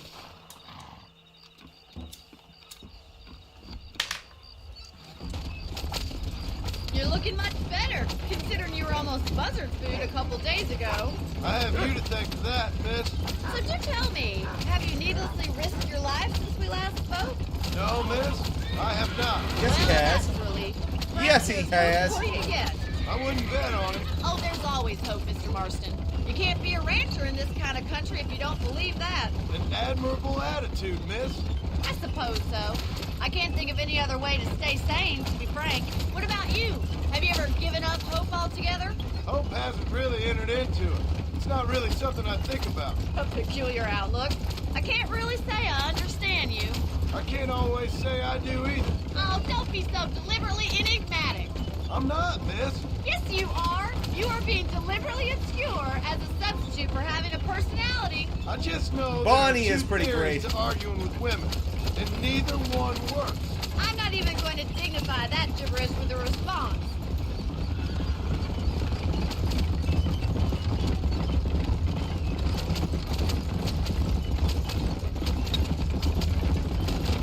You're looking much better, considering you were almost buzzard food a couple days ago. I have you to thank for that, miss. So do tell me, have you needlessly risked your life since we last spoke? No, miss, I have not. Yes, he has. That's a relief. Yes, he has. What do you get? I wouldn't bet on it. Oh, there's always hope, Mr. Marston. You can't be a rancher in this kind of country if you don't believe that. An admirable attitude, miss. I suppose so. I can't think of any other way to stay sane, to be frank. What about you? Have you ever given up hope altogether? Hope hasn't really entered into it. It's not really something I think about. A peculiar outlook. I can't really say I understand you. I can't always say I do either. Oh, don't be so deliberately enigmatic. I'm not, miss. Yes, you are. You are being deliberately obscure as a substitute for having a personality. I just know Bonnie there are is two pretty theories great. to arguing with women, and neither one works. I'm not even going to dignify that gibberish with a response.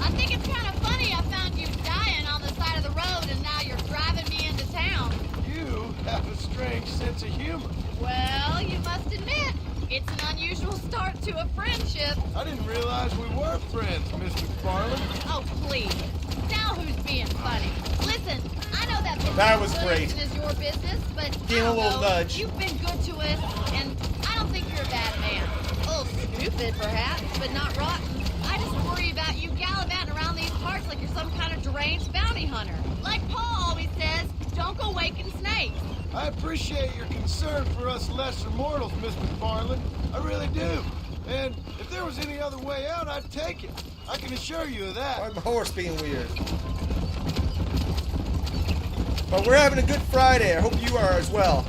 I think it's kind of funny I found you dying on the side of the road and now you're driving me into town. You have a strange sense of humor. Well, you must admit, it's an unusual start to a friendship. I didn't realize we were friends, Miss McFarlane. Oh, please. Now who's being funny? Listen, I know That was great. is your business, but Give him a little nudge. You've been good to us, and I don't think you're a bad man. A little stupid, perhaps, but not rotten. I just worry about you gallivanting around these parts like you're some kind of deranged bounty hunter. Like Paul always says, don't go waking snakes. I appreciate your concern for us lesser mortals, Miss McFarlane. I really do. And if there was any other way out, I'd take it. I can assure you of that. Why my horse being weird? But we're having a good Friday. I hope you are as well.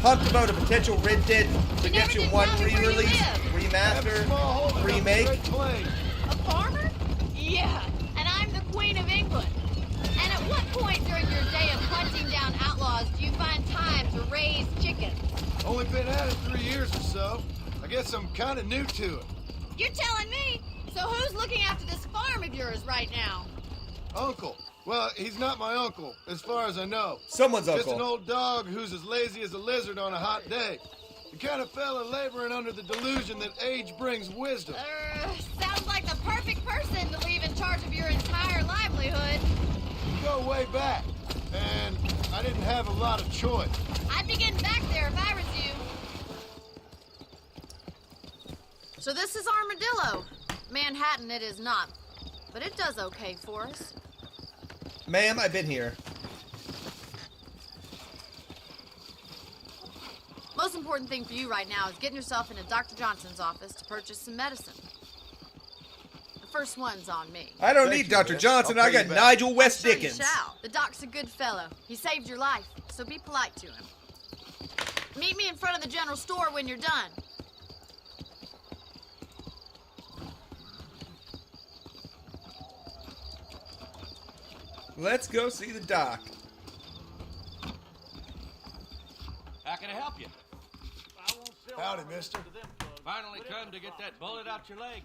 Pumped about a potential Red Dead Redemption 1 re-release, remaster, remake. A farmer? Yeah, and I'm the Queen of England. And at what point during your day of hunting down outlaws do you find time to raise chickens? Only been at it 3 years or so. I guess I'm kind of new to it. You're telling me? So who's looking after this farm of yours right now? Uncle. Well, he's not my uncle, as far as I know. Someone's Just uncle. an old dog who's as lazy as a lizard on a hot day. The kind of fella laboring under the delusion that age brings wisdom. Sounds like the perfect person to leave in charge of your entire livelihood. We go way back, and I didn't have a lot of choice. I'd be getting back there if I was you. So this is Armadillo. Manhattan it is not, but it does okay for us. Ma'am, I've been here. Most important thing for you right now is getting yourself into Dr. Johnson's office to purchase some medicine. The first one's on me. I don't need Dr. Johnson. I got Nigel West Sure you Dickens. shall. The doc's a good fellow. He saved your life, so be polite to him. Meet me in front of the general store when you're done. Let's go see the doc. How can I help you? Howdy, mister. Finally come to get that bullet out your leg.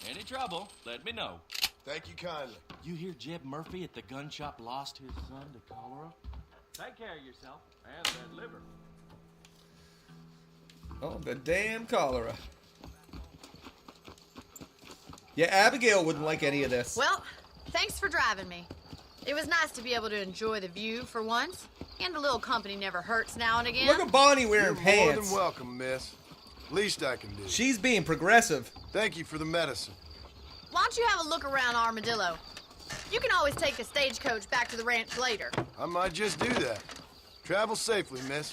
Any trouble, let me know. Thank you kindly. You hear Jeb Murphy at the gun shop lost his son to cholera? Take care of yourself and that liver. Oh, the damn cholera. Yeah, Abigail wouldn't like any of this. Well, thanks for driving me. It was nice to be able to enjoy the view for once. And a little company never hurts now and again. Look at Bonnie wearing You're pants. more than welcome, miss. Least I can do. She's being progressive. Thank you for the medicine. Why don't you have a look around Armadillo? You can always take the stagecoach back to the ranch later. I might just do that. Travel safely, miss.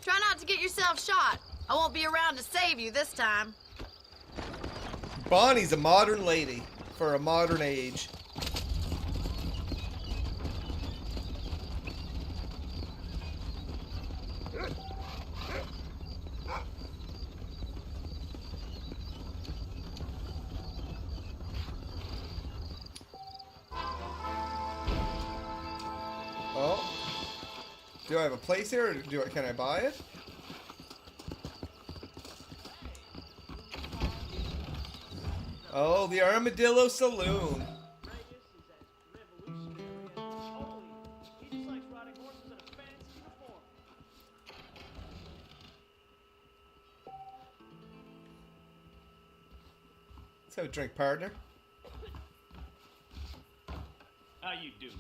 Try not to get yourself shot. I won't be around to save you this time. Bonnie's a modern lady for a modern age. Oh. Do I have a place here, or can I buy it? Oh, the Armadillo Saloon. Let's have a drink, partner. How you doing?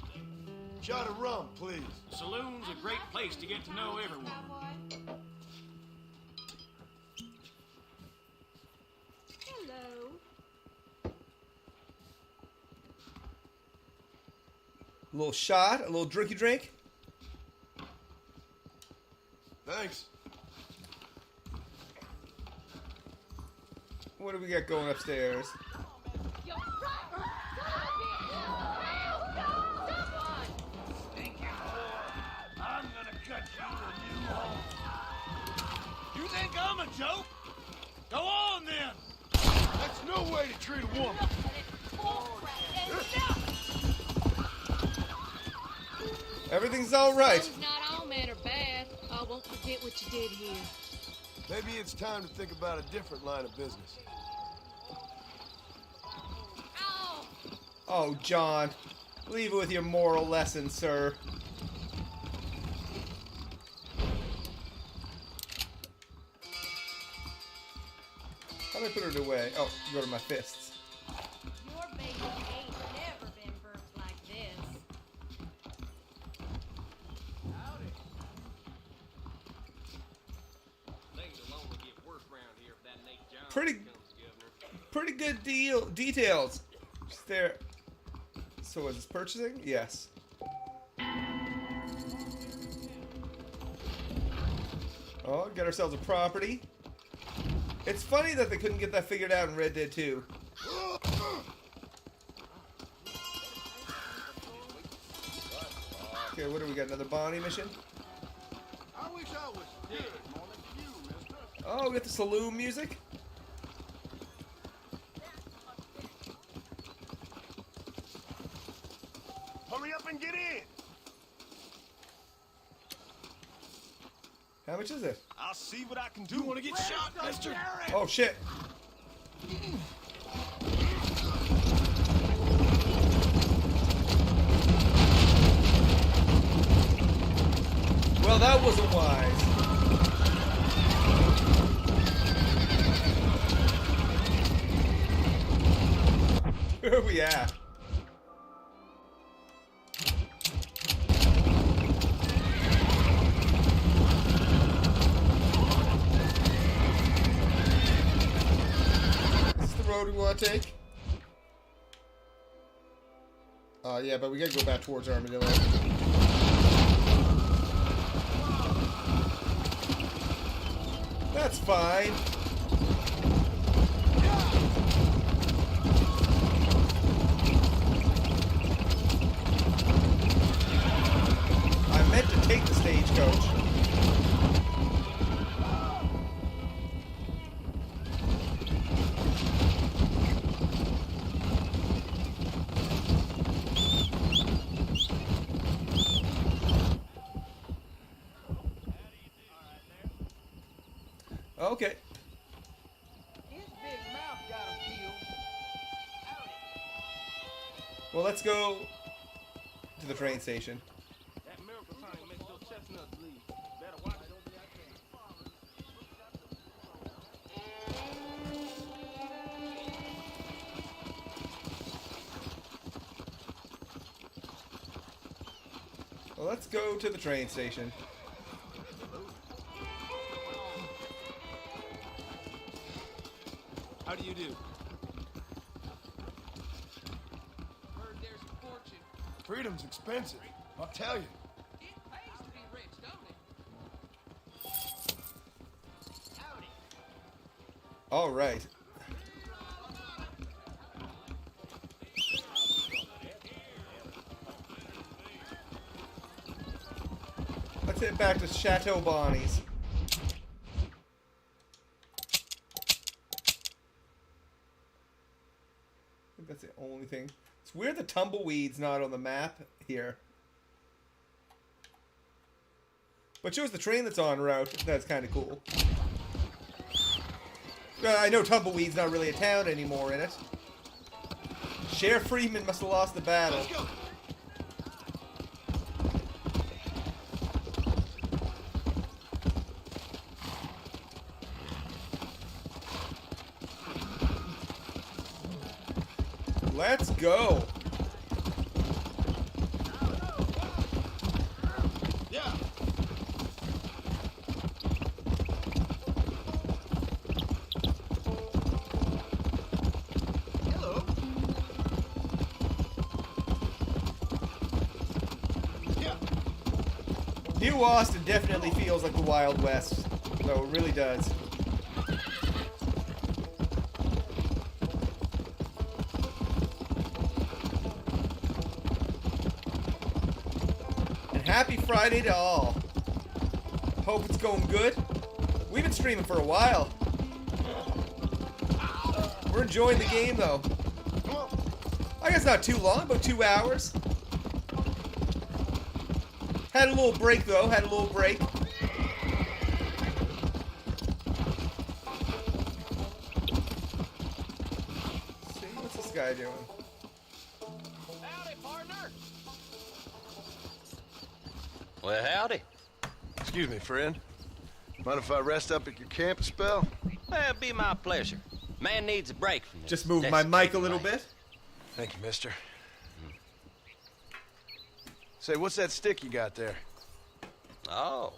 Shot of rum, please. The saloon's a great place to get to know everyone. Hello. A little shot, a little drinky drink. Thanks. What do we got going upstairs? I'm gonna cut you a new hole. You think I'm a joke? Go on then. That's no way to treat a woman. Everything's all right. Not all men are bad. I won't forget what you did here. Maybe it's time to think about a different line of business. Oh, John. Leave it with your moral lesson, sir. How do I put it away? Oh, go to my fists. Your baby ain't never been birthed like this. Things will only get worse around here if that Nate John Pretty good details. Just there. So is this purchasing? Yes. Oh, get ourselves a property. It's funny that they couldn't get that figured out in Red Dead 2. Okay, what do we got? Another Bonnie mission? I wish I was dead more than you, mister. Oh, we got the saloon music. Hurry up and get in. How much is it? I'll see what I can do. You want to get shot, mister? Oh, shit. Well, that wasn't wise. Where are we at? Is this the road we want to take? Yeah, but we gotta go back towards Armadillo. That's fine. I meant to take the stagecoach. Okay. His big mouth got him killed. Well, let's go to the train station. That miracle time makes those chestnuts leave. Better watch it. Well, let's go to the train station. How do you do? Heard there's a fortune. Freedom's expensive, I'll tell you. It pays to be rich, don't it? Howdy. All right. Let's head back to Chateau Bonnie's. I think that's the only thing. It's weird the tumbleweed's not on the map here. But shows the train that's en route. That's kind of cool. I know Tumbleweed's not really a town anymore in it. Sheriff Freeman must have lost the battle. Let's go. Yeah. Hello. Yeah. New Austin definitely feels like the Wild West. No, it really does. Happy Friday to all. Hope it's going good. We've been streaming for a while. We're enjoying the game though. I guess not too long, about 2 hours. Had a little break though, had a little break. Let's see, what's this guy doing? Howdy, partner. Well, howdy. Excuse me, friend. Mind if I rest up at your camp a spell? Well, it'd be my pleasure. Man needs a break from this. Just move my mic a little bit. Thank you, mister. Say, what's that stick you got there? Oh.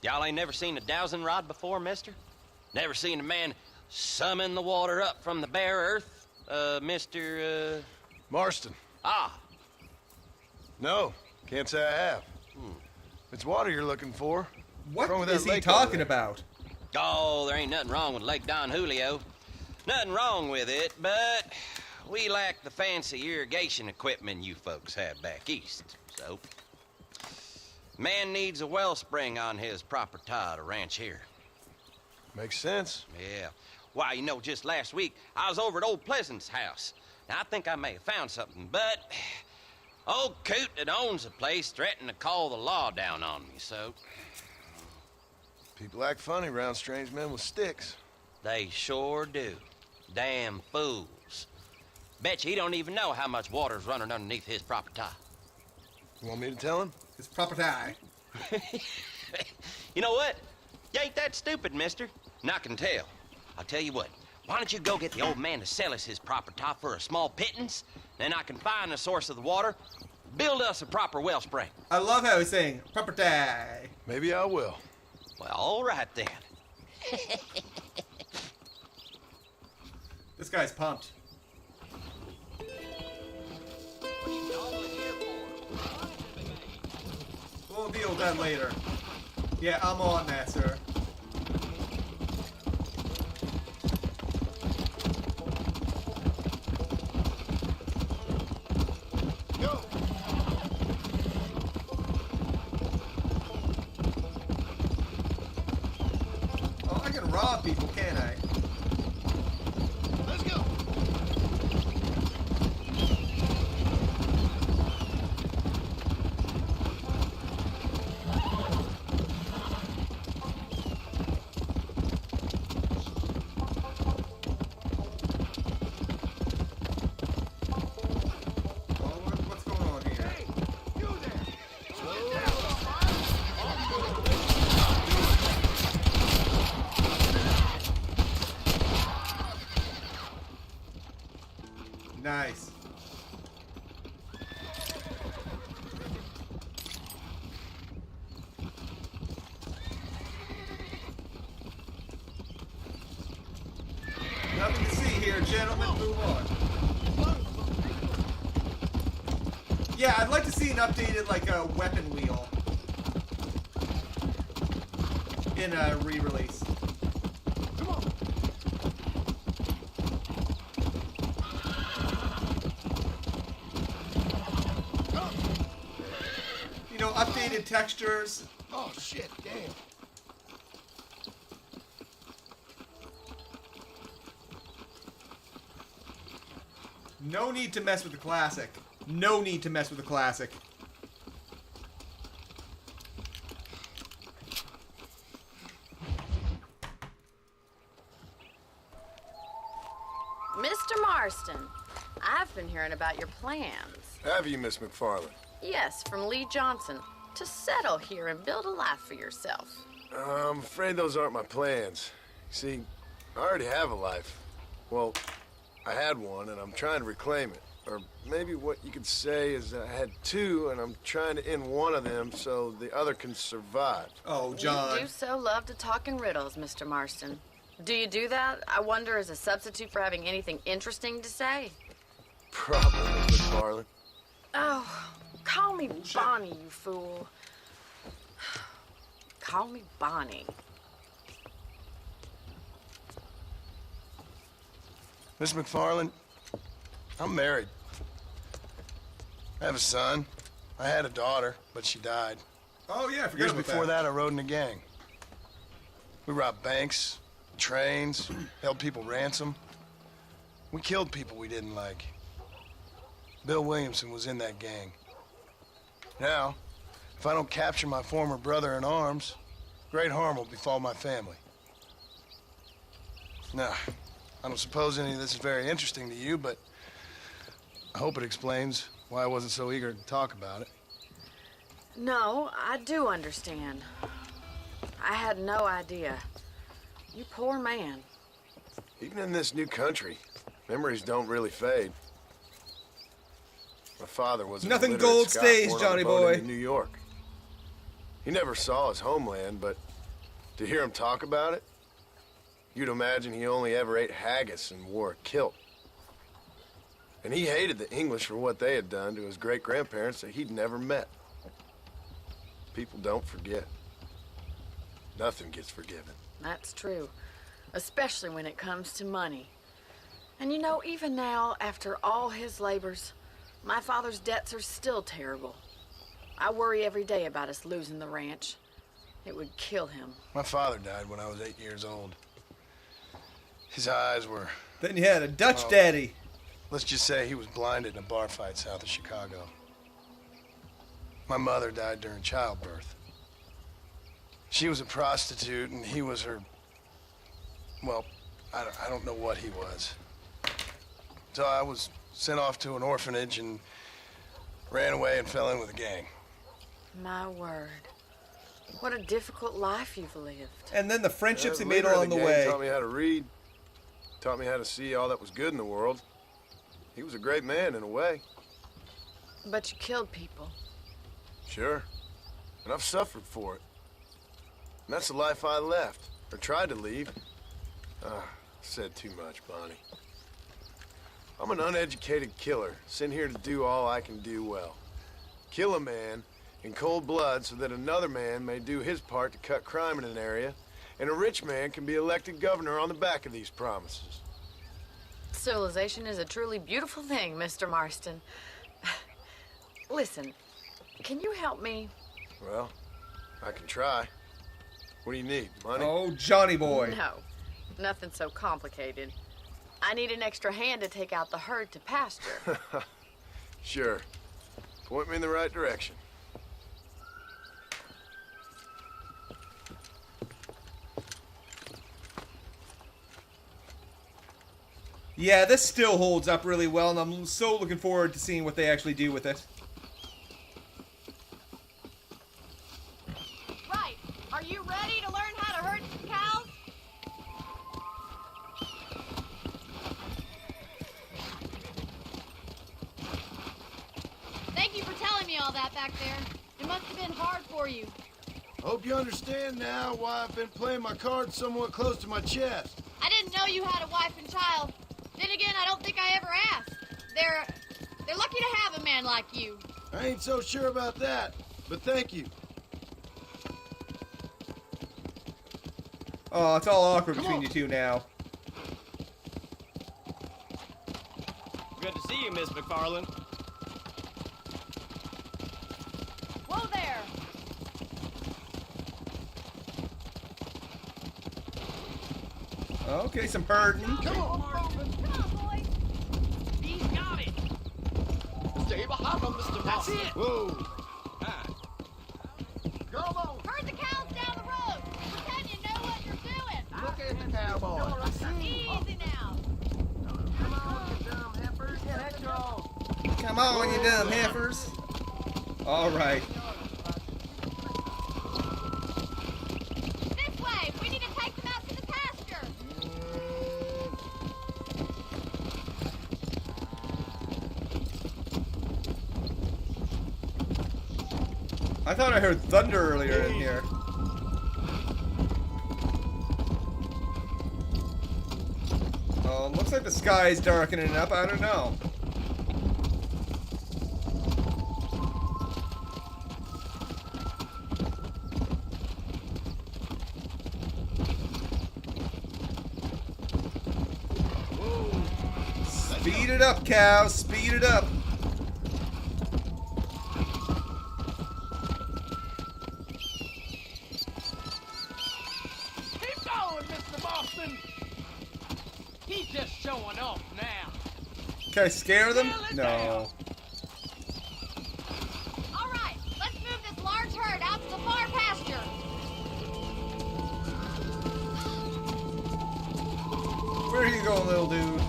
Y'all ain't never seen a dowsing rod before, mister? Never seen a man summon the water up from the bare earth? Mr. Marston. Ah. No, can't say I have. If it's water you're looking for. What wrong with is that he lake talking over about? Oh, there ain't nothing wrong with Lake Don Julio. Nothing wrong with it, but we lack the fancy irrigation equipment you folks have back east. So, man needs a wellspring on his property to ranch here. Makes sense. Yeah. Why, you know, just last week, I was over at old Pleasant's house. Now, I think I may have found something, but old coot that owns the place threatened to call the law down on me, so... People act funny around strange men with sticks. They sure do. Damn fools. Bet you he don't even know how much water's running underneath his property. You want me to tell him? His property. You know what? You ain't that stupid, mister. And I can tell. I'll tell you what. Why don't you go get the old man to sell us his property for a small pittance? Then I can find the source of the water, build us a proper wellspring. I love how he's saying property. Maybe I will. Well, all right then. This guy's pumped. We'll deal with that later. Yeah, I'm on that, sir. Go. Oh, I can rob people, can't I? Let's go. Nice. Nothing to see here, gentlemen. Move on. Yeah, I'd like to see an updated, like, weapon wheel in a re-release. Come on. You know, updated textures. Oh, shit, damn. No need to mess with the classic. No need to mess with the classic. Mr. Marston, I've been hearing about your plans. Have you, Miss McFarland? Yes, from Lee Johnson. To settle here and build a life for yourself. I'm afraid those aren't my plans. See, I already have a life. Well, I had one, and I'm trying to reclaim it. Or maybe what you could say is that I had two, and I'm trying to end one of them so the other can survive. Oh, John. You do so love to talk in riddles, Mr. Marston. Do you do that, I wonder, as a substitute for having anything interesting to say? Probably, Miss McFarland. Oh, call me Bonnie, you fool. Call me Bonnie. Miss McFarland, I'm married. I have a son. I had a daughter, but she died. Oh, yeah, I forgot Years about before that, I rode in a gang. We robbed banks, trains, held people ransom. We killed people we didn't like. Bill Williamson was in that gang. Now, if I don't capture my former brother in arms, great harm will befall my family. Now, I don't suppose any of this is very interesting to you, but I hope it explains why I wasn't so eager to talk about it. No, I do understand. I had no idea. You poor man. Even in this new country, memories don't really fade. My father was Nothing an illiterate gold Scot stays, born on a Johnny boat boy. in New York. He never saw his homeland, but to hear him talk about it, you'd imagine he only ever ate haggis and wore a kilt. And he hated the English for what they had done to his great-grandparents that he'd never met. People don't forget. Nothing gets forgiven. That's true. Especially when it comes to money. And you know, even now, after all his labors, my father's debts are still terrible. I worry every day about us losing the ranch. It would kill him. My father died when I was 8 years old. His eyes were... Then you had a Dutch daddy. Let's just say he was blinded in a bar fight south of Chicago. My mother died during childbirth. She was a prostitute, and he was her... Well, I don't know what he was. So I was sent off to an orphanage and ran away and fell in with a gang. My word. What a difficult life you've lived. And then the friendships he The made leader of along the gang way. taught me how to read, taught me how to see all that was good in the world. He was a great man in a way. But you killed people. Sure. And I've suffered for it. And that's the life I left, or tried to leave. Said too much, Bonnie. I'm an uneducated killer, sent here to do all I can do well. Kill a man in cold blood so that another man may do his part to cut crime in an area, and a rich man can be elected governor on the back of these promises. Civilization is a truly beautiful thing, Mr. Marston. Listen, can you help me? Well, I can try. What do you need, money? Oh, Johnny boy. No, nothing so complicated. I need an extra hand to take out the herd to pasture. Sure. Point me in the right direction. Yeah, this still holds up really well, and I'm so looking forward to seeing what they actually do with it. Right. Are you ready to learn how to herd some cows? all that back there. It must have been hard for you. Hope you understand now why I've been playing my cards somewhat close to my chest. I didn't know you had a wife and child. Then again, I don't think I ever asked. They're lucky to have a man like you. I ain't so sure about that, but thank you. Oh, it's all awkward between you two now. Good to see you, Miss McFarland. Whoa there! Okay, some hurting. Come on, boy! He's got it! Stay behind him, Mr. That's Moss. it! Whoa! Come on! Herd the cows down the road! Pretend you know what you're doing! Look at the cowboy. Easy now! Come on, you dumb heifers. Get it, Come on, you dumb heifers. All right. This way! We need to take them out to the pasture! I thought I heard thunder earlier in here. Oh, looks like the sky is darkening up. I don't know. Speed it up, cows. Speed it up. Keep going, Mr. Boston. He's just showing off now. Can I scare them? No. All right, let's move this large herd out to the far pasture. Where are you going, little dude?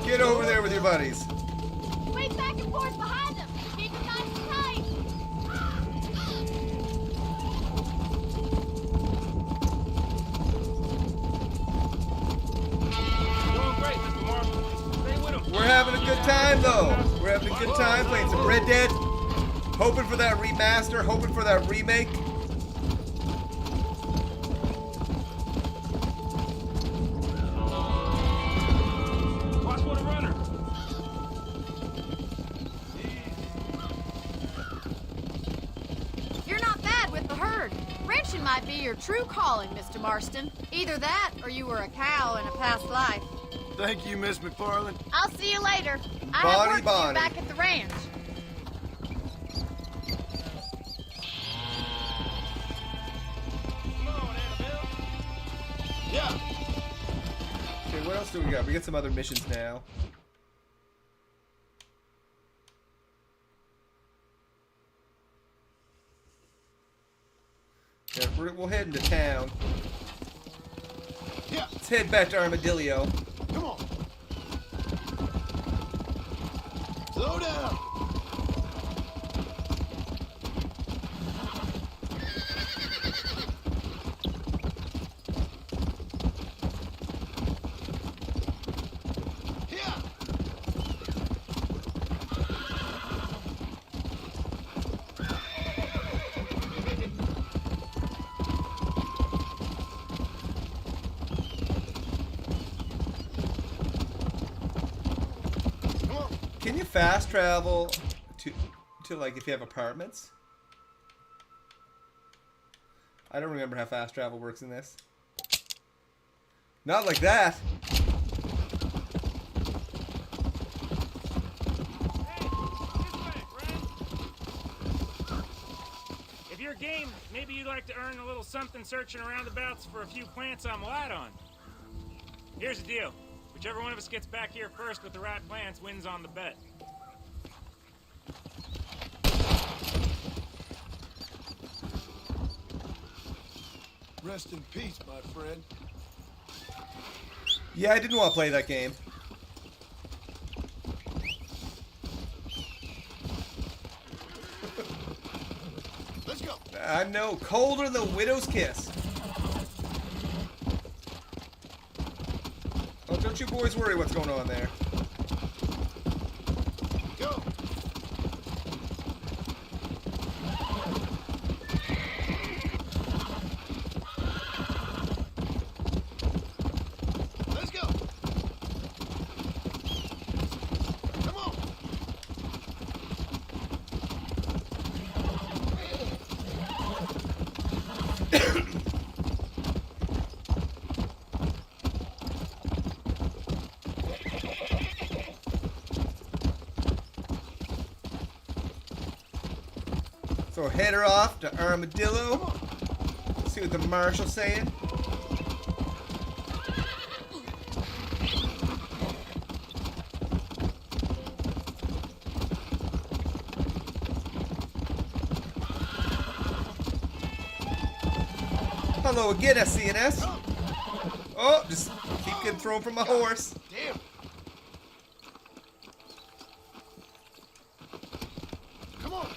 Get over there with your buddies. Swing back and forth behind them. Keep them nice and tight. Doing great, Mr. Marston. Stay with him. We're having a good time, though. We're having a good time playing some Red Dead. Hoping for that remaster. Hoping for that remake. Watch for the runner. You're not bad with the herd. Ranching might be your true calling, Mr. Marston. Either that, or you were a cow in a past life. Thank you, Miss McFarland. I'll see you later. I Bonnie, have work to do Bonnie. back at the ranch. Come on, Annabelle. Yeah. Okay, what else do we got? We got some other missions now. Yeah, we'll head into town. Yeah. Let's head back to Armadillo. Come on. Slow down. Yeah. Can you fast travel to like if you have apartments? I don't remember how fast travel works in this. Not like that. If you're game, maybe you'd like to earn a little something searching around the roundabouts for a few plants I'm light on. Here's the deal. Whichever one of us gets back here first with the right plants wins on the bet. Rest in peace, my friend. Yeah, I didn't want to play that game. Let's go. I know, colder than the widow's kiss. Oh, don't you boys worry what's going on there. Go. So head her off to Armadillo. See what the marshal's saying. Hello again, SCNS. Oh, just keep getting thrown from my horse. Damn. Come on.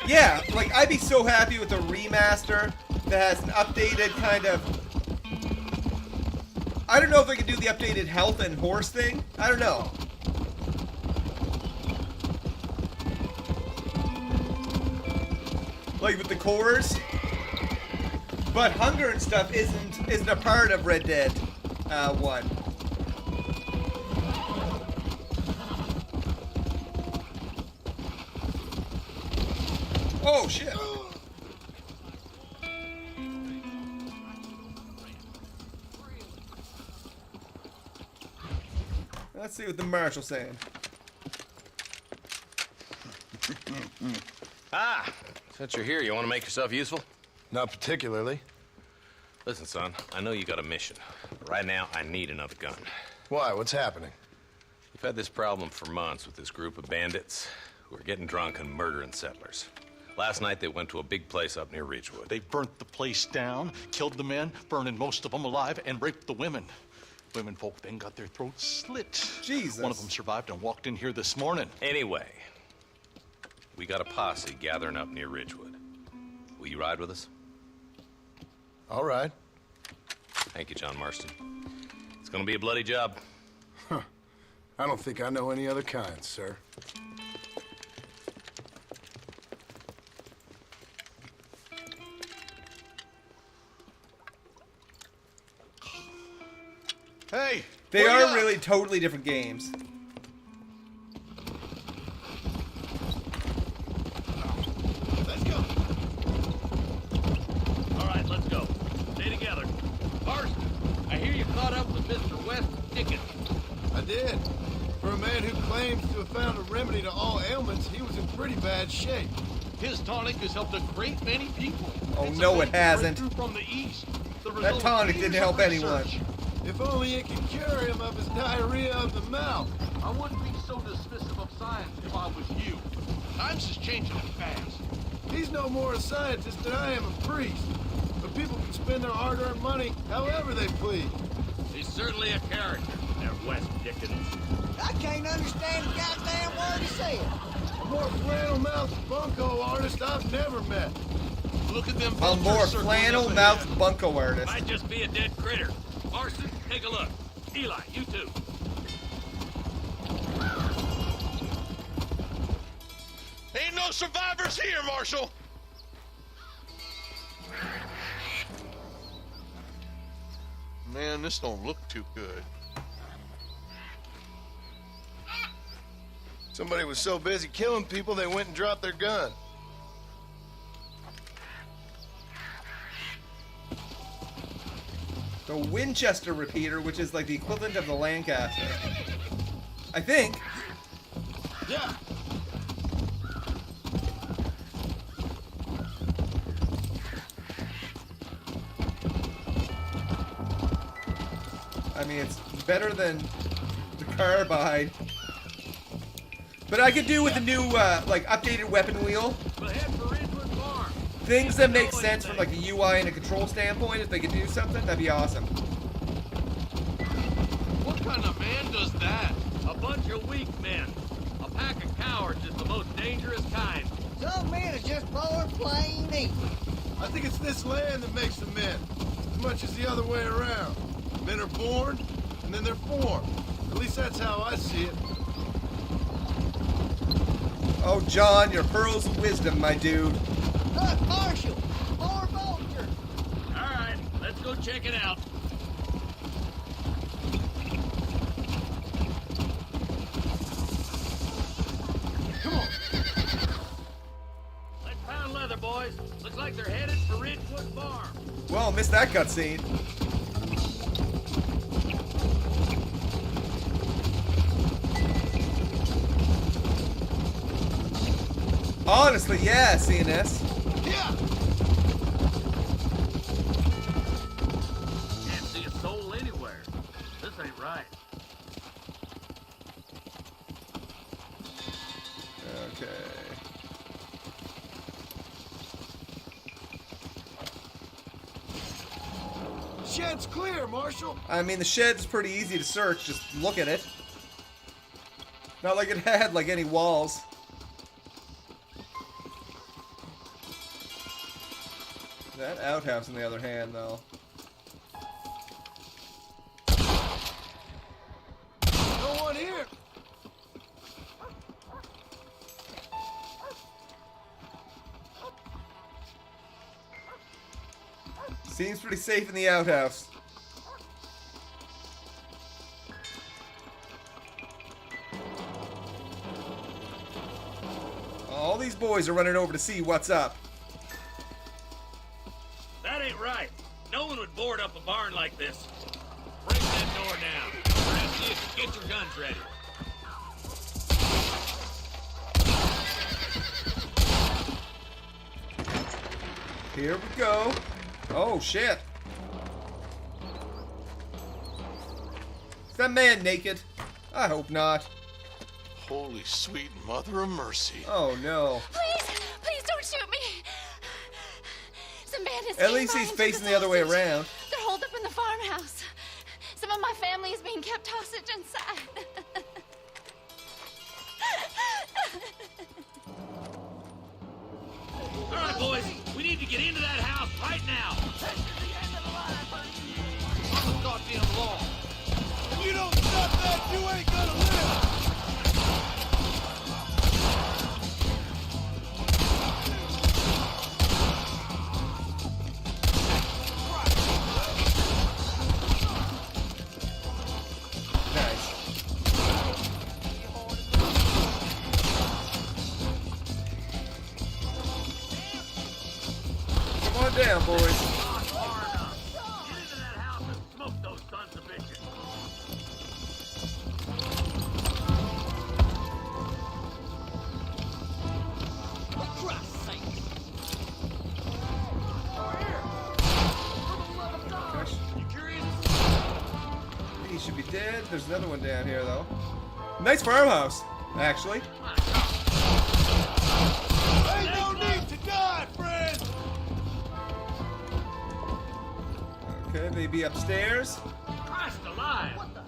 Yeah, like I'd be so happy with a remaster that has an updated kind of. I don't know if they could do the updated health and horse thing. I don't know. Like with the cores, but hunger and stuff isn't a part of Red Dead 1. Oh shit! Let's see what the marshal's saying. Ah, since you're here, you want to make yourself useful? Not particularly. Listen, son, I know you got a mission. But right now, I need another gun. Why? What's happening? We've had this problem for months with this group of bandits who are getting drunk and murdering settlers. Last night, they went to a big place up near Ridgewood. They burnt the place down, killed the men, burning most of them alive, and raped the women. Women folk then got their throats slit. Jesus. One of them survived and walked in here this morning. Anyway, we got a posse gathering up near Ridgewood. Will you ride with us? All right. Thank you, John Marston. It's gonna be a bloody job. Huh. I don't think I know any other kind, sir. Hey! They are really totally different games. Let's go. All right, let's go. Stay together. Marston, I hear you caught up with Mr. West Dickens. I did. For a man who claims to have found a remedy to all ailments, he was in pretty bad shape. His tonic has helped a great many people. Oh no, it hasn't. From the east. That tonic didn't help anyone. If only it could cure him of his diarrhea of the mouth. I wouldn't be so dismissive of science if I was you. Times is changing fast. He's no more a scientist than I am a priest. But people can spend their hard-earned money however they please. He's certainly a character, that West Dickens. I can't understand a goddamn word he said. A more flannel-mouthed bunco artist I've never met. Look at them. A more flannel-mouthed bunco artist. Might just be a dead critter. Marston, take a look. Eli, you too. Ain't no survivors here, Marshal! Man, this don't look too good. Somebody was so busy killing people, they went and dropped their gun. The Winchester repeater, which is like the equivalent of the Lancaster. I think. Yeah. I mean, it's better than the carbide. But I could do with the new, like, updated weapon wheel. Things that make sense from, like, a UI and a control standpoint. If they could do something, that'd be awesome. What kind of man does that? A bunch of weak men. A pack of cowards is the most dangerous kind. Some men are just born plain evil. I think it's this land that makes the men, as much as the other way around. Men are born, and then they're formed. At least that's how I see it. Oh, John, your pearls of wisdom, my dude. Look, Marshal! More vultures! All right, let's go check it out. Come on. Let's pound leather, boys. Looks like they're headed for Ridgewood Farm. Well, missed that cutscene. Honestly, yeah, CNS. Yeah. Can't see a soul anywhere. This ain't right. Okay. Shed's clear, Marshal. I mean, the shed's pretty easy to search. Just look at it. Not like it had like any walls. That outhouse, on the other hand, though. No one here. Seems pretty safe in the outhouse. All these boys are running over to see what's up. That ain't right. No one would board up a barn like this. Break that door down. Rest of you, get your guns ready. Here we go. Oh, shit. Is that man naked? I hope not. Holy sweet mother of mercy. Oh, no. Please, please don't shoot me. Some bandits At came least by he's and facing took us the other way hostage. around. They're holed up in the farmhouse. Some of my family is being kept hostage inside. All right, boys, we need to get into that house right now. On the goddamn law. If you don't stop that, you ain't gonna live. Come on down, boys. He should be dead. There's another one down here, though. Nice farmhouse, actually. Ain't no need to die, friend. Okay, maybe upstairs. Christ alive! What the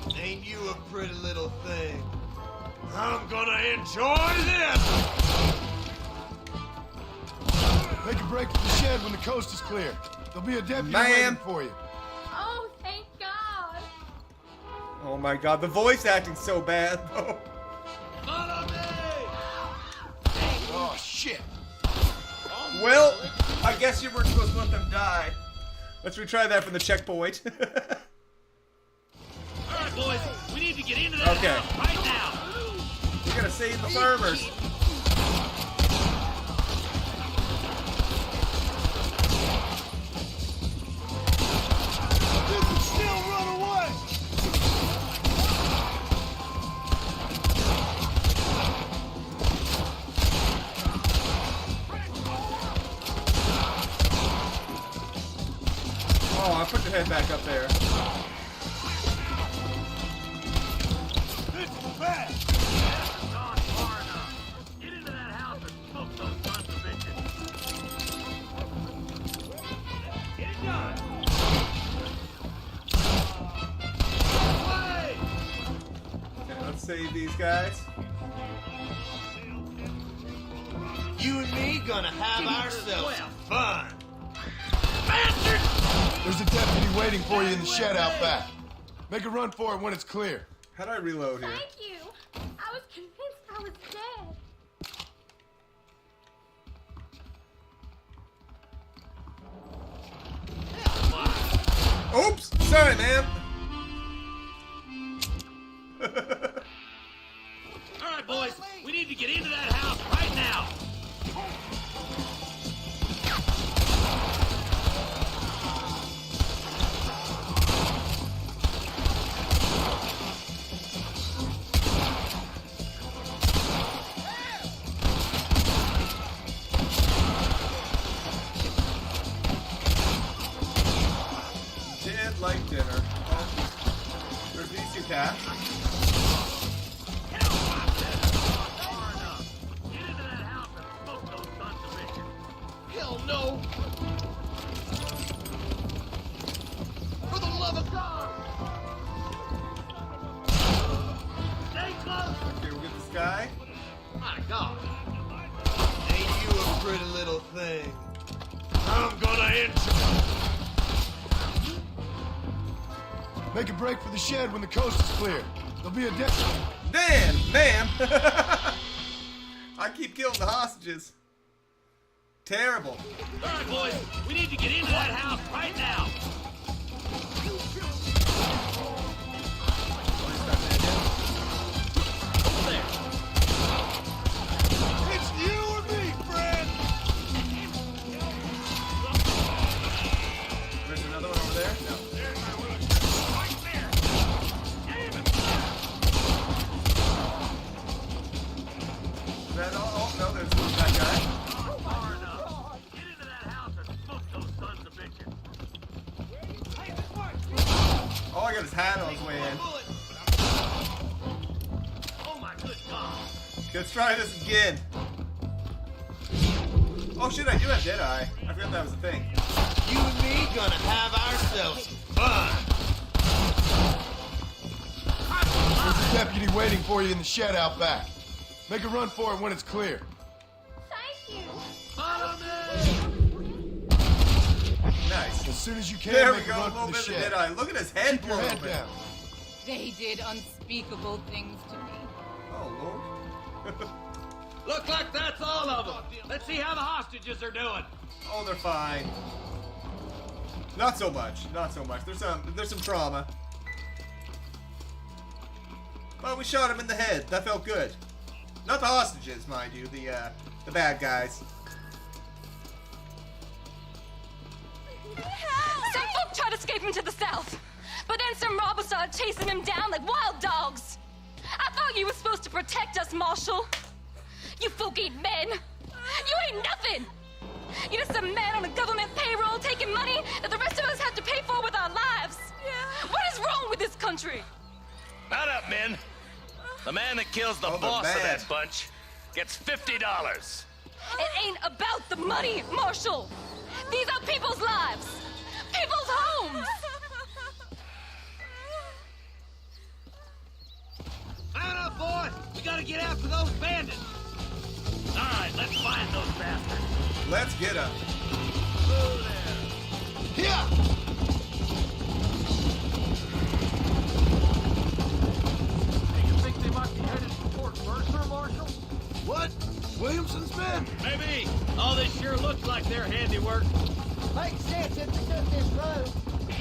heck? Ain't you a pretty little thing? I'm gonna enjoy this! Make a break for the shed when the coast is clear. There'll be a deputy waiting for you. Oh, thank God. Oh my god, the voice acting's so bad, though. Follow me! Oh, shit. Well, I guess you weren't supposed to let them die. Let's retry that from the checkpoint. All right, boys, we need to get into that Okay. house right now. We're gonna save the farmers. You can still run away! Oh, I put your head back up there. It's bad! Not far enough. Get into that house and smoke those sons of bitches. Get it done. Away! Okay, let's save these guys. You and me gonna have ourselves some fun. Bastard! There's a deputy waiting for you in the shed out back. Make a run for it when it's clear. How do I reload here? Thank you. I was convinced I was dead. Oops! Sorry, man. All right, boys, we need to get into that house right now. Yeah. Hell no! For the love of God! Stay close! Okay, we'll get this guy. My God! Ain't you a pretty little thing? I'm gonna end you! Make a break for the shed when the coast is clear. There'll be a deck. Damn, man! I keep killing the hostages. Terrible. All right, boys, we need to get into that house right now. Over there. It's you or me, friend! There's another one over there? No. Is that all? Oh, no, there's that guy. Oh, I got his hat on his way in. Oh my good God! Let's try this again. Oh shit, I do have Deadeye. I forgot that was a thing. You and me gonna have ourselves fun! There's a deputy waiting for you in the shed out back. Make a run for it when it's clear. Thank you. Follow me! Nice. As soon as you can, There we make go, a a run little for the bit of shed. Deadeye. Look at his head Keep your blown head open. down. They did unspeakable things to me. Oh, Lord. Look like that's all of them. Let's see how the hostages are doing. Oh, they're fine. Not so much. Not so much. There's some trauma. Well, we shot him in the head. That felt good. Not the hostages, mind you. The bad guys. Some folk tried escaping to the south, but then some robbers started chasing him down like wild dogs. I thought you were supposed to protect us, Marshal. You folk ain't men. You ain't nothing. You're just a man on a government payroll taking money that the rest of us have to pay for with our lives. Yeah. What is wrong with this country? Mount up, men. The man that kills the boss of that bunch gets $50. It ain't about the money, Marshal. These are people's lives. People's homes. Mount up, boys. We gotta get after those bandits. All right, let's find those bastards. Let's get him. Here! You think they might be headed for Fort Mercer, Marshal? What? Williamson's men? Maybe. All this sure looks like their handiwork. Makes sense if they took this road.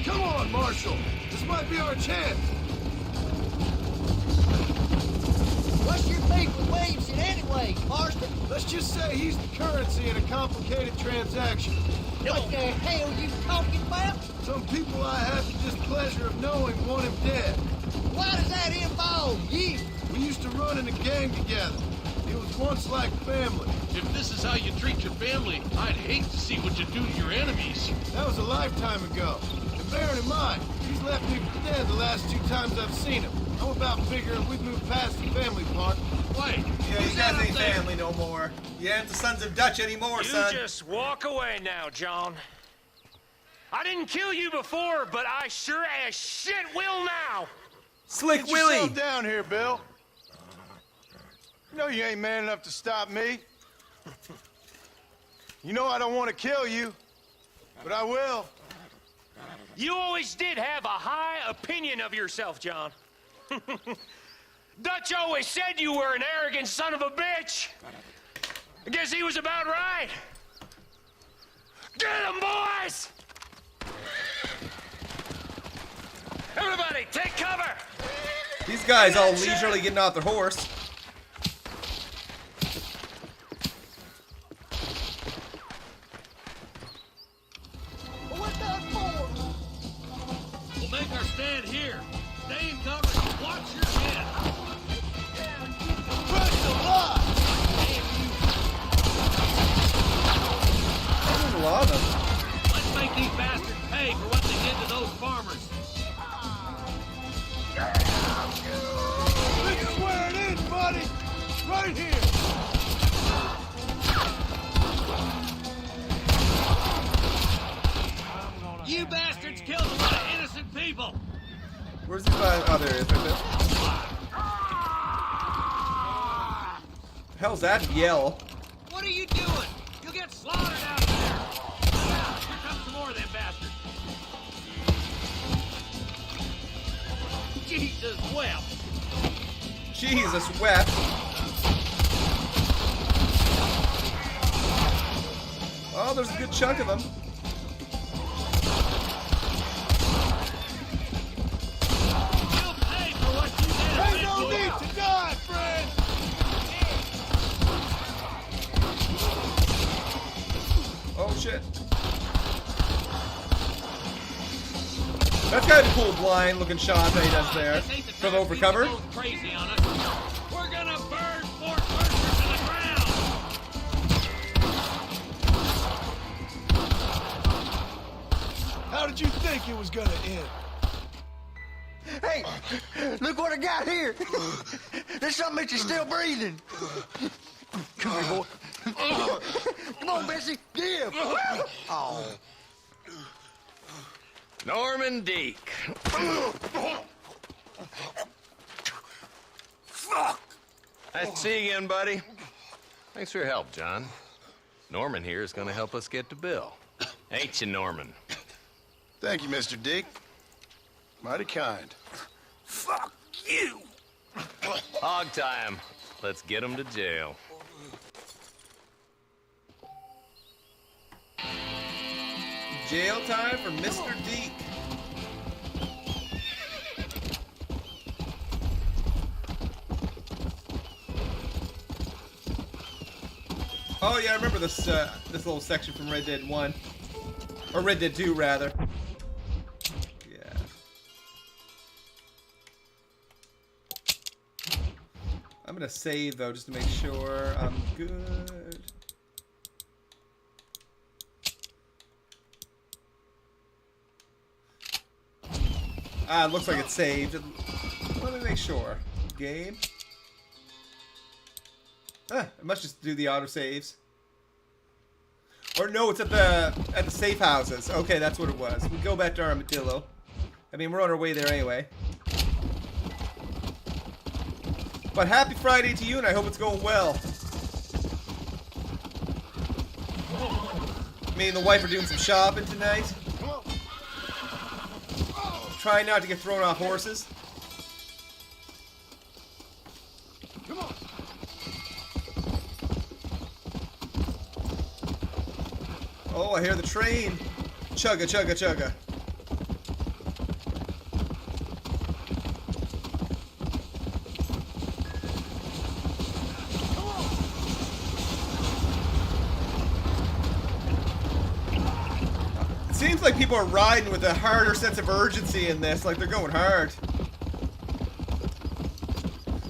Come on, Marshal. This might be our chance. What's your beef with Williamson anyway, Marston? Let's just say he's the currency in a complicated transaction. What the hell are you talking about? Some people I have the displeasure of knowing want him dead. Why does that involve you? We used to run in a gang together. It was once like family. If this is how you treat your family, I'd hate to see what you do to your enemies. That was a lifetime ago. And bearing in mind, he's left me for dead the last 2 times I've seen him. I'm about figuring we've moved past the family part. Wait. Yeah, you guys ain't family no more. You ain't the Sons of Dutch anymore, son. You just walk away now, John. I didn't kill you before, but I sure as shit will now. Slick Get Willie. yourself down here, Bill. You know you ain't man enough to stop me. You know I don't want to kill you, but I will. You always did have a high opinion of yourself, John. Dutch always said you were an arrogant son of a bitch. I guess he was about right. Get him, boys! Everybody, take cover! These guys all leisurely getting off their horse. What that for? We'll make our stand here. Stay in cover and watch your head. Press the line! There's a lot of them. Let's make these bastards pay for what they did to those farmers. Hell's that yell? What are you doing? You'll get slaughtered out there. Yeah, here comes some more of them bastards. Jesus wept. Jesus wept. Oh, there's a good chunk of them. You'll pay for what you did. Ain't no need to die, friend. Oh shit. That's kind of a cool blind looking shot that he does there. From over cover. Crazy on us. We're gonna burn Fort Mercer to the ground. How did you think it was gonna end? Hey, look what I got here. There's something that you're still breathing. Come here, boy. Come on, Bessie. Give. Oh. Norman Deek. Fuck. Nice to see you again, buddy. Thanks for your help, John. Norman here is going to help us get to Bill. Ain't you, Norman? Thank you, Mr. Dick. Mighty kind. Fuck you. Hog time. Let's get him to jail. Jail time for Mr. Deke. Oh yeah, I remember this this little section from Red Dead 1. Or Red Dead 2, rather. Yeah. I'm gonna save, though, just to make sure I'm good. Ah, it looks like it's saved. Let me make sure. Game. Ah, it must just do the autosaves. Or no, it's at the safe houses. Okay, that's what it was. We go back to Armadillo. I mean, we're on our way there anyway. But happy Friday to you, and I hope it's going well. Me and the wife are doing some shopping tonight. Trying not to get thrown off horses. Come on. Oh, I hear the train. Chugga, chugga, chugga. It seems like people are riding with a harder sense of urgency in this, like they're going hard.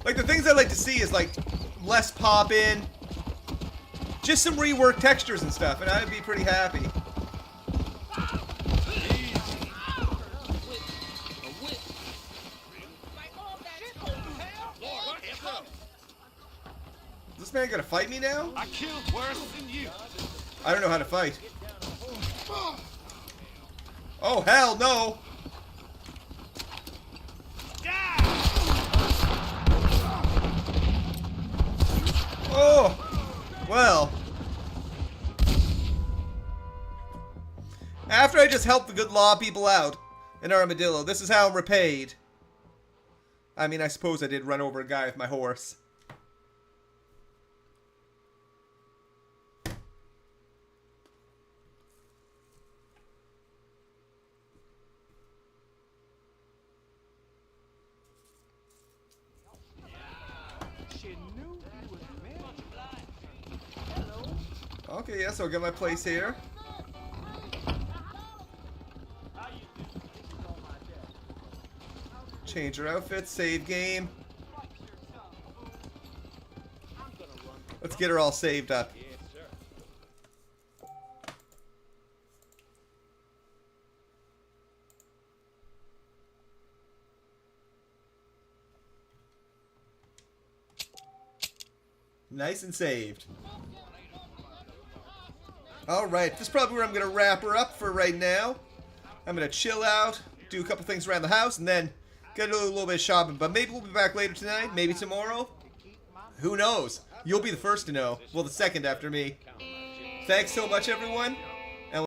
Like the things I like to see is like less pop in, just some reworked textures and stuff, and I'd be pretty happy. Is this man gonna fight me now? I killed worse than you. I don't know how to fight. Oh, hell no! Oh! Well. After I just helped the good law people out in Armadillo, this is how I'm repaid. I mean, I suppose I did run over a guy with my horse. Okay, yeah, so I'll get my place here. Change your outfit, save game. Let's get her all saved up. Nice and saved. Alright, this is probably where I'm going to wrap her up for right now. I'm going to chill out, do a couple things around the house, and then get a little bit of shopping. But maybe we'll be back later tonight, maybe tomorrow. Who knows? You'll be the first to know. Well, the second after me. Thanks so much, everyone.